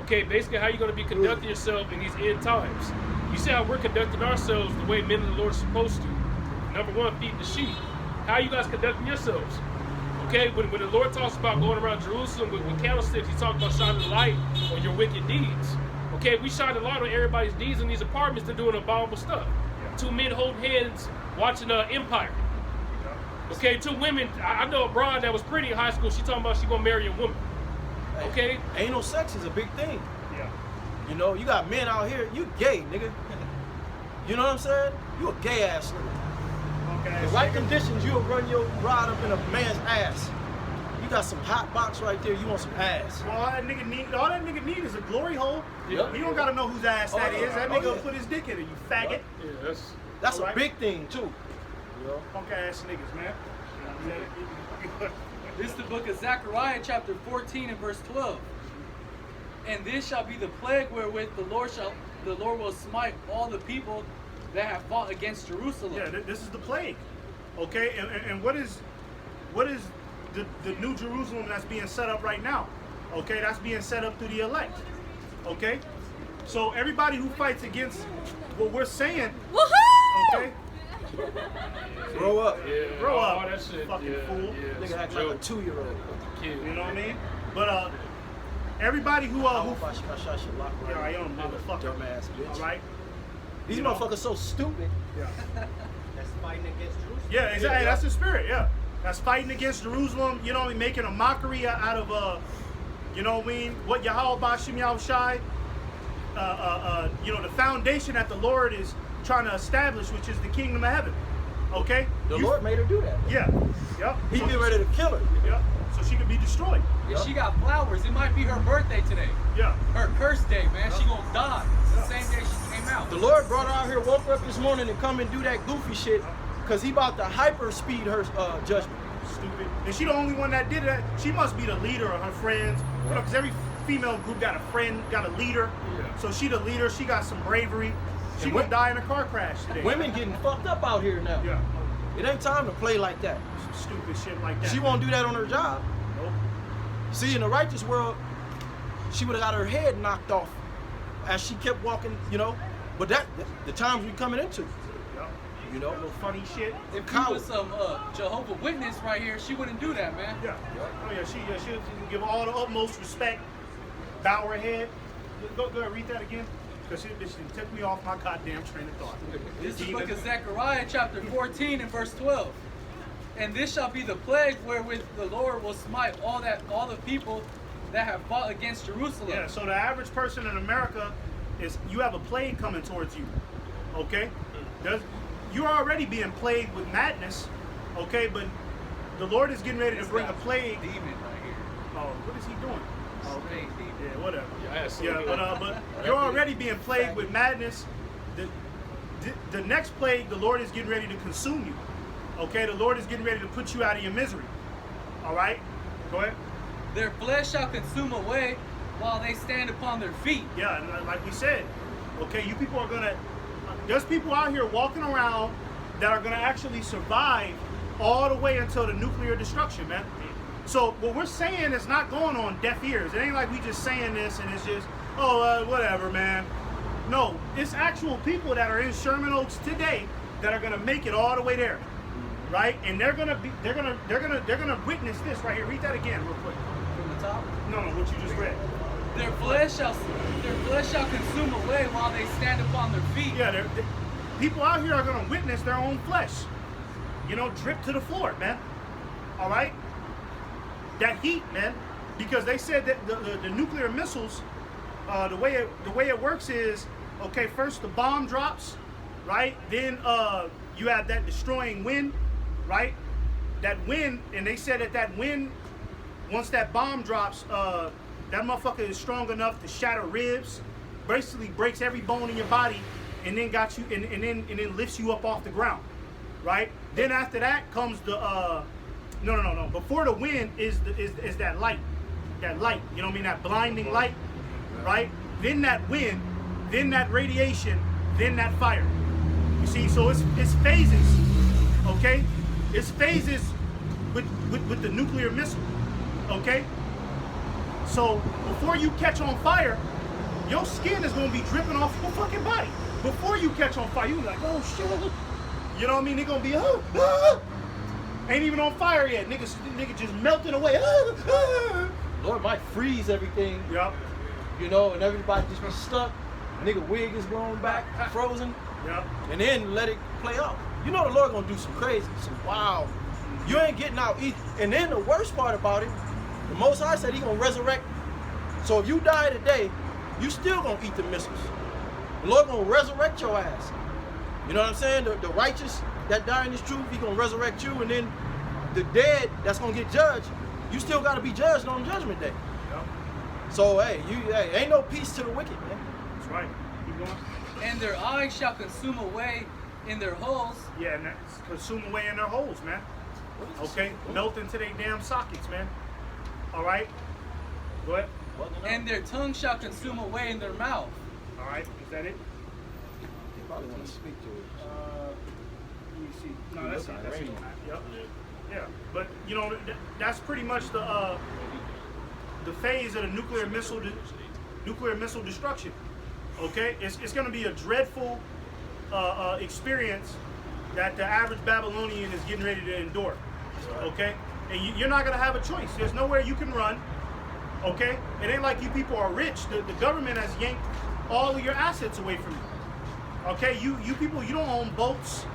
Okay, basically how are you going to be conducting yourself in these end times? You see how we're conducting ourselves the way men of the Lord are supposed to. Number one, feeding the sheep. How are you guys conducting yourselves? Okay, when the Lord talks about going around Jerusalem with candlesticks, he talks about shining light on your wicked deeds. Okay, we shine a light on everybody's deeds in these apartments. They're doing abominable stuff. Yeah. Two men holding hands, watching Empire. Yeah. Okay, two women. I know a broad that was pretty in high school. She talking about she gonna marry a woman. Okay, Anal sex is a big thing. Yeah. You know, you got men out here, you gay, nigga. You know what I'm saying? You a gay ass nigga. Okay. The right conditions, you'll run your rod up in a man's ass. You got some hot box right there, you want some ass. Well, all that nigga need is a glory hole. Yep. He don't gotta know whose ass that is. That nigga yeah. will put his dick in it, you faggot. yeah, That's All right. a big thing too. You know? Punk ass niggas, man. This is the book of Zechariah, chapter 14 and verse 12. And this shall be the plague wherewith the Lord will smite all the people that have fought against Jerusalem. Yeah, this is the plague. Okay, and what is the new Jerusalem that's being set up right now? Okay, that's being set up through the elect. Okay, so everybody who fights against what we're saying, okay, Grow up. yeah. Grow all up, that shit. fucking yeah, fool. Yeah, Nigga act joke. like a 2-year-old. Kid. you know what I mean? But everybody who Yeah, I am motherfucker. dumbass bitch. all right, These You know? motherfuckers so stupid. yeah. That's fighting against Jerusalem. Yeah, exactly. Yeah. That's the spirit. Yeah, that's fighting against Jerusalem. You know, what I mean, making a mockery out of you know what I mean, what Yahweh Bashim Yahushai, you know, the foundation that the Lord is trying to establish, which is the kingdom of heaven. Okay. The Lord made her do that. Yeah. Yep. He be ready to kill her. Yep. So she could be destroyed. If she got flowers, it might be her birthday today. Yeah. Her curse day, man. She gonna die. It's the same day she came out. The Lord brought her out here, woke her up this morning and come and do that goofy shit because he about to hyper speed her judgment. Stupid. And she the only one that did that. She must be the leader of her friends. You know, because every female group got a friend, got a leader. Yeah. So she the leader. She got some bravery. She And gonna wo- die in a car crash today. Women getting fucked up out here now. Yeah. It ain't time to play like that. Some stupid shit like that. She won't do that on her job. Nope. See, in the righteous world, she would have got her head knocked off as she kept walking, you know. But the times we coming into, Yep. you know. Little funny shit. If you Coward. was some Jehovah Witness right here, she wouldn't do that, man. Yeah. Oh yeah. She'll give all the utmost respect. Bow her head. Go ahead, read that again. Because she took me off my goddamn train of thought. This is the book of Zechariah, chapter 14 and verse 12. And this shall be the plague wherewith the Lord will smite all the people that have fought against Jerusalem. Yeah. So the average person in America is you have a plague coming towards you. Okay. You're already being plagued with madness. Okay, but the Lord is getting ready to It's bring a got plague. demon right here. Oh, what is he doing? Strange demon. Yeah, whatever. Yeah, that's so Yeah, good. but you're already being plagued with madness. The next plague, the Lord is getting ready to consume you. Okay, the Lord is getting ready to put you out of your misery. All right, go ahead. Their flesh shall consume away while they stand upon their feet. Yeah, and like we said, okay, you people are gonna. There's people out here walking around that are gonna actually survive all the way until the nuclear destruction, man. So what we're saying is not going on deaf ears. It ain't like we just saying this and it's just, whatever, man. No, it's actual people that are in Sherman Oaks today that are gonna make it all the way there, right? And they're gonna witness this right here. Read that again, real quick. From the top. No, what you just read. Their flesh shall consume away while they stand upon their feet. Yeah, people out here are gonna witness their own flesh, you know, drip to the floor, man. All right, that heat, man, because they said that the nuclear missiles, the way it works is, okay, first the bomb drops, right? Then you have that destroying wind, right? That wind, and they said that wind, once that bomb drops, that motherfucker is strong enough to shatter ribs, basically breaks every bone in your body, and then got you, and then lifts you up off the ground, right? Then after that comes the no. Before the wind is that light, you know what I mean? That blinding light, right? Then that wind, then that radiation, then that fire. You see, so it's phases, okay? It's phases with the nuclear missile, okay? So before you catch on fire, your skin is gonna be dripping off your fucking body. Before you catch on fire, you be like, oh shit. You know what I mean? They're gonna be, ain't even on fire yet. Nigga just melting away. Lord might freeze everything. Yup. you know, and everybody just be stuck. Nigga wig is blown back, frozen, Yep. and then let it play out. You know the Lord gonna do some crazy, some wild. You ain't getting out either. And then the worst part about it, the Most High said he gonna resurrect. So if you die today, you still gonna eat the missiles. The Lord gonna resurrect your ass. You know what I'm saying? The righteous that die in this truth, he gonna resurrect you, and then the dead that's gonna get judged, you still gotta be judged on Judgment Day. Yep. So hey, ain't no peace to the wicked, man. That's right. Keep going. And their eyes shall consume away in their holes. Yeah, and that's consume away in their holes, man. Okay? Melt into their damn sockets, man. All right? Go ahead. And their tongue shall consume away in their mouth. All right. Is that it? You probably want to speak to it. Let me see. No, that's it. That's it. Iranian. Yep. Yeah. But, you know, that's pretty much the phase of the nuclear missile destruction. Okay? It's going to be a dreadful experience that the average Babylonian is getting ready to endure. Okay? And you're not going to have a choice. There's nowhere you can run. Okay? It ain't like you people are rich. The government has yanked all of your assets away from you. Okay? You people, you don't own boats.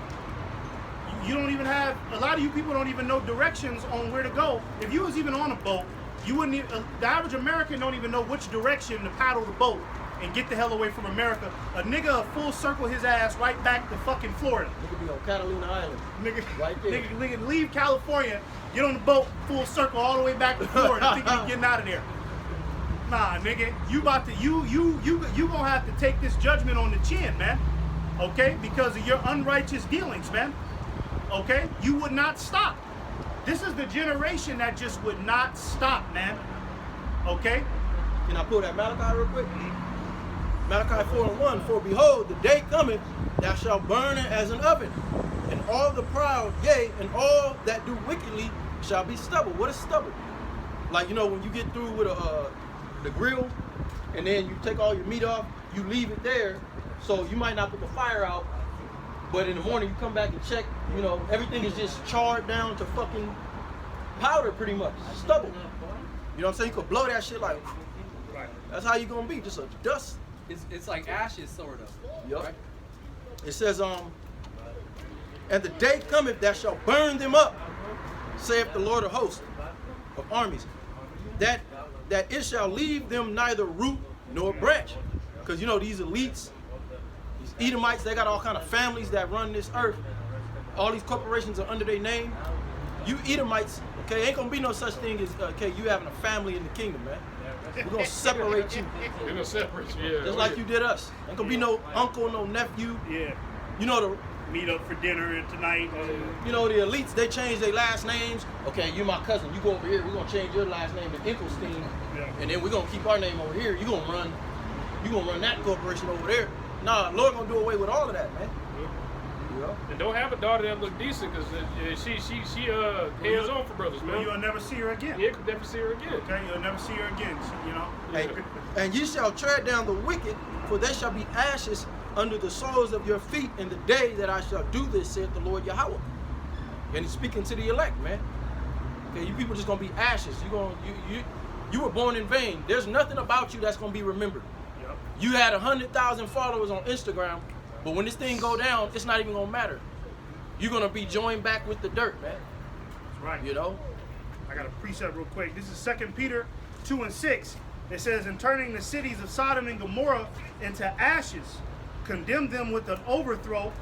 You don't even have, a lot of you people don't even know directions on where to go. If you was even on a boat, you wouldn't even, the average American don't even know which direction to paddle the boat and get the hell away from America. A nigga full circle his ass right back to fucking Florida. Nigga be on Catalina Island. Nigga, Right there. nigga leave California, get on the boat, full circle all the way back to Florida, thinking he getting out of there. Nah, nigga, you gonna have to take this judgment on the chin, man. Okay, because of your unrighteous dealings, man. Okay, you would not stop. This is the generation that just would not stop, man. Okay. Can I pull that Malachi real quick? Malachi 4:1, for behold, the day cometh, thou shalt burn it as an oven, and all the proud, yea, and all that do wickedly shall be stubble. What is stubble? Like, you know, when you get through with the grill, and then you take all your meat off, you leave it there, so you might not put the fire out, but in the morning you come back and check, you know, everything is just charred down to fucking powder pretty much, stubble. You know what I'm saying? You could blow that shit like, Right. that's how you gonna be, just a dust. It's like ashes, sort of. Yup. It says, and the day cometh that shall burn them up, saith the Lord of hosts, of armies, that it shall leave them neither root nor branch. Because you know these elites, these Edomites, they got all kind of families that run this earth. All these corporations are under their name. You Edomites, okay, ain't gonna be no such thing as okay, you having a family in the kingdom, man. We're gonna separate you. They're gonna separate you, yeah. Just like you did us. Ain't gonna be no uncle, no nephew. Yeah. You know the Meet up for dinner tonight. You know, the elites, they change their last names. Okay, you my cousin. You go over here. We're going to change your last name to Inkelstein. Yeah. And then we're going to keep our name over here. You're going to run that corporation over there. Nah, Lord going to do away with all of that, man. You know? And don't have a daughter that look decent, because she hands on for brothers, Well, man. you'll never see her again. Yeah, could never see her again. Okay, you'll never see her again. You know. Hey, and ye shall tread down the wicked, for they shall be ashes under the soles of your feet in the day that I shall do this, saith the Lord Yahweh. And he's speaking to the elect, man. Okay, you people just gonna be ashes. You were born in vain. There's nothing about you that's gonna be remembered. Yep. You had 100,000 followers on Instagram, but when this thing go down, it's not even gonna matter. You're gonna be joined back with the dirt, man. That's right. You know? I got a precept real quick. This is 2 Peter 2:6. It says, in turning the cities of Sodom and Gomorrah into ashes, condemn them with an overthrow,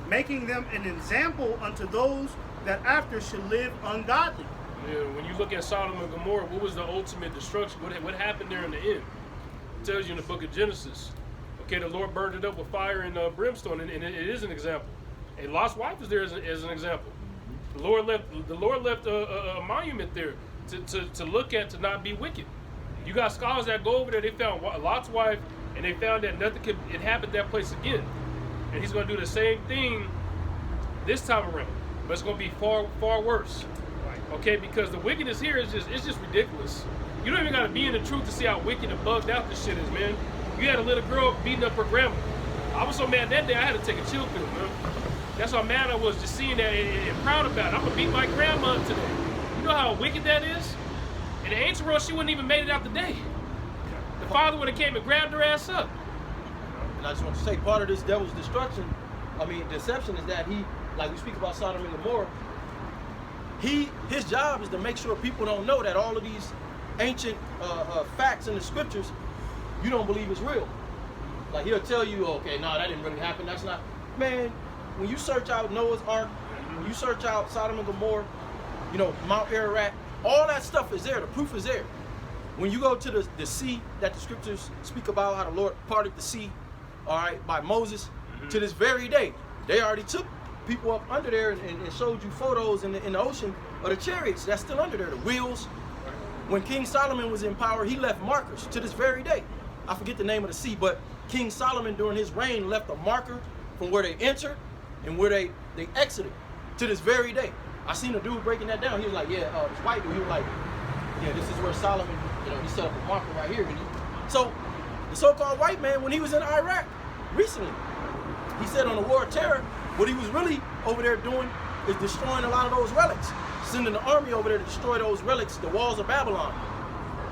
making them an example unto those that after should live ungodly. Yeah, when you look at Sodom and Gomorrah, what was the ultimate destruction? What happened there in the end? It tells you in the book of Genesis. Okay, the Lord burned it up with fire and brimstone, and it is an example. And Lot's wife is there as an example. The Lord left a monument there to look at, to not be wicked. You got scholars that go over there, they found Lot's wife, and they found that nothing could inhabit that place again. And he's going to do the same thing this time around, but it's going to be far, far worse. Okay, because the wickedness here is just ridiculous. You don't even got to be in the truth to see how wicked and bugged out this shit is, man. You had a little girl beating up her grandma. I was so mad that day I had to take a chill pill, man. That's how mad I was just seeing that and proud about it. I'm going to beat my grandma up today. You know how wicked that is? In the ancient world, she wouldn't even made it out the day. the father would have came and grabbed her ass up. And I just want to say, part of this devil's deception is that he, like we speak about Sodom and Gomorrah, his job is to make sure people don't know that all of these ancient facts in the scriptures you don't believe is real. Like he'll tell you, okay, no, that didn't really happen. That's not, man. When you search out Noah's Ark, when you search out Sodom and Gomorrah, you know, Mount Ararat, all that stuff is there. The proof is there. When you go to the sea that the scriptures speak about, how the Lord parted the sea, all right, by Moses, to this very day, they already took people up under there and showed you photos in the ocean of the chariots that's still under there, the wheels. When King Solomon was in power, he left markers to this very day. I forget the name of the sea, but King Solomon during his reign left a marker from where they entered and where they exited to this very day. I seen a dude breaking that down. He was like, yeah, this white dude, he was like, yeah, this is where Solomon, you know, he set up a marker right here. So the so-called white man, when he was in Iraq recently, he said on the War of Terror, what he was really over there doing is destroying a lot of those relics, sending the army over there to destroy those relics, the walls of Babylon.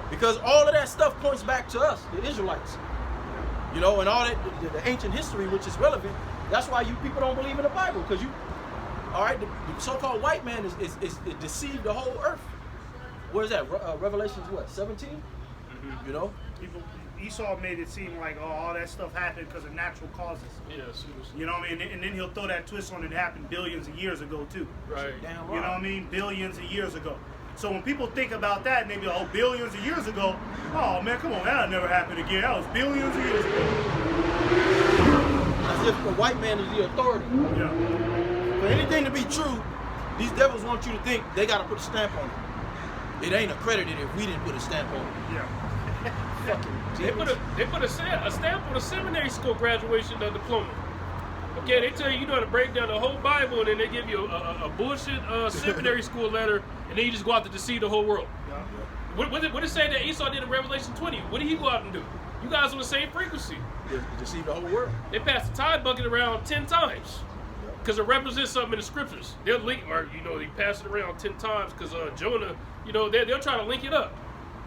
Because all of that stuff points back to us, the Israelites. You know, and all that, the ancient history, which is relevant. That's why you people don't believe in the Bible, because you, all right, the so-called white man is deceived the whole earth. Where is that? Revelations what, 17? You know? People, Esau made it seem like, oh, all that stuff happened because of natural causes. Yeah, seriously. You know what I mean? And then he'll throw that twist on it happened billions of years ago, too. Right. Damn right. You know what I mean? Billions of years ago. So when people think about that and they be like, oh, billions of years ago, oh man, come on, that'll never happen again. That was billions of years ago. As if the white man is the authority. Yeah. For anything to be true, these devils want you to think they got to put a stamp on it. It ain't accredited if we didn't put a stamp on it. Yeah. Fucking They put a stamp on a seminary school graduation diploma. Okay, they tell you you know how to break down the whole Bible, and then they give you a bullshit seminary school letter, and then you just go out to deceive the whole world. Yeah. What did it say that Esau did in Revelation 20? What did he go out and do? You guys on the same frequency. deceive the whole world. They passed the tithe bucket around 10 times because it represents something in the scriptures. They'll link, or you know, they pass it around 10 times because Jonah, you know, they'll try to link it up.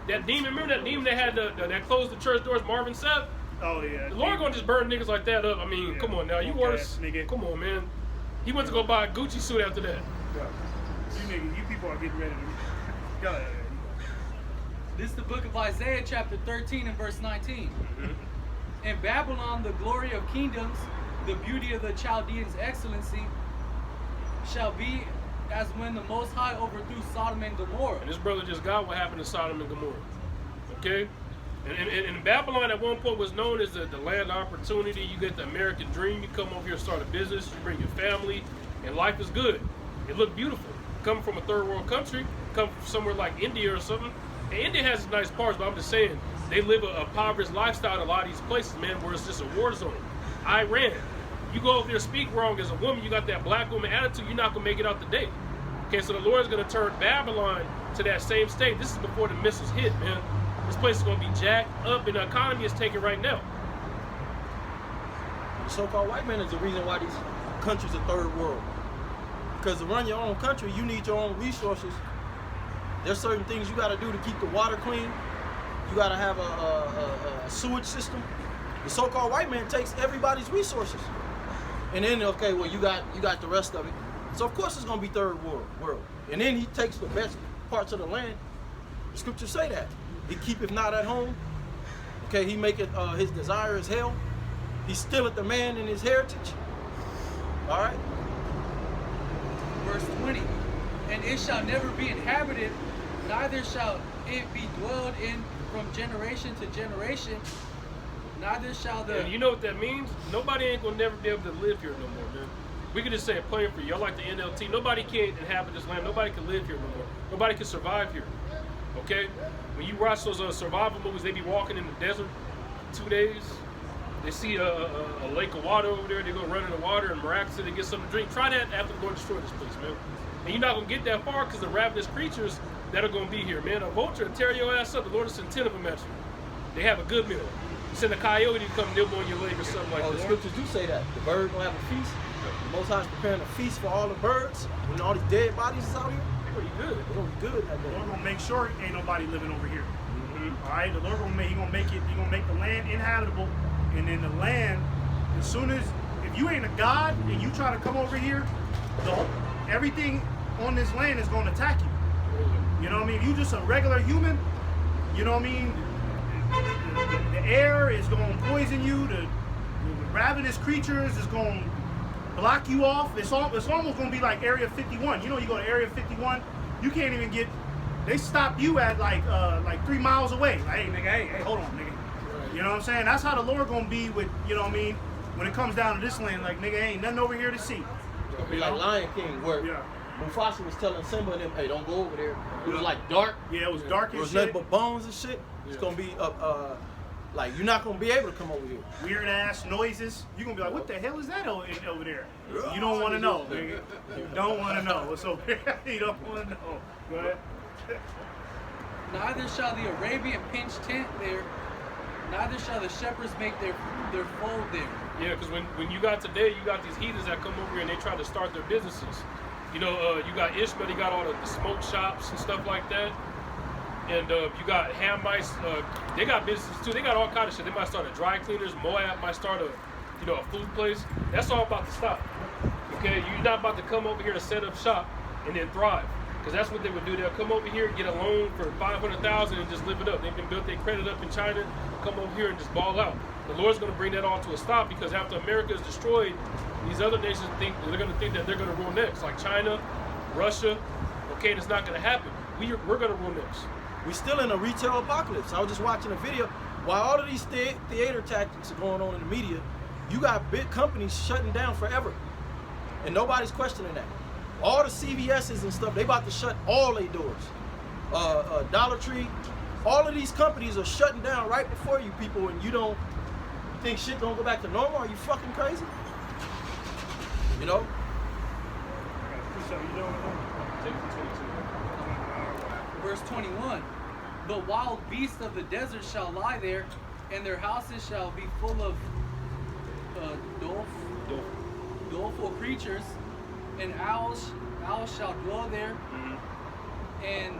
That demon, remember that demon that had that closed the church doors, Marvin Sapp? Oh yeah. The Lord gonna just burn niggas like that up. I mean, come on now, you worse. Come on, man. He went to go buy a Gucci suit after that. Yeah. You people are getting ready to. Yeah. This is the book of Isaiah, chapter 13 and verse 19. In Babylon, the glory of kingdoms, the beauty of the Chaldeans' excellency, shall be as when the Most High overthrew Sodom and Gomorrah. And this brother just got what happened to Sodom and Gomorrah. Okay? And Babylon at one point was known as the land of opportunity. You get the American dream. You come over here, start a business. You bring your family, and life is good. It looked beautiful. Come from a third world country, come from somewhere like India or something. And India has its nice parts, but I'm just saying, they live a impoverished lifestyle in a lot of these places, man, where it's just a war zone. Iran. You go over there, speak wrong as a woman, you got that black woman attitude, you're not going to make it out the day. Okay, so the Lord is going to turn Babylon to that same state. This is before the missiles hit, man. This place is going to be jacked up, and the economy is taking right now. The so-called white man is the reason why these countries are third world. Because to run your own country, you need your own resources. There's certain things you got to do to keep the water clean. You got to have a sewage system. The so-called white man takes everybody's resources. And then, okay, well, you got the rest of it. So, of course, it's going to be third world. And then he takes the best parts of the land. The scriptures say that. He keepeth not at home. Okay, he maketh his desire his hell. He stealeth the man in his heritage. All right? Verse 20. And it shall never be inhabited, neither shall it be dwelled in from generation to generation, neither shall the... And you know what that means? Nobody ain't gonna never be able to live here no more, man. We could just say a plan for you. Y'all like the NLT. Nobody can inhabit this land. Nobody can live here no more. Nobody can survive here. Okay? When you watch those survival movies, they be walking in the desert 2 days. They see a lake of water over there. They go run in the water and miraculously they get something to drink. Try that after the Lord destroy this place, man. And you're not gonna get that far because the ravenous creatures that are gonna be here, man. A vulture will tear your ass up. The Lord will send 10 of them at you. They have a good meal. You send a coyote to come nibble on your leg or something like that. The scriptures do say that. The bird gonna have a feast. The Most High is preparing a feast for all the birds. When all these dead bodies is out here, Pretty good. it's gonna be good that day. We're gonna make sure ain't nobody living over here. All right, the Lord gonna make the land inhabitable, and then the land, as soon as if you ain't a god and you try to come over here, everything on this land is gonna attack you. You know what I mean? If you just a regular human, you know what I mean? The air is gonna poison you. The ravenous creatures is gonna block you off. It's almost gonna be like Area 51. You know, you go to Area 51, you can't even get. They stop you at like 3 miles away. Like, hey nigga, hey, hold on, nigga. Right. You know what I'm saying? That's how the Lord gonna be with, you know what I mean? When it comes down to this land, like nigga, ain't nothing over here to see. It'll be like Lion King, where Mufasa was telling Simba and them, hey, don't go over there. It was like dark. Yeah, it was dark and shit. It was shit. nothing but bones and shit. It's gonna be like you're not gonna be able to come over here. Weird ass noises. You're gonna be like, what the hell is that over there? You don't want to know, nigga. You don't want to know what's over there. You don't want to know. Go ahead. Neither shall the Arabian pitch tent there, neither shall the shepherds make their fold there. Yeah, because when you got today, you got these heathens that come over here and they try to start their businesses. You know, you got Ishmael, he got all the smoke shops and stuff like that. And you got Hamites, they got businesses too. They got all kind of shit. They might start a dry cleaners. Moab might start a food place. That's all about to stop. Okay, you're not about to come over here to set up shop and then thrive. Because that's what they would do. They'll come over here, get a loan for $500,000 and just live it up. They've been built their credit up in China, come over here and just ball out. The Lord's going to bring that all to a stop, because after America is destroyed, these other nations they're going to think that they're going to rule next, like China, Russia. Okay, it's not going to happen. We're going to rule next. We're still in a retail apocalypse. I was just watching a video. While all of these theater tactics are going on in the media, you got big companies shutting down forever. And nobody's questioning that. All the CVS's and stuff, they about to shut all their doors. Dollar Tree, all of these companies are shutting down right before you people, and you think shit don't go back to normal? Are you fucking crazy? You know? Verse 21, the wild beasts of the desert shall lie there, and their houses shall be full of doleful creatures, and owls shall dwell there, and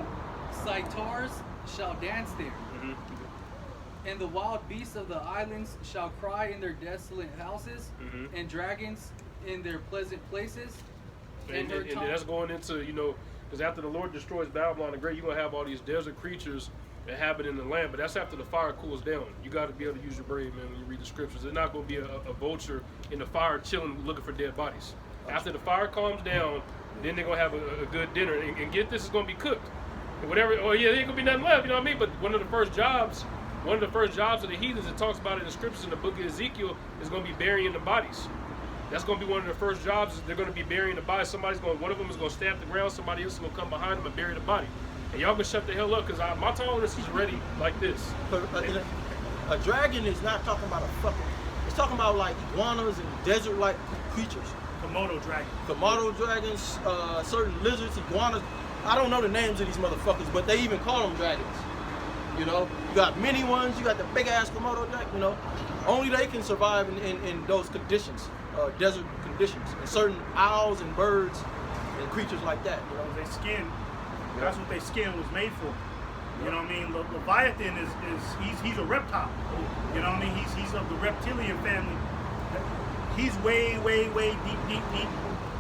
centaurs shall dance there. And the wild beasts of the islands shall cry in their desolate houses, and dragons in their pleasant places. And that's going into, because after the Lord destroys Babylon the Great, you're going to have all these desert creatures inhabiting the land, but that's after the fire cools down. You got to be able to use your brain, man, when you read the scriptures. There's not going to be a vulture in the fire chilling looking for dead bodies. After the fire calms down, then they're going to have a good dinner. And get this, it's going to be cooked. And whatever, there ain't going to be nothing left, you know what I mean? But one of the first jobs of the heathens, it talks about it in the scriptures in the book of Ezekiel, is going to be burying the bodies. That's going to be one of the first jobs. They're going to be burying the body. One of them is going to stab the ground. Somebody else is going to come behind them and bury the body. And y'all can shut the hell up, because my tolerance is ready like this. A dragon is not talking about a fucking. It's talking about like iguanas and desert-like creatures. Komodo dragons, certain lizards, iguanas. I don't know the names of these motherfuckers, but they even call them dragons. You got mini ones. You got the big ass Komodo dragon. Only they can survive in those conditions. Desert conditions, and certain owls and birds and creatures like that. Their skin, that's what their skin was made for. You know what I mean? Leviathan he's a reptile. You know what I mean? He's of the reptilian family. He's way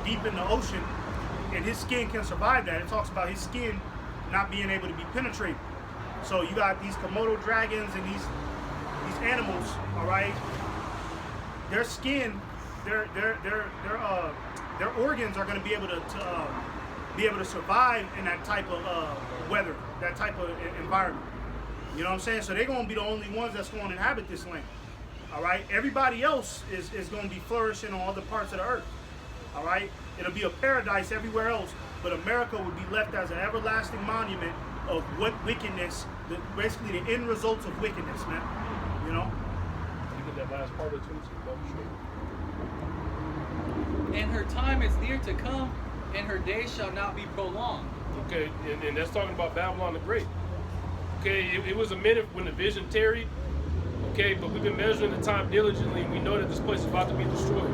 deep in the ocean, and his skin can survive that. It talks about his skin not being able to be penetrated. So you got these Komodo dragons and these animals. All right, their skin. Their organs are going to be able to survive in that type of weather, that type of environment. You know what I'm saying? So they're going to be the only ones that's going to inhabit this land. All right. Everybody else is going to be flourishing on other parts of the earth. All right. It'll be a paradise everywhere else, but America would be left as an everlasting monument of what wickedness, basically the end results of wickedness, man. You know. You get that last part of it too. And her time is near to come, and her days shall not be prolonged. Okay, and that's talking about Babylon the Great. Okay, it was a minute when the vision tarried. Okay, but we've been measuring the time diligently, and we know that this place is about to be destroyed.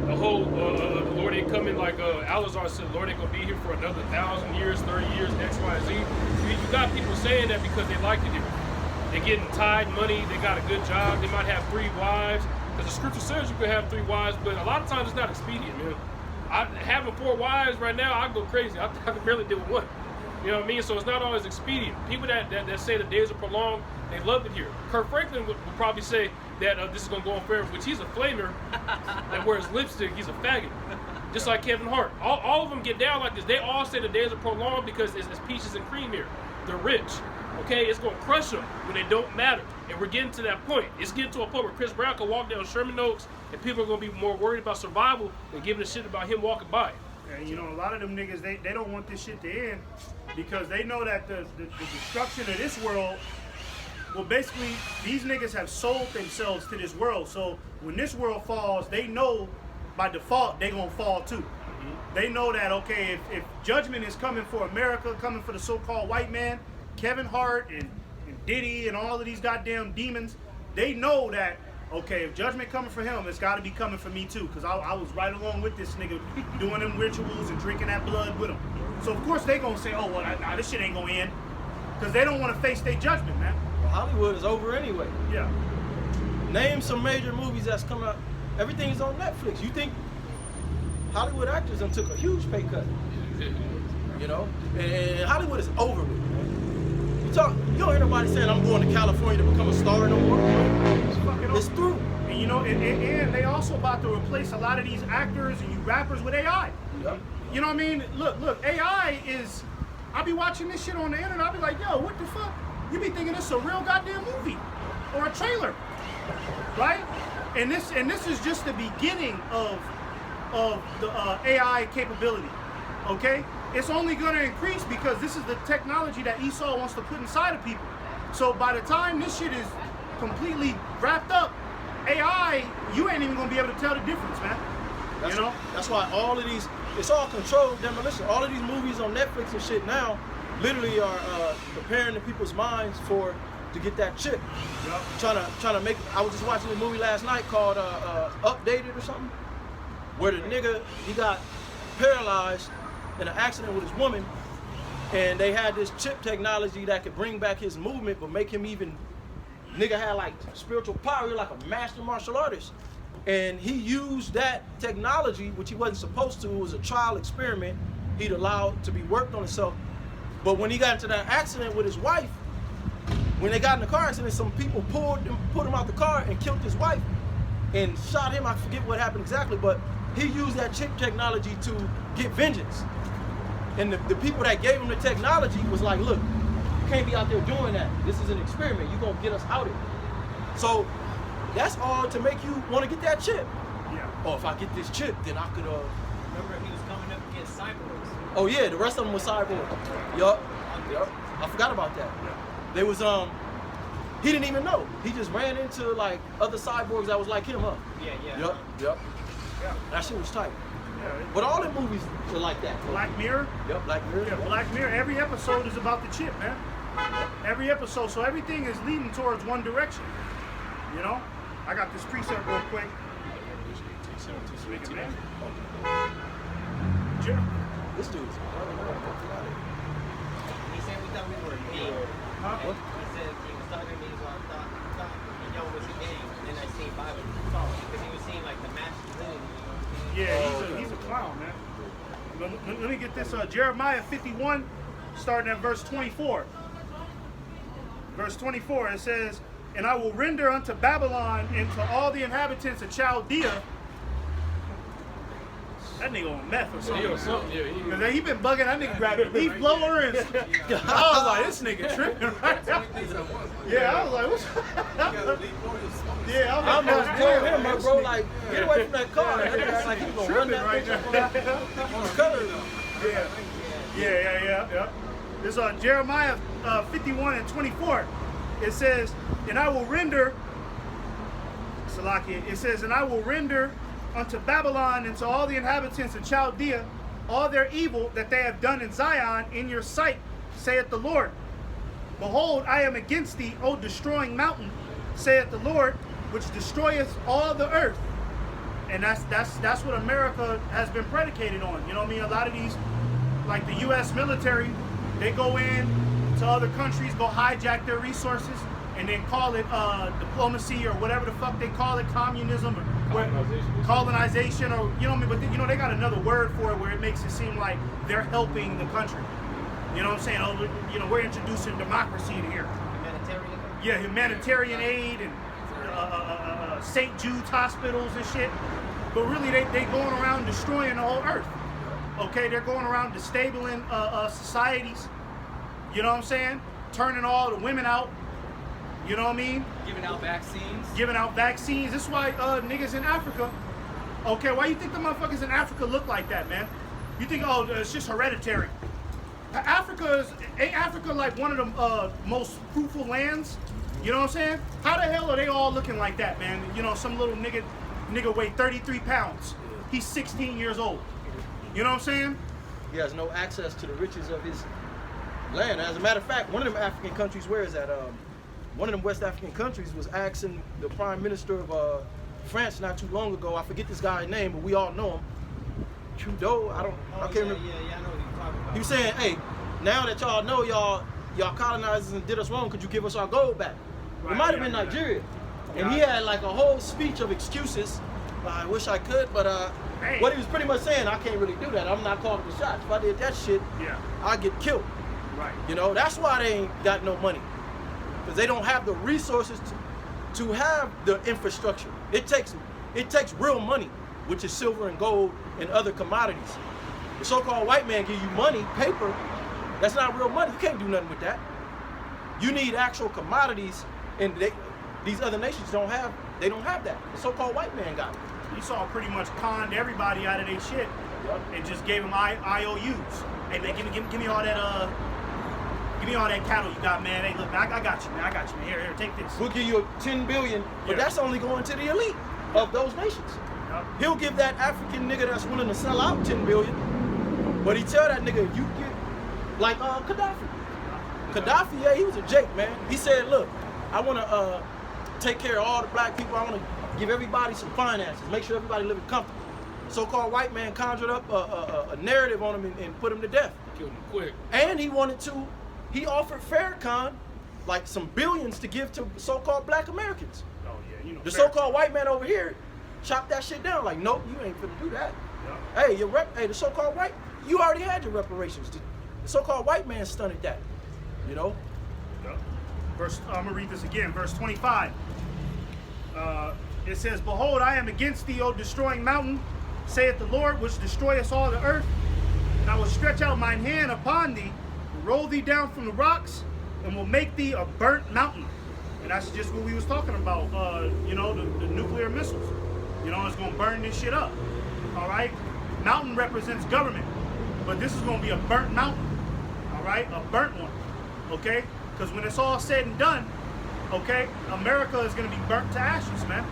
The whole, the Lord ain't coming, like Alazar said, the Lord ain't going to be here for another 1,000 years, 30 years, X, Y, Z. You got people saying that because they like it here. they're getting tied money, they got a good job, they might have 3 wives. Because the scripture says you can have 3 wives, but a lot of times it's not expedient, man. Having 4 wives right now, I go crazy. I can barely deal with 1. You know what I mean? So it's not always expedient. People that say the days are prolonged, they love it here. Kirk Franklin would probably say that this is going to go on forever, which he's a flamer that wears lipstick. He's a faggot. Just like Kevin Hart. All of them get down like this. They all say the days are prolonged because it's peaches and cream here. They're rich. Okay? It's going to crush them when they don't matter. And we're getting to that point. It's getting to a point where Chris Brown can walk down Sherman Oaks and people are going to be more worried about survival than giving a shit about him walking by. And you know, a lot of them niggas, they don't want this shit to end because they know that the destruction of this world, well, basically, these niggas have sold themselves to this world. So when this world falls, they know by default they gonna fall too. They know that, okay, if judgment is coming for America, coming for the so-called white man, Kevin Hart and Diddy and all of these goddamn demons, they know that, okay, if judgment coming for him, it's got to be coming for me too, because I was right along with this nigga doing them rituals and drinking that blood with him. So of course they gonna say, oh well, nah, this shit ain't gonna end, because they don't want to face their judgment, man. Well, Hollywood is over anyway. Yeah. Name some major movies that's come out. Everything is on Netflix. You think Hollywood actors done took a huge pay cut? You know, and Hollywood is over with. You don't hear nobody saying I'm going to California to become a star no more. It's through. And you know, and they also about to replace a lot of these actors and you rappers with AI. Yep. You know what I mean? Look, AI is, I be watching this shit on the internet, I'll be like, yo, what the fuck? You be thinking this is a real goddamn movie or a trailer, right? And this is just the beginning of the AI capability, okay? It's only gonna increase because this is the technology that Esau wants to put inside of people. So by the time this shit is completely wrapped up, AI, you ain't even gonna be able to tell the difference, man. That's why all of these, it's all controlled demolition. All of these movies on Netflix and shit now literally are preparing the people's minds to get that chip. Yep. Trying to make. I was just watching a movie last night called Updated or something, where the nigga, he got paralyzed in an accident with his woman, and they had this chip technology that could bring back his movement but make him even, nigga had like spiritual power. He was like a master martial artist, and he used that technology, which he wasn't supposed to. It was a trial experiment he'd allowed to be worked on himself. But when he got into that accident with his wife, when they got in the car accident, some people pulled him out the car and killed his wife and shot him. I forget what happened exactly, but he used that chip technology to get vengeance. And the people that gave him the technology was like, look, you can't be out there doing that. This is an experiment. You're gonna get us outed. So that's all to make you want to get that chip. Yeah. Oh, if I get this chip, then I could Remember, he was coming up against cyborgs. Oh yeah, the rest of them was cyborg. Yup. I forgot about that. They was he didn't even know. He just ran into like other cyborgs that was like him, huh? Yeah. Yup. Yeah. That shit was tight. Yeah. But all the movies are like that. Black Mirror. Yup, Black Mirror. Yeah, Black Mirror. Every episode is about the chip, man. Every episode, so everything is leading towards one direction. You know, I got this preset real quick. Man. This dude's He said we thought we were gay. Huh? He said he was talking to me, so I thought yo, was he gay? And then I seen Bible because he was seeing like the masculinity. Yeah, he's a clown, man. Let me get this. Jeremiah 51, starting at verse 24. Verse 24, it says, "And I will render unto Babylon and to all the inhabitants of Chaldea." That nigga on meth or something. Cause he been bugging. That nigga grabbed a leaf blower and I was like, this nigga tripping right now. Yeah, I was like, what's yeah, I almost told him, bro, like, get away from that car. That nigga like he's gonna run that right bitch on the curb. Yeah. This is Jeremiah 51 and 24. It says, and I will render, Salakia, it says, and I will render unto Babylon and to all the inhabitants of Chaldea all their evil that they have done in Zion in your sight, saith the Lord. Behold, I am against thee, O destroying mountain, saith the Lord, which destroyeth all the earth. And that's what America has been predicated on. You know what I mean? A lot of these, like the U.S. military, they go in to other countries, go hijack their resources, and then call it diplomacy or whatever the fuck they call it, communism or colonization, or you know what I mean. But you know they got another word for it where it makes it seem like they're helping the country. You know what I'm saying? Oh, you know, we're introducing democracy to here. Humanitarian? Yeah, humanitarian aid and St. Jude's hospitals and shit. But really, they going around destroying the whole earth. Okay, they're going around disabling societies. You know what I'm saying? Turning all the women out. You know what I mean? Giving out vaccines. Giving out vaccines. This is why niggas in Africa. Okay, why you think the motherfuckers in Africa look like that, man? You think, oh, it's just hereditary. Ain't Africa like one of the most fruitful lands? You know what I'm saying? How the hell are they all looking like that, man? You know, some little nigga weighed 33 pounds. He's 16 years old. You know what I'm saying? He has no access to the riches of his land. As a matter of fact, one of them African countries, where is that? One of them West African countries was asking the Prime Minister of France not too long ago. I forget this guy's name, but we all know him. Trudeau. I can't remember. Yeah, I know what you're talking about. He was saying, hey, now that y'all know y'all colonizers and did us wrong, could you give us our gold back? Right, it might have yeah, been yeah. Nigeria. Yeah. And he had like a whole speech of excuses. I wish I could, but Hey. what he was pretty much saying, I can't really do that. I'm not calling the shots. If I did that shit, Yeah. I'd get killed. Right. You know, that's why they ain't got no money. Because they don't have the resources to have the infrastructure. It takes real money, which is silver and gold and other commodities. The so-called white man give you money, paper, that's not real money. You can't do nothing with that. You need actual commodities, and these other nations don't have that. The so-called white man got it. Esau pretty much conned everybody out of their shit and just gave them IOUs. Hey man, give me all that give me all that cattle you got, man. Hey look, man, I got you, man. I got you, man. Here, take this. We'll give you 10 billion, but Yeah. that's only going to the elite of those nations. Yup. He'll give that African nigga that's willing to sell out 10 billion, but he tell that nigga, if you get, like Gaddafi. Gaddafi, yeah, he was a Jake, man. He said, look, I want to take care of all the black people. I want to give everybody some finances, make sure everybody living comfortable. So-called white man conjured up a narrative on him and put him to death. Killed him quick. And he offered Farrakhan like some billions to give to so-called black Americans. Oh yeah, you know. The so-called white man over here chopped that shit down. Like, nope, you ain't finna do that. Yup. Hey, the so-called white, you already had your reparations. The so-called white man stunted that. You know? Yup. I'm gonna read this again. Verse 25. It says, "Behold, I am against thee, O destroying mountain, saith the Lord, which destroyeth all the earth. And I will stretch out mine hand upon thee, and roll thee down from the rocks, and will make thee a burnt mountain." And that's just what we was talking about. You know, the nuclear missiles. You know, it's gonna burn this shit up. All right. Mountain represents government, but this is gonna be a burnt mountain. All right, a burnt one. Okay, because when it's all said and done, okay, America is gonna be burnt to ashes, man.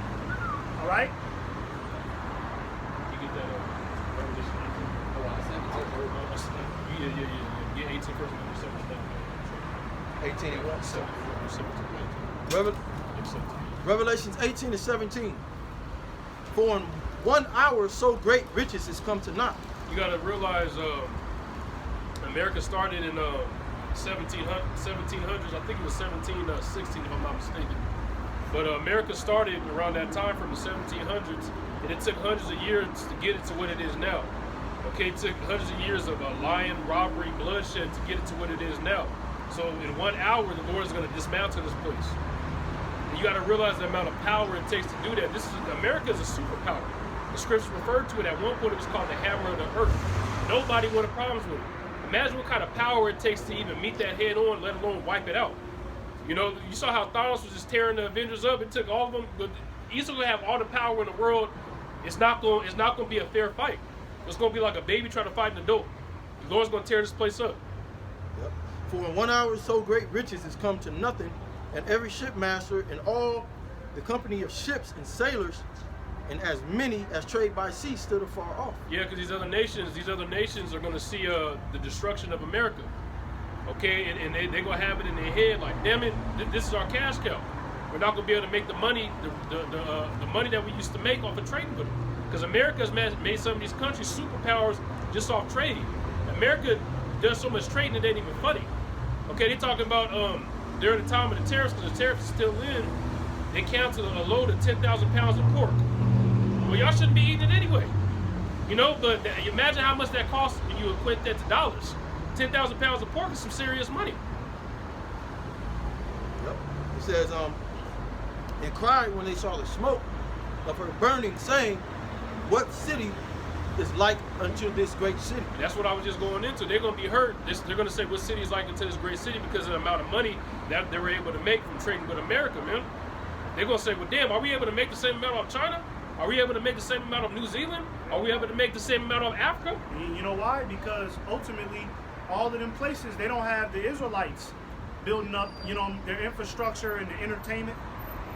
All right. You get that Revelation 18. Yeah, 18 first. 18 and what? 17. Revelations 18 and 17. For in 1 hour so great riches is come to naught. You gotta realize America started in 1700s. I think it was 1716 if I'm not mistaken. But America started around that time from the 1700s, and it took hundreds of years to get it to what it is now. Okay, it took hundreds of years of lying, robbery, bloodshed to get it to what it is now. So in 1 hour, the Lord is going to dismantle this place. And you got to realize the amount of power it takes to do that. America is a superpower. The scripture referred to it at one point. It was called the hammer of the earth. Nobody wanted problems with it. Imagine what kind of power it takes to even meet that head on, let alone wipe it out. You know, you saw how Thanos was just tearing the Avengers up. It took all of them. But he's going to have all the power in the world. It's not going to be a fair fight. It's going to be like a baby trying to fight an adult. The Lord's going to tear this place up. Yep. For in 1 hour so great riches is come to nothing, and every shipmaster and all the company of ships and sailors, and as many as trade by sea stood afar off. Yeah, because these other nations are going to see the destruction of America. Okay, and they're going to have it in their head like, damn it, this is our cash cow. We're not going to be able to make the money, the money that we used to make off of trading with them. Because America has made some of these countries superpowers just off trading. America does so much trading it ain't even funny. Okay, they're talking about during the time of the tariffs, because the tariffs are still in, they canceled a load of 10,000 pounds of pork. Well, y'all shouldn't be eating it anyway. You know, but imagine how much that costs when you equate that to dollars. 10,000 pounds of pork is some serious money. Yep. It says, and cried when they saw the smoke of her burning, saying, what city is like unto this great city? That's what I was just going into. They're going to be hurt. They're going to say what city is like unto this great city because of the amount of money that they were able to make from trading with America, man. They're going to say, well, damn, are we able to make the same amount off China? Are we able to make the same amount of New Zealand? Are we able to make the same amount of Africa? You know why? Because ultimately, all of them places, they don't have the Israelites building up, you know, their infrastructure and the entertainment.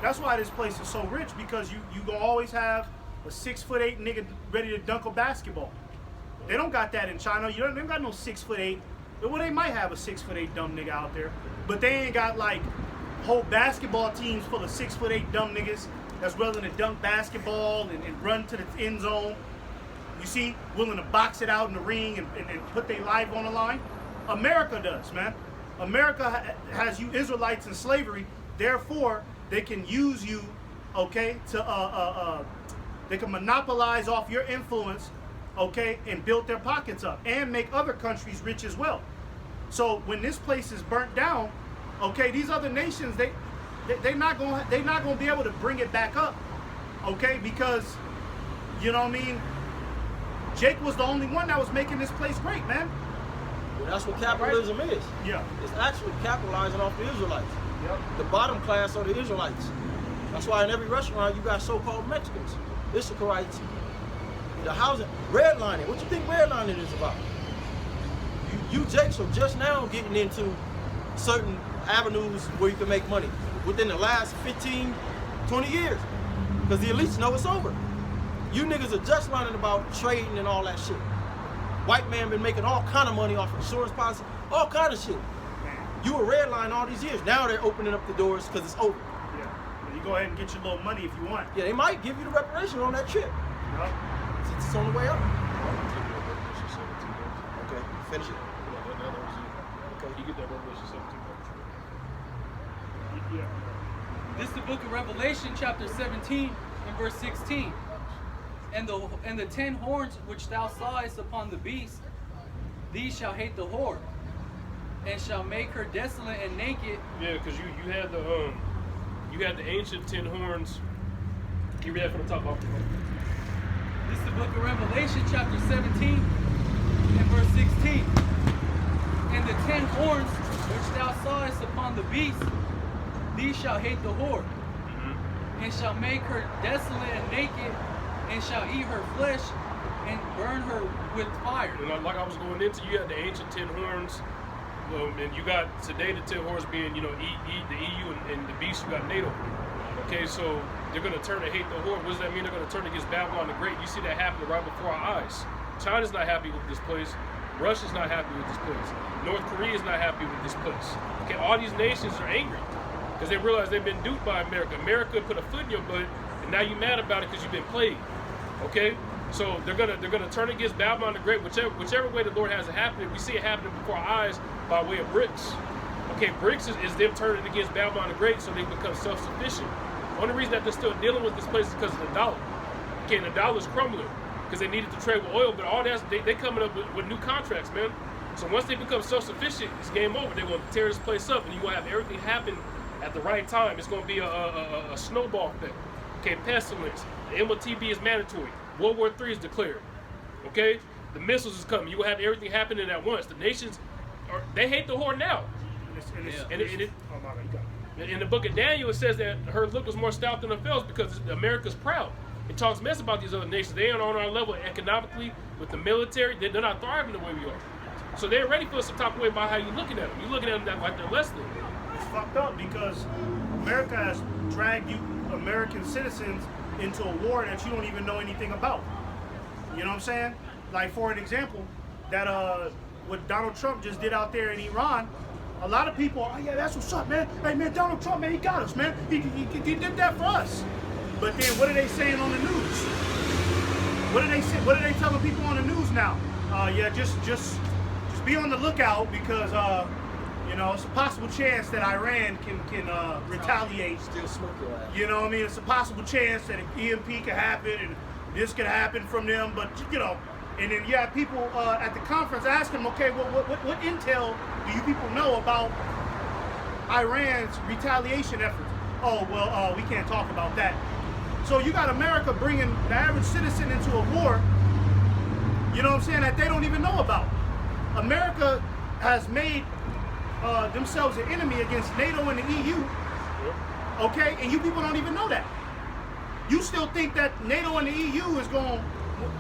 That's why this place is so rich, because you gonna always have a 6'8" nigga ready to dunk a basketball. They don't got that in China. They don't got no 6'8". Well, they might have a 6'8" dumb nigga out there, but they ain't got like whole basketball teams full of 6'8" dumb niggas that's willing to dunk basketball and run to the end zone. You see, willing to box it out in the ring and put their life on the line. America does, man. America has you Israelites in slavery, therefore they can use you, okay, to they can monopolize off your influence, okay, and build their pockets up and make other countries rich as well. So when this place is burnt down, okay, these other nations they're not gonna be able to bring it back up, okay, because you know what I mean. Jake was the only one that was making this place great, man. Well, that's what capitalism is. Yeah. It's actually capitalizing off the Israelites. Yep. The bottom class are the Israelites. That's why in every restaurant you got so-called Mexicans, Issacharites, the housing, redlining. What you think redlining is about? You Jakes are just now getting into certain avenues where you can make money within the last 15, 20 years. Because the elites know it's over. You niggas are just learning about trading and all that shit. White man been making all kind of money off insurance policy, all kind of shit. You were redlining all these years. Now they're opening up the doors because it's over. Yeah. Well, you go ahead and get your little money if you want. Yeah, they might give you the reparation on that trip. Yep. It's on the way up. Okay, finish it. Okay, you get that Revelation 17. Yeah. This is the book of Revelation, chapter 17, and verse 16. And the 10 horns which thou sawest upon the beast, these shall hate the whore, and shall make her desolate and naked. Yeah, because you had the ancient 10 horns. You read that from the top off. This is the book of Revelation, chapter 17, and verse 16. And the 10 horns which thou sawest upon the beast, these shall hate the whore, and shall make her desolate and naked, and shall eat her flesh, and burn her with fire. And like I was going into, you had the ancient 10 horns, and you got today the 10 horns being, you know, the EU and the beast. You got NATO. Okay, so they're going to turn to hate the whore. What does that mean? They're going to turn against Babylon the Great. You see that happening right before our eyes. China's not happy with this place. Russia's not happy with this place. North Korea's not happy with this place. Okay, all these nations are angry because they realize they've been duped by America. America put a foot in your butt, and now you're mad about it because you've been played. Okay, so they're gonna turn against Babylon the Great, whichever way the Lord has it happening. We see it happening before our eyes by way of BRICS. Okay, BRICS is them turning against Babylon the Great so they become self-sufficient. Only reason that they're still dealing with this place is because of the dollar. Okay, and the dollar's crumbling because they needed to trade with oil, but all that's they coming up with new contracts, man. So once they become self-sufficient, it's game over. They're gonna tear this place up, and you're gonna have everything happen at the right time. It's gonna be a snowball thing. Okay, pestilence. The MOTB is mandatory. World War III is declared. Okay, the missiles is coming. You will have everything happening at once. The nations they hate the whore now. In the book of Daniel, it says that her look was more stout than her fells because America's proud. It talks mess about these other nations. They aren't on our level economically with the military. They're not thriving the way we are. So they're ready for some type of way by how you're looking at them. You're looking at them like they're less than. It's fucked up because America has dragged you American citizens into a war that you don't even know anything about. You know what I'm saying? Like, for an example, that what Donald Trump just did out there in Iran, a lot of people, oh yeah, that's what's up, man. Hey man, Donald Trump, man, he got us, man. He did that for us. But then what are they saying on the news? What are they saying? What are they telling people on the news now? Yeah, just be on the lookout because You know, it's a possible chance that Iran can retaliate. Still smoke your ass. You know what I mean? It's a possible chance that an EMP could happen and this could happen from them. But, you know, and then you have people at the conference asking them, okay, well, what intel do you people know about Iran's retaliation efforts? Oh, well, we can't talk about that. So you got America bringing the average citizen into a war, you know what I'm saying, that they don't even know about. America has made themselves an enemy against NATO and the EU, okay, and you people don't even know that. You still think that NATO and the EU is going,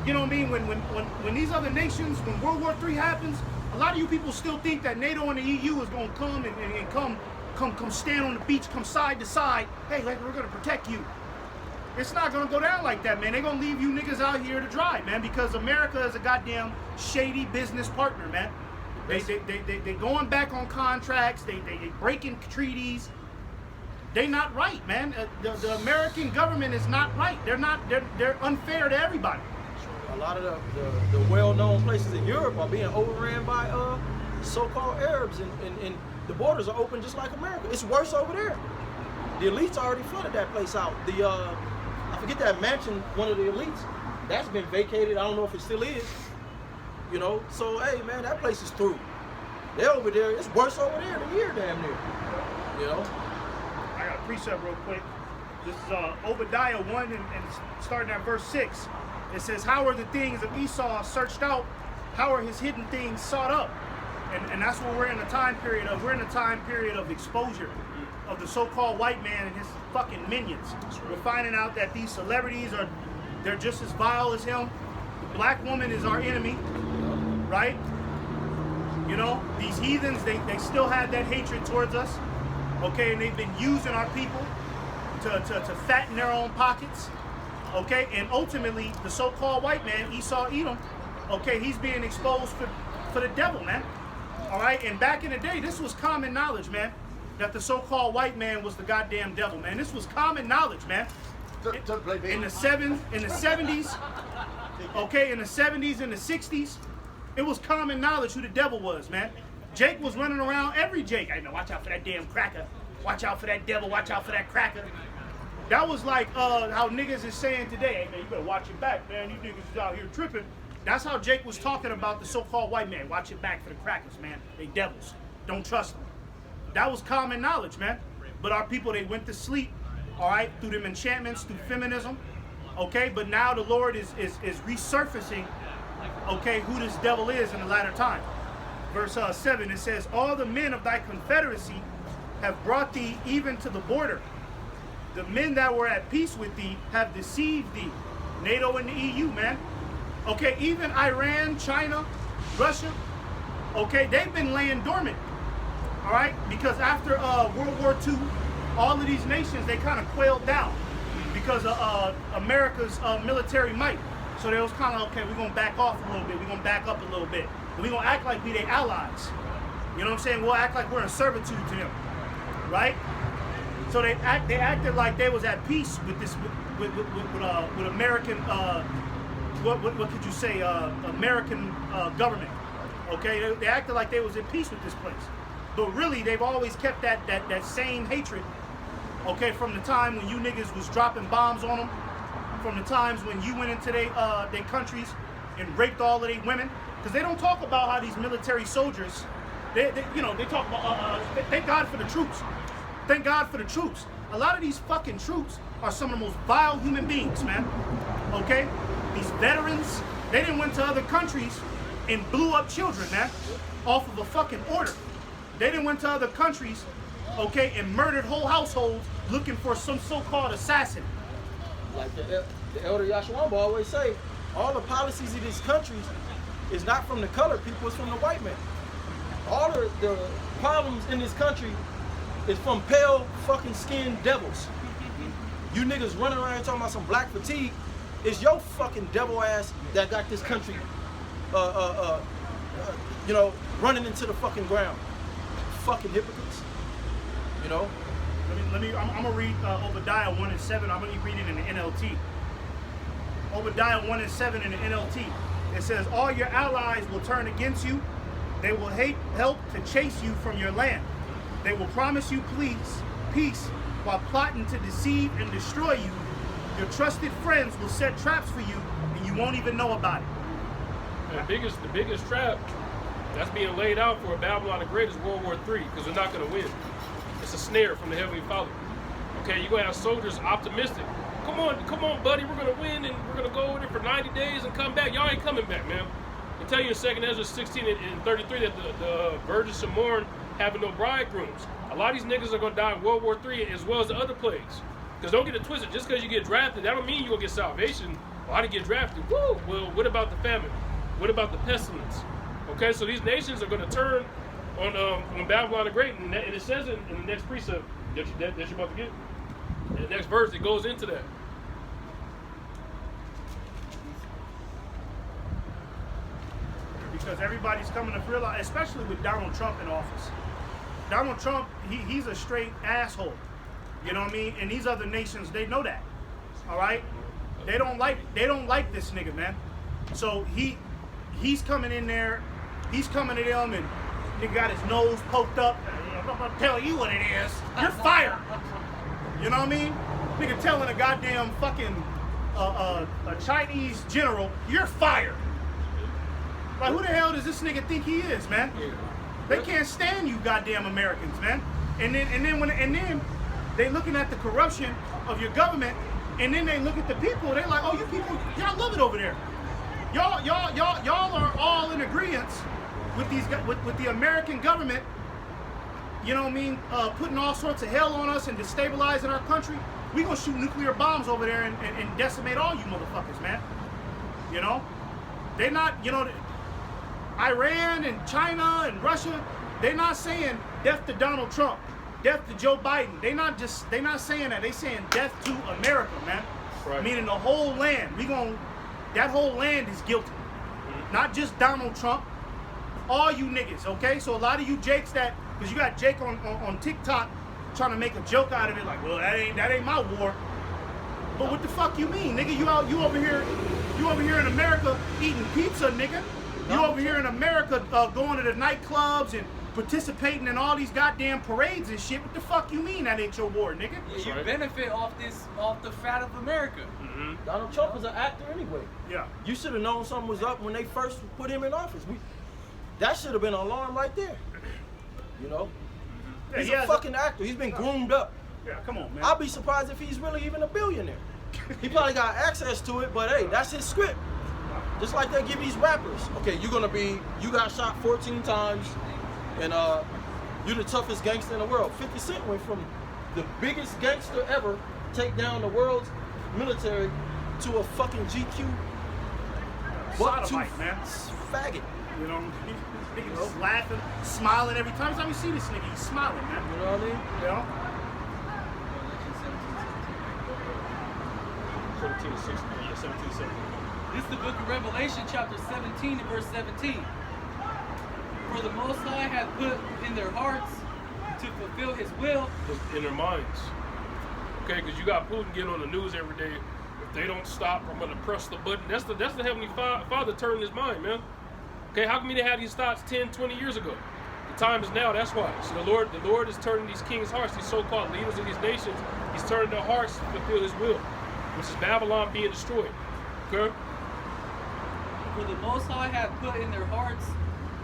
you know what I mean, when these other nations, when World War III happens, a lot of you people still think that NATO and the EU is going to come and come stand on the beach, come side to side, hey, like, we're going to protect you. It's not going to go down like that, man. They're going to leave you niggas out here to dry, man, because America is a goddamn shady business partner, man. They going back on contracts. They breaking treaties. They not right, man. The American government is not right. They're unfair to everybody. A lot of the well-known places in Europe are being overran by so-called Arabs, and the borders are open just like America. It's worse over there. The elites already flooded that place out. I forget that mansion, one of the elites, that's been vacated. I don't know if it still is. You know, so hey man, that place is through. They're over there. It's worse over there than here, damn near. You know. I got a precept real quick. This is Obadiah 1 and starting at verse 6. It says, "How are the things of Esau searched out? How are his hidden things sought up?" And that's what we're in a time period of. We're in a time period of exposure of the so-called white man and his fucking minions. We're finding out that these celebrities they're just as vile as him. The black woman is our enemy, right? You know, these heathens, they still have that hatred towards us, okay? And they've been using our people to fatten their own pockets, okay? And ultimately, the so-called white man, Esau Edom, okay, he's being exposed for the devil, man. All right, and back in the day, this was common knowledge, man, that the so-called white man was the goddamn devil, man. This was common knowledge, man. In the 70s, okay, in the 70s and the 60s, it was common knowledge who the devil was, man. Jake was running around, every Jake, I know, watch out for that damn cracker. Watch out for that devil, watch out for that cracker. That was like how niggas is saying today, hey man, you better watch your back, man. You niggas is out here tripping. That's how Jake was talking about the so-called white man. Watch your back for the crackers, man. They devils. Don't trust them. That was common knowledge, man. But our people, they went to sleep, all right, through them enchantments, through feminism, okay? But now the Lord is resurfacing, okay, who this devil is in the latter time. Verse 7, it says, "All the men of thy confederacy have brought thee even to the border. The men that were at peace with thee have deceived thee." NATO and the EU, man. Okay, even Iran, China, Russia, okay, they've been laying dormant, all right? Because after World War II, all of these nations, they kind of quailed down because of America's military might. So they was kind of, okay, we're going to back off a little bit. We're going to back up a little bit. We're going to act like we their allies. You know what I'm saying? We'll act like we're in servitude to them, right? So they acted like they was at peace with this, with American, what could you say, American government, okay? They acted like they was at peace with this place. But really, they've always kept that same hatred, okay, from the time when you niggas was dropping bombs on them, from the times when you went into their countries and raped all of their women. Because they don't talk about how these military soldiers, they talk about, thank God for the troops. Thank God for the troops. A lot of these fucking troops are some of the most vile human beings, man. Okay? These veterans, they didn't went to other countries and blew up children, man, off of a fucking order. They didn't went to other countries, okay, and murdered whole households looking for some so-called assassin. Like the elder Yashwamba always say, all the policies of these countries is not from the colored people, it's from the white man. All the problems in this country is from pale fucking skinned devils. You niggas running around here talking about some black fatigue. It's your fucking devil ass that got this country, running into the fucking ground. Fucking hypocrites. You know? I'm gonna read Obadiah 1 and 7. I'm gonna read it in the NLT. Obadiah 1 and 7 in the NLT. It says, "All your allies will turn against you, They will help to chase you from your land. They will promise you peace while plotting to deceive and destroy you. Your trusted friends will set traps for you, and you won't even know about it. And the biggest trap that's being laid out for Babylon the Great is World War III, because they're not going to win. It's a snare from the Heavenly Father. Okay, you're going to have soldiers optimistic. Come on, buddy, we're going to win, and we're going to go over there for 90 days and come back. Y'all ain't coming back, man. I'll tell you in 2nd Ezra 16 and 33 that the virgins shall mourn having no bridegrooms. A lot of these niggas are going to die in World War III as well as the other plagues. Because don't get it twisted, just because you get drafted, that don't mean you're going to get salvation. Well, I didn't get drafted. Woo! Well, what about the famine? What about the pestilence? Okay, so these nations are going to turn on Babylon the Great, and it says in the next precept that you're about to get. In the next verse, it goes into that. Because everybody's coming to realize, especially with Donald Trump in office. Donald Trump, he's a straight asshole. You know what I mean? And these other nations, they know that. All right? They don't like this nigga, man. So he's coming in there, he's coming to them, and nigga got his nose poked up. I'm gonna tell you what it is. You're fired. You know what I mean? Nigga telling a goddamn fucking a Chinese general, you're fired. Like, who the hell does this nigga think he is, man? They can't stand you goddamn Americans, man. And then they looking at the corruption of your government, and then they look at the people, they're like, oh, you people, y'all love it over there. Y'all are all in agreement with the American government, you know what I mean, putting all sorts of hell on us and destabilizing our country. We gonna shoot nuclear bombs over there and decimate all you motherfuckers, man. You know? They're not, you know, Iran and China and Russia, they're not saying death to Donald Trump, death to Joe Biden. They're not saying that. They're saying death to America, man. Right. Meaning the whole land. That whole land is guilty. Not just Donald Trump. All you niggas, okay? So a lot of you Jakes because you got Jake on TikTok trying to make a joke out of it, like, well, that ain't my war. But what the fuck you mean, nigga? You over here in America eating pizza, nigga. You over here in America going to the nightclubs and participating in all these goddamn parades and shit. What the fuck you mean that ain't your war, nigga? Yeah, you benefit off the fat of America. Mm-hmm. Donald Trump was an actor anyway. Yeah. You should have known something was up when they first put him in office. That should have been an alarm right there. You know? Yeah, He's a fucking actor. He's been groomed up. Yeah, come on, man. I'll be surprised if he's really even a billionaire. He probably got access to it, but hey, that's his script. Just like they give these rappers. Okay, you got shot 14 times, and you're the toughest gangster in the world. 50 Cent went from the biggest gangster ever, take down the world's military, to a fucking GQ. Sodomite, man. Faggot. You know, niggas just laughing, smiling every time. Every time you see this nigga, he's smiling, man. You know what I mean? You know? 17 to 16, yeah, 17 to 17. This is the book of Revelation, chapter 17 and verse 17. For the Most High hath put in their hearts to fulfill his will. In their minds. Okay, because you got Putin getting on the news every day. If they don't stop, I'm going to press the button. That's the Heavenly Father turning his mind, man. Okay, how come he didn't have these thoughts 10, 20 years ago? The time is now, that's why. So the Lord is turning these kings' hearts, these so-called leaders of these nations, he's turning their hearts to fulfill his will, which is Babylon being destroyed. Okay? For the Most High hath put in their hearts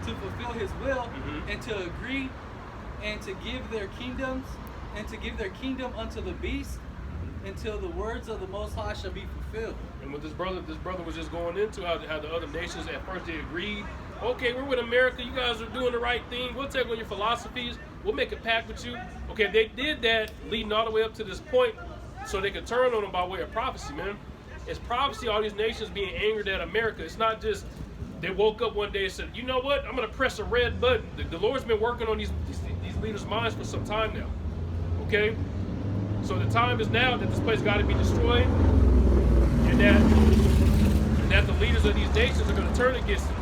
to fulfill his will, and to agree, and to give their kingdom unto the beast, until the words of the Most High shall be fulfilled. And what this brother was just going into, how the other nations at first they agreed, okay, we're with America, you guys are doing the right thing, we'll take on your philosophies, we'll make a pact with you. Okay, they did that leading all the way up to this point so they could turn on them by way of prophecy, man. It's prophecy, all these nations being angered at America. It's not just they woke up one day and said, you know what, I'm going to press a red button. The Lord's been working on these leaders' minds for some time now. Okay? So the time is now that this place got to be destroyed, and that the leaders of these nations are going to turn against it.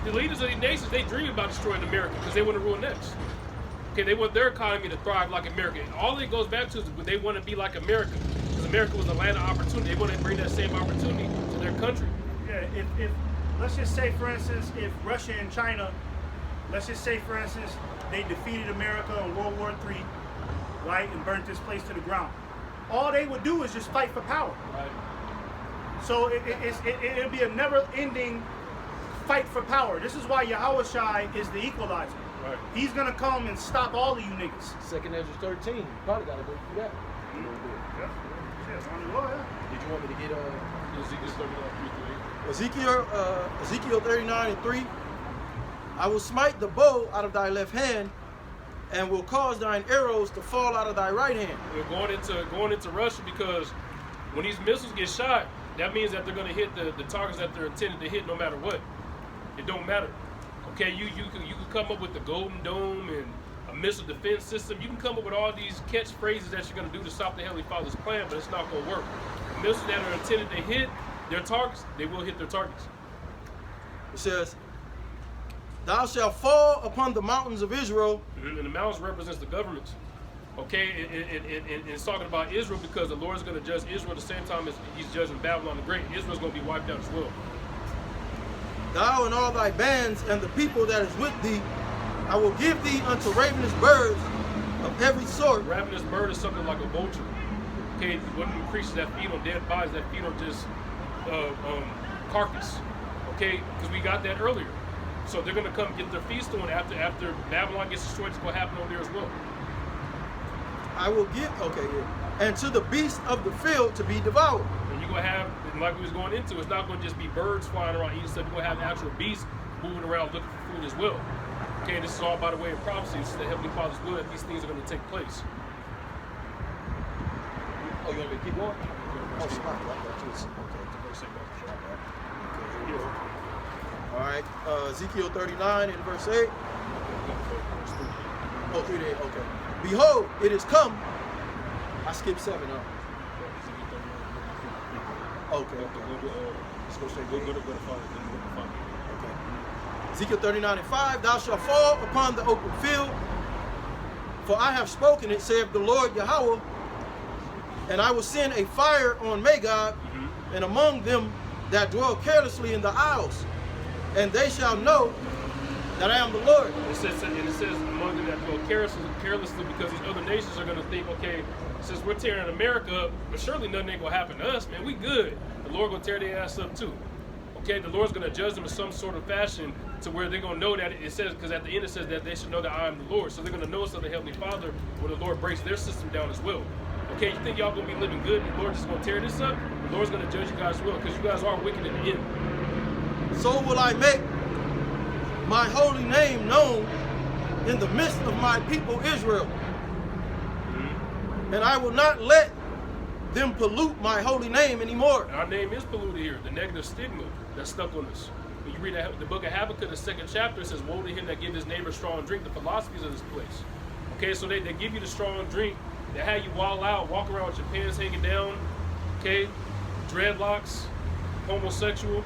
The leaders of these nations, they dream about destroying America because they want to rule next. Okay, they want their economy to thrive like America. And all it goes back to is they want to be like America. Because America was a land of opportunity. They want to bring that same opportunity to their country. Yeah, if let's just say, for instance, if Russia and China let's just say, for instance, they defeated America in World War III, right, and burnt this place to the ground. All they would do is just fight for power. Right. So it'll be a never-ending fight for power. This is why Yahushua is the equalizer. Right. He's gonna come and stop all of you niggas. 2nd Ezra 13. You probably gotta go through that. Yeah. Shit, on the road, yeah. Did you want me to get Ezekiel 39:3-8. Ezekiel 39:3? I will smite the bow out of thy left hand, and will cause thine arrows to fall out of thy right hand. We're going into Russia because when these missiles get shot, that means that they're going to hit the targets that they're intended to hit no matter what. It don't matter. Okay, you can come up with the Golden Dome and a missile defense system. You can come up with all these catchphrases that you're going to do to stop the Heavenly Father's plan, but it's not going to work. The missiles that are intended to hit their targets, they will hit their targets. It says, thou shalt fall upon the mountains of Israel. And the mountains represents the governments. Okay, and it's talking about Israel because the Lord is going to judge Israel at the same time as he's judging Babylon the Great. Israel's going to be wiped out as well. Thou and all thy bands and the people that is with thee, I will give thee unto ravenous birds of every sort. Ravenous bird is something like a vulture. Okay, one of the creatures that feed on dead bodies, that feed on just carcass. Okay, because we got that earlier. So they're going to come get their feast on after Babylon gets destroyed. It's going to happen over there as well. I will give, and to the beasts of the field to be devoured. And you're going to have, like we was going into, it's not going to just be birds flying around eating stuff. You're going to have actual beasts moving around looking for food as well. Okay, this is all by the way of prophecy. This is the Heavenly Father's will that these things are going to take place. Oh, you want me to keep going? Oh, sorry. Okay. All right, Ezekiel 39 and verse 8. Oh, 3 to 8, okay. Behold, it is come. I skipped 7, huh? Okay. Let's go straight. Go to 5. Okay. Ezekiel 39 and 5. Thou shalt fall upon the open field, for I have spoken it, saith the Lord Yahweh, and I will send a fire on Magog, and among them that dwell carelessly in the isles, and they shall know that I am the Lord. It says among them that dwell carelessly because these other nations are going to think, okay, since we're tearing America up, but surely nothing ain't going to happen to us, man. We good. The Lord going to tear their ass up too. Okay, the Lord's going to judge them in some sort of fashion to where they're going to know that it says, because at the end it says that they should know that I am the Lord. So they're going to know it's of the Heavenly Father when the Lord breaks their system down as well. Okay, you think y'all going to be living good and the Lord just going to tear this up? The Lord's going to judge you guys as well because you guys are wicked in the end. So will I make my holy name known in the midst of my people Israel. And I will not let them pollute my holy name anymore. And our name is polluted here, the negative stigma that's stuck on us. When you read the book of Habakkuk, the 2nd chapter, it says, woe to him that give his neighbor strong drink, the philosophies of this place. Okay, so they give you the strong drink, they have you walk around with your pants hanging down, okay, dreadlocks, homosexual,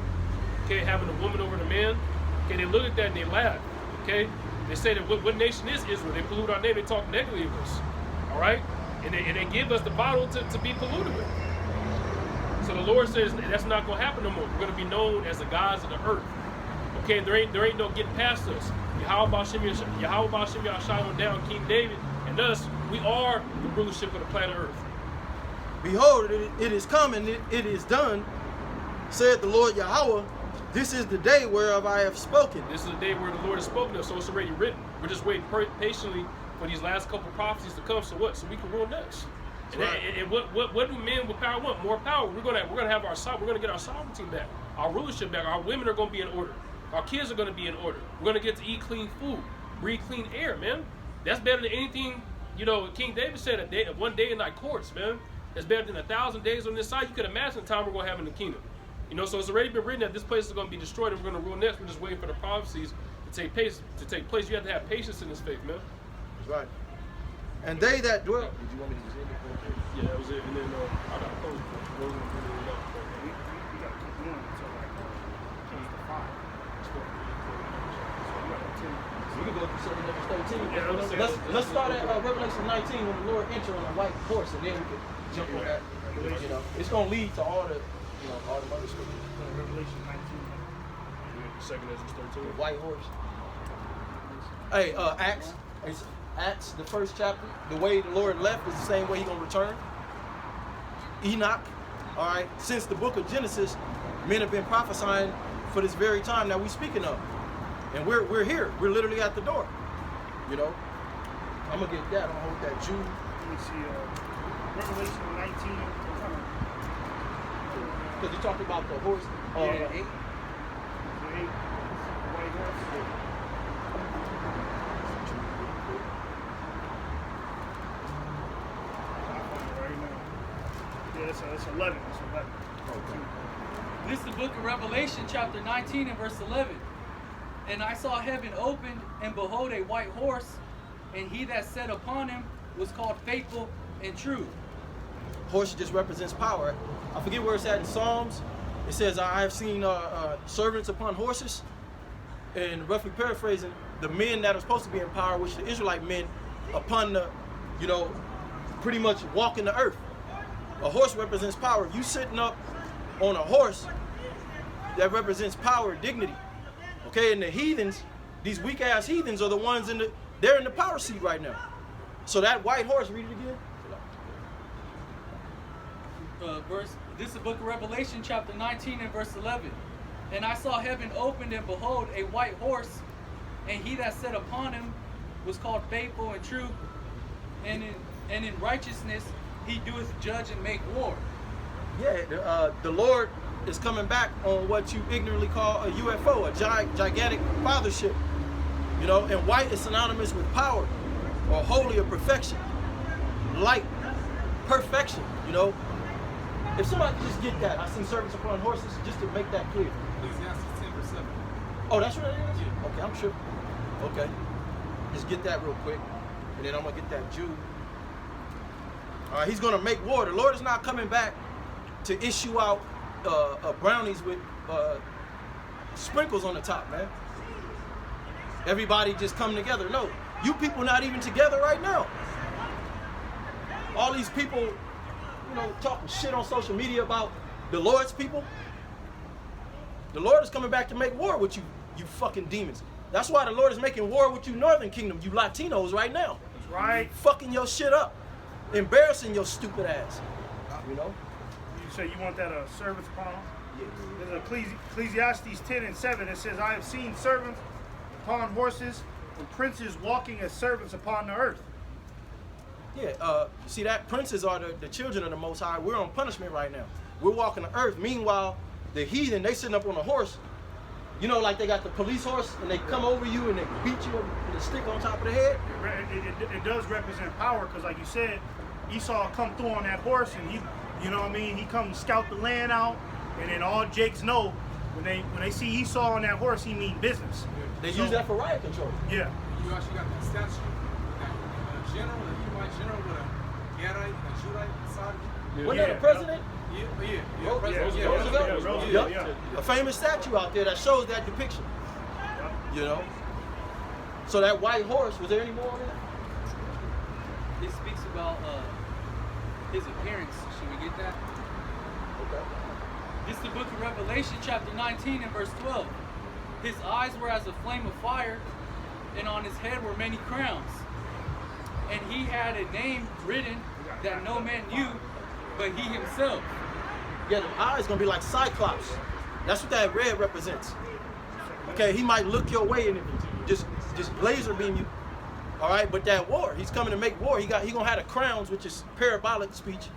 okay, having a woman over the man. Okay, they look at that and they laugh. Okay, they say that what nation is Israel? They pollute our name. They talk negatively of us. All right, and they give us the bottle to be polluted with. So the Lord says that's not going to happen no more. We're going to be known as the gods of the earth. Okay, there ain't no getting past us. Yahweh Ba'Shem Yahshua went down, King David, and us. We are the rulership of the planet Earth. Behold, it is come and it is done, said the Lord Yahweh. This is the day whereof I have spoken. This is the day where the Lord has spoken of, so it's already written. We're just waiting patiently for these last couple prophecies to come. So what? So we can rule next. And what do men with power want? More power. We're gonna have we're gonna get our sovereignty back, our rulership back. Our women are gonna be in order. Our kids are gonna be in order. We're gonna get to eat clean food, breathe clean air, man. That's better than anything. You know, King David said one day in thy courts, man. That's better than 1,000 days on this side. You could imagine the time we're gonna have in the kingdom. You know, so it's already been written that this place is going to be destroyed and we're going to rule next. We're just waiting for the prophecies to take place. You have to have patience in this faith, man. That's right. And they that dwell. Did you want me to just end it? Yeah, that was it. And then I got to close it. We got to keep going until like chapter 5. We can go through 7 Numbers 13. Yeah, let's start at Revelation 19 when the Lord entered on a white horse, and then we can jump on that. You know, it's going to lead to all the other scriptures. Revelation 19. 2nd Ezra 13. The white horse. Hey, Acts. It's Acts, the first chapter. The way the Lord left is the same way He gonna return. Enoch. All right. Since the book of Genesis, men have been prophesying for this very time that we're speaking of, and we're here. We're literally at the door. You know. I'm gonna get that. I'm gonna hold that Jude. Let me see. Revelation 19. Because you talked about the horse. Yeah, 8. The white horse. I'll find it right now. Yeah, it's 11. It's 11. Okay. This is the book of Revelation, chapter 19 and verse 11. And I saw heaven opened, and behold, a white horse, and he that sat upon him was called Faithful and True. Horse just represents power. I forget where it's at in Psalms. It says, I have seen servants upon horses. And roughly paraphrasing, the men that are supposed to be in power, which the Israelite men, upon the, you know, pretty much walking the earth. A horse represents power. If you sitting up on a horse, that represents power, dignity. Okay, and the heathens, these weak ass heathens are the ones they're in the power seat right now. So that white horse, read it again. This is the book of Revelation, chapter 19 and verse 11. And I saw heaven opened, and behold, a white horse, and he that sat upon him was called Faithful and True, and in righteousness he doeth judge and make war. Yeah, the Lord is coming back on what you ignorantly call a UFO, a gigantic fathership. You know, and white is synonymous with power, or holy, or perfection, light, perfection. You know, if somebody could just get that, I seen servants upon horses, just to make that clear. Ecclesiastes 10:7. Oh, that's what it is? Yeah. Okay, I'm sure. Okay, just get that real quick, and then I'm gonna get that Jude. All right, He's gonna make war. The Lord is not coming back to issue out brownies with sprinkles on the top, man. Everybody just come together. No, you people not even together right now. All these people, you know, talking shit on social media about the Lord's people. The Lord is coming back to make war with you, you fucking demons. That's why the Lord is making war with you Northern Kingdom, you Latinos right now. That's right. Fucking your shit up. Embarrassing your stupid ass. You know? You say you want that servants upon them? Yeah. There's Ecclesiastes 10:7. It says, I have seen servants upon horses and princes walking as servants upon the earth. Yeah, see that princes are the children of the Most High. We're on punishment right now. We're walking the earth. Meanwhile, the heathen, they sitting up on a horse. You know, like they got the police horse and they come over you and they beat you with a stick on top of the head. It does represent power because, like you said, Esau come through on that horse and you know what I mean? He come scout the land out, and then all Jakes know when they see Esau on that horse, he mean business. They use that for riot control. Yeah. You actually got that statue, that general, a Edomite general with a Gadite, a Judite side. Wasn't that a president? Yeah, President Roosevelt? Yeah. Yep. A famous statue out there that shows that depiction. You know? So that white horse, was there any more on that? It speaks about his appearance. Should we get that? Okay. This is the book of Revelation, chapter 19 and verse 12. His eyes were as a flame of fire, and on his head were many crowns. And he had a name written that no man knew but he himself. Yeah, the eyes gonna be like Cyclops. That's what that red represents. Okay, he might look your way and just laser beam you. All right, but that war, he's coming to make war. He gonna have the crowns, which is parabolic speech,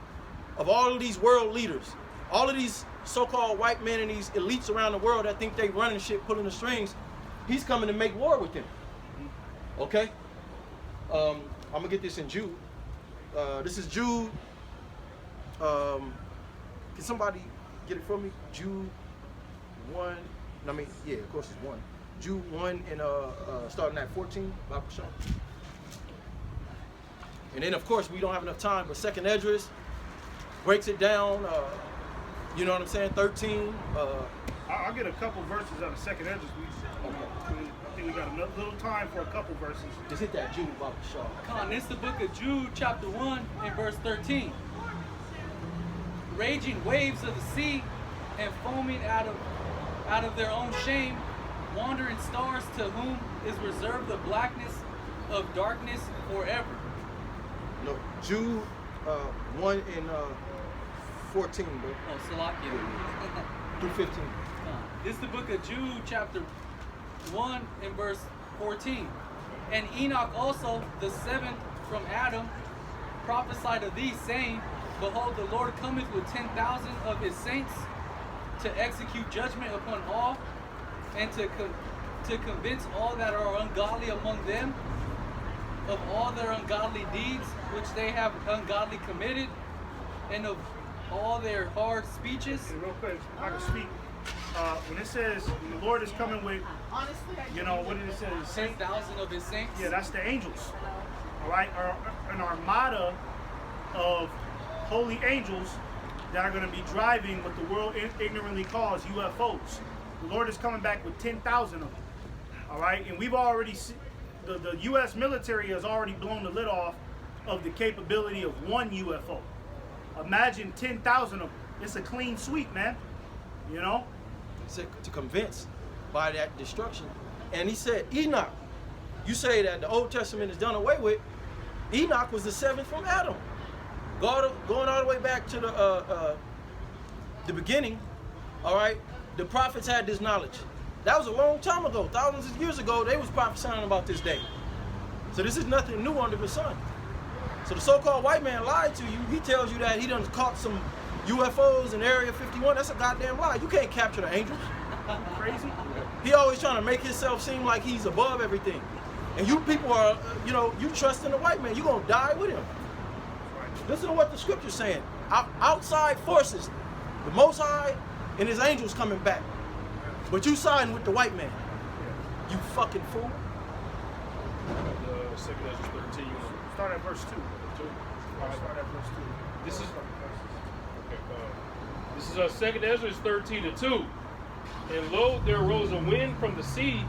of all of these world leaders, all of these so-called white men and these elites around the world that think they running shit, pulling the strings. He's coming to make war with them. Okay, I'm gonna get this in Jude. This is Jude. Can somebody get it for me? Jude 1. I mean, yeah, of course it's 1. Jude 1 and starting at 14. Bible show. And then, of course, we don't have enough time, but Second Esdras breaks it down. You know what I'm saying? 13. I'll get a couple verses out of Second Esdras. I think we got a little time for a couple verses. Just hit that Jude, Bible show. Con, this is the book of Jude, chapter 1 and verse 13. Raging waves of the sea and foaming out of their own shame, wandering stars, to whom is reserved the blackness of darkness forever. No, Jude 1 and 14, bro, Oh, Salakia. through 15. This is the book of Jude, chapter 1 and verse 14. And Enoch also, the seventh from Adam, prophesied of these, saying, Behold, the Lord cometh with 10,000 of his saints to execute judgment upon all, and to convince all that are ungodly among them of all their ungodly deeds which they have ungodly committed, and of all their hard speeches. Hey, real quick, I can speak. When it says the Lord is coming with, you know, what did it say? 10,000 of his saints. Yeah, that's the angels. All right, an armada of holy angels that are going to be driving what the world ignorantly calls UFOs. The Lord is coming back with 10,000 of them. All right, and we've already seen, the U.S. military has already blown the lid off of the capability of one UFO. Imagine 10,000 of them. It's a clean sweep, man. You know? He said to convince by that destruction. And he said, Enoch, you say that the Old Testament is done away with. Enoch was the seventh from Adam. Going all the way back to the beginning, all right, the prophets had this knowledge. That was a long time ago, thousands of years ago, they was prophesying about this day. So this is nothing new under the sun. So the so-called white man lied to you. He tells you that he done caught some UFOs in Area 51. That's a goddamn lie. You can't capture the angels. Crazy? He always trying to make himself seem like he's above everything. And you people are, you know, you trust in the white man. You're going to die with him. Listen to what the scripture's saying. Outside forces, the Most High and his angels coming back. But you siding with the white man. You fucking fool. The 2 Ezra 13. Start at verse 2. All right. Start at verse 2. This is okay. This is 2 Ezra 13:2. And lo, there arose a wind from the sea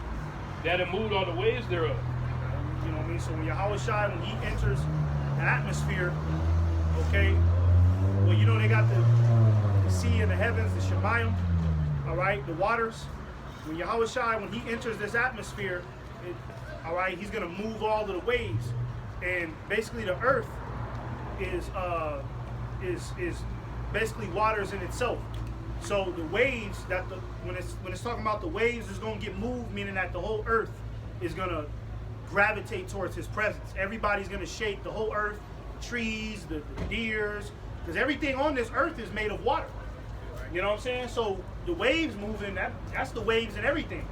that had moved on the waves thereof. You know what I mean? So when Yahweh Shai, when he enters the atmosphere, okay, well, you know they got the sea and the heavens, the Shemayim, all right, the waters. When Yahweh Shai, when he enters this atmosphere, all right, he's gonna move all of the waves, and basically the earth is basically waters in itself. So the waves when it's talking about the waves is gonna get moved, meaning that the whole earth is gonna gravitate towards his presence. Everybody's gonna shake the whole earth, trees, the deers, because everything on this earth is made of water. You know what I'm saying? So the waves moving, that's the waves and everything.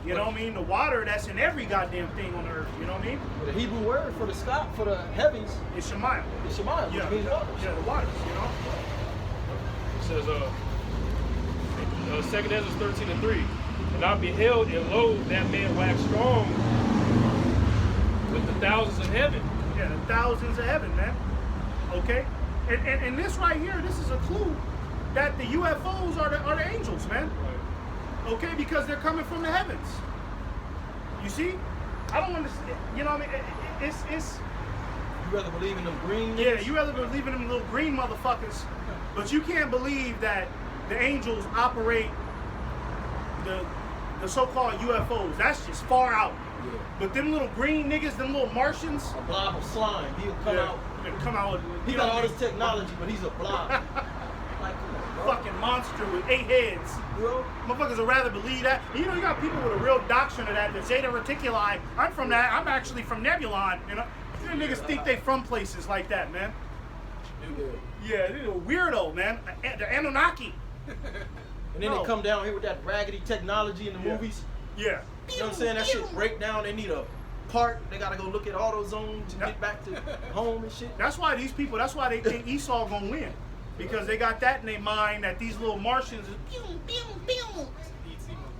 You know what I mean? The water that's in every goddamn thing on the earth. You know what I mean? The Hebrew word for the sky, for the heavens, It's Shemayim. is Shemayim, Yeah, which means waters. yeah, the waters. You know. It says 2 Ezra 13:3. And I beheld, and lo, that man waxed strong with the thousands of heaven. Yeah, the thousands of heaven, man. Okay? And this right here, this is a clue that the UFOs are the angels, man. Okay, because they're coming from the heavens. You see? I don't understand. You know what I mean? It's You rather believe in them green yeah, niggas? you rather believe in them little green motherfuckers, but you can't believe that the angels operate the so-called UFOs. That's just far out. Yeah. But them little green niggas, them little Martians, A blob of slime. He'll come out. come out with, He you got know, all this technology, but he's a blob. Like, come on, bro. fucking monster with 8 heads. Bro. Motherfuckers would rather believe that. You know, you got people with a real doctrine of that, the Zeta Reticuli. I'm from that. I'm actually from Nebulon. You know, you niggas think they from places like that, man. Yeah, they're a weirdo, man. The Anunnaki. And then No. they come down here with that raggedy technology in the Yeah. movies. Yeah. You know what I'm saying? That shit break down. They need a part. They gotta go look at AutoZone to get back to home and shit. That's why these people, that's why they think Esau gonna win. Because they got that in their mind that these little Martians is pew, pew, pew.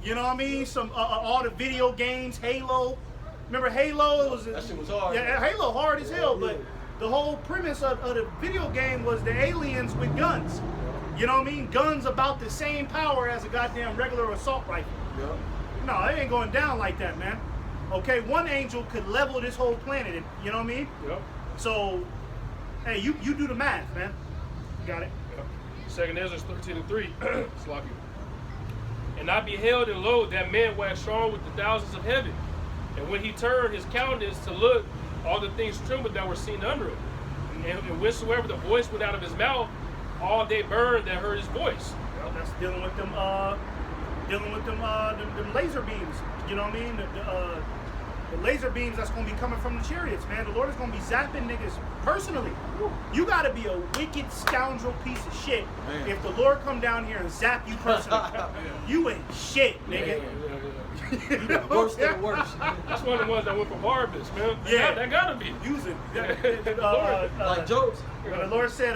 You know what I mean? Some all the video games, Halo. Remember Halo? It was That shit was hard. Yeah, Halo hard as hell, Yeah. but the whole premise of the video game was the aliens with guns. You know what I mean? Guns about the same power as a goddamn regular assault rifle. Yeah. No, it ain't going down like that, man. Okay, one angel could level this whole planet, and you know what I mean? Yep. So, hey, you do the math, man. Got it? Yep. 2 Ezra 13:3. Sloppy. And I beheld, and lo, that man waxed strong with the thousands of heaven. And when he turned his countenance to look, all the things trembled that were seen under him. And whensoever the voice went out of his mouth, all they burned that heard his voice. Well, that's dealing with them laser beams. You know what I mean? The laser beams that's gonna be coming from the chariots, man. The Lord is gonna be zapping niggas personally. You gotta be a wicked scoundrel piece of shit if the Lord come down here and zap you personally. You ain't shit, nigga. You the worst of the worst. That's one of the ones that went for Barnabas, man. Yeah. That gotta be. Using Like Job's. the Lord said,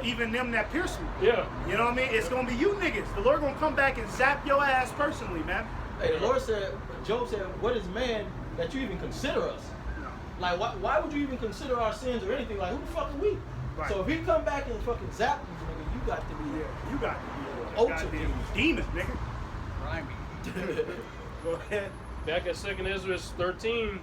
even them that pierce me. Yeah. You know what I mean? It's gonna be you niggas. The Lord gonna come back and zap your ass personally, man. Hey, the Lord said, Job said, what is man that you even consider us? Like, why would you even consider our sins or anything? Like, who the fuck are we? Right. So if he come back and fucking zap you, nigga, you got to be there. You got to be a Ultimate goddamn demon, nigga. Go ahead. Back at 2nd Ezra 13:4,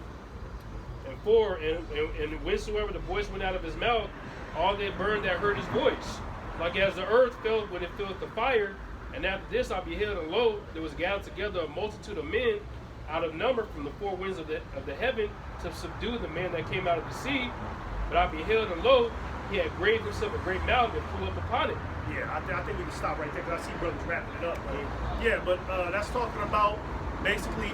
and whensoever the voice went out of his mouth, all they burned that heard his voice. Like as the earth felt when it filled the fire, and after this I beheld, and lo, there was gathered together a multitude of men out of number from the four winds of the heaven to subdue the man that came out of the sea. But I beheld, and lo, he had graved himself a great mountain and flew up upon it. Yeah, I think we can stop right there because I see brothers wrapping it up. Yeah, but that's talking about basically,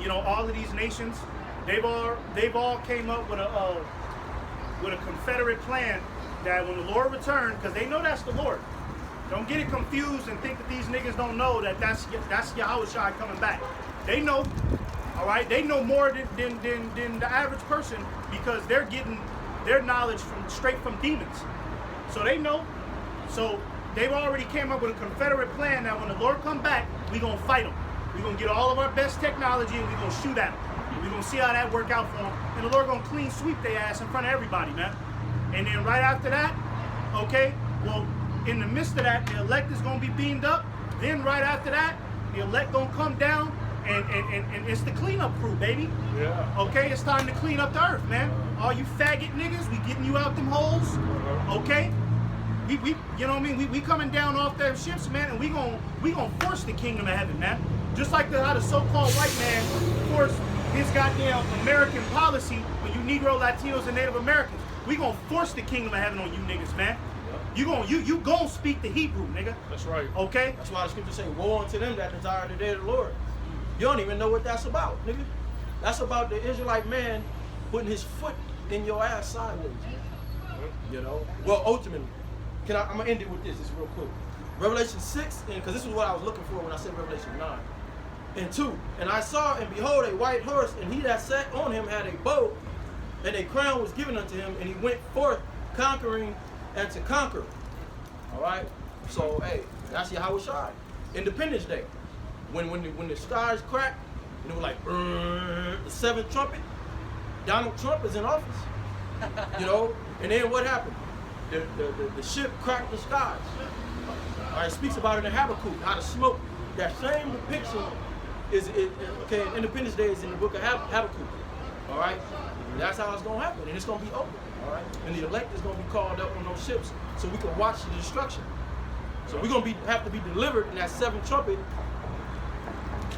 you know, all of these nations. They've all came up with a confederate plan that when the Lord returned, because they know that's the Lord. Don't get it confused and think that these niggas don't know that that's Yahushua coming back. They know, all right. They know more than the average person because they're getting their knowledge straight from demons. So they know. So they've already came up with a confederate plan that when the Lord come back, we gonna fight them. We gonna get all of our best technology and we gonna shoot at them. We gonna see how that work out for them. And the Lord gonna clean sweep their ass in front of everybody, man. And then right after that, okay, well, in the midst of that, the elect is gonna be beamed up. Then right after that, the elect gonna come down and it's the cleanup crew, baby. Yeah. Okay, it's time to clean up the earth, man. All you faggot niggas, we getting you out them holes. Okay? We you know what I mean? We coming down off them ships, man, and we gonna force the kingdom of heaven, man. Just like how the so-called white man forced his goddamn American policy on you Negro, Latinos, and Native Americans. We gonna force the kingdom of heaven on you niggas, man. You gonna speak the Hebrew, nigga. That's right. Okay? That's why the scriptures say, woe unto them that desire the day of the Lord. You don't even know what that's about, nigga. That's about the Israelite man putting his foot in your ass sideways, man. You know? Well, ultimately, I'm gonna end it with this real quick. Revelation 6, because this is what I was looking for when I said Revelation 9 and 2. And I saw, and behold, a white horse, and he that sat on him had a bow, and a crown was given unto him, and he went forth conquering and to conquer. All right? So, hey, that's Yahushua. Independence Day. When the skies cracked, and it was like, the seventh trumpet, Donald Trump is in office. You know? And then what happened? The ship cracked the skies. All right, it speaks about it in Habakkuk, how the smoke, that same depiction okay, Independence Day is in the book of Habakkuk. All right? And that's how it's going to happen, and it's going to be open. All right? And the elect is going to be called up on those ships so we can watch the destruction. So we're going to have to be delivered in that seventh trumpet,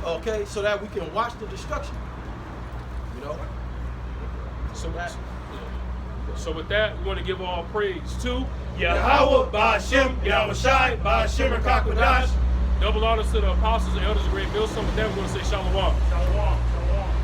okay, so that we can watch the destruction. You know? So with that, we want to give all praise to Yahweh, Ba'ashem, Yahushai, Ba'ashem, Kakadash. Double honors to the apostles and elders of Great Millstone. With that, we're going to say Shalom. Shalom. Shalom.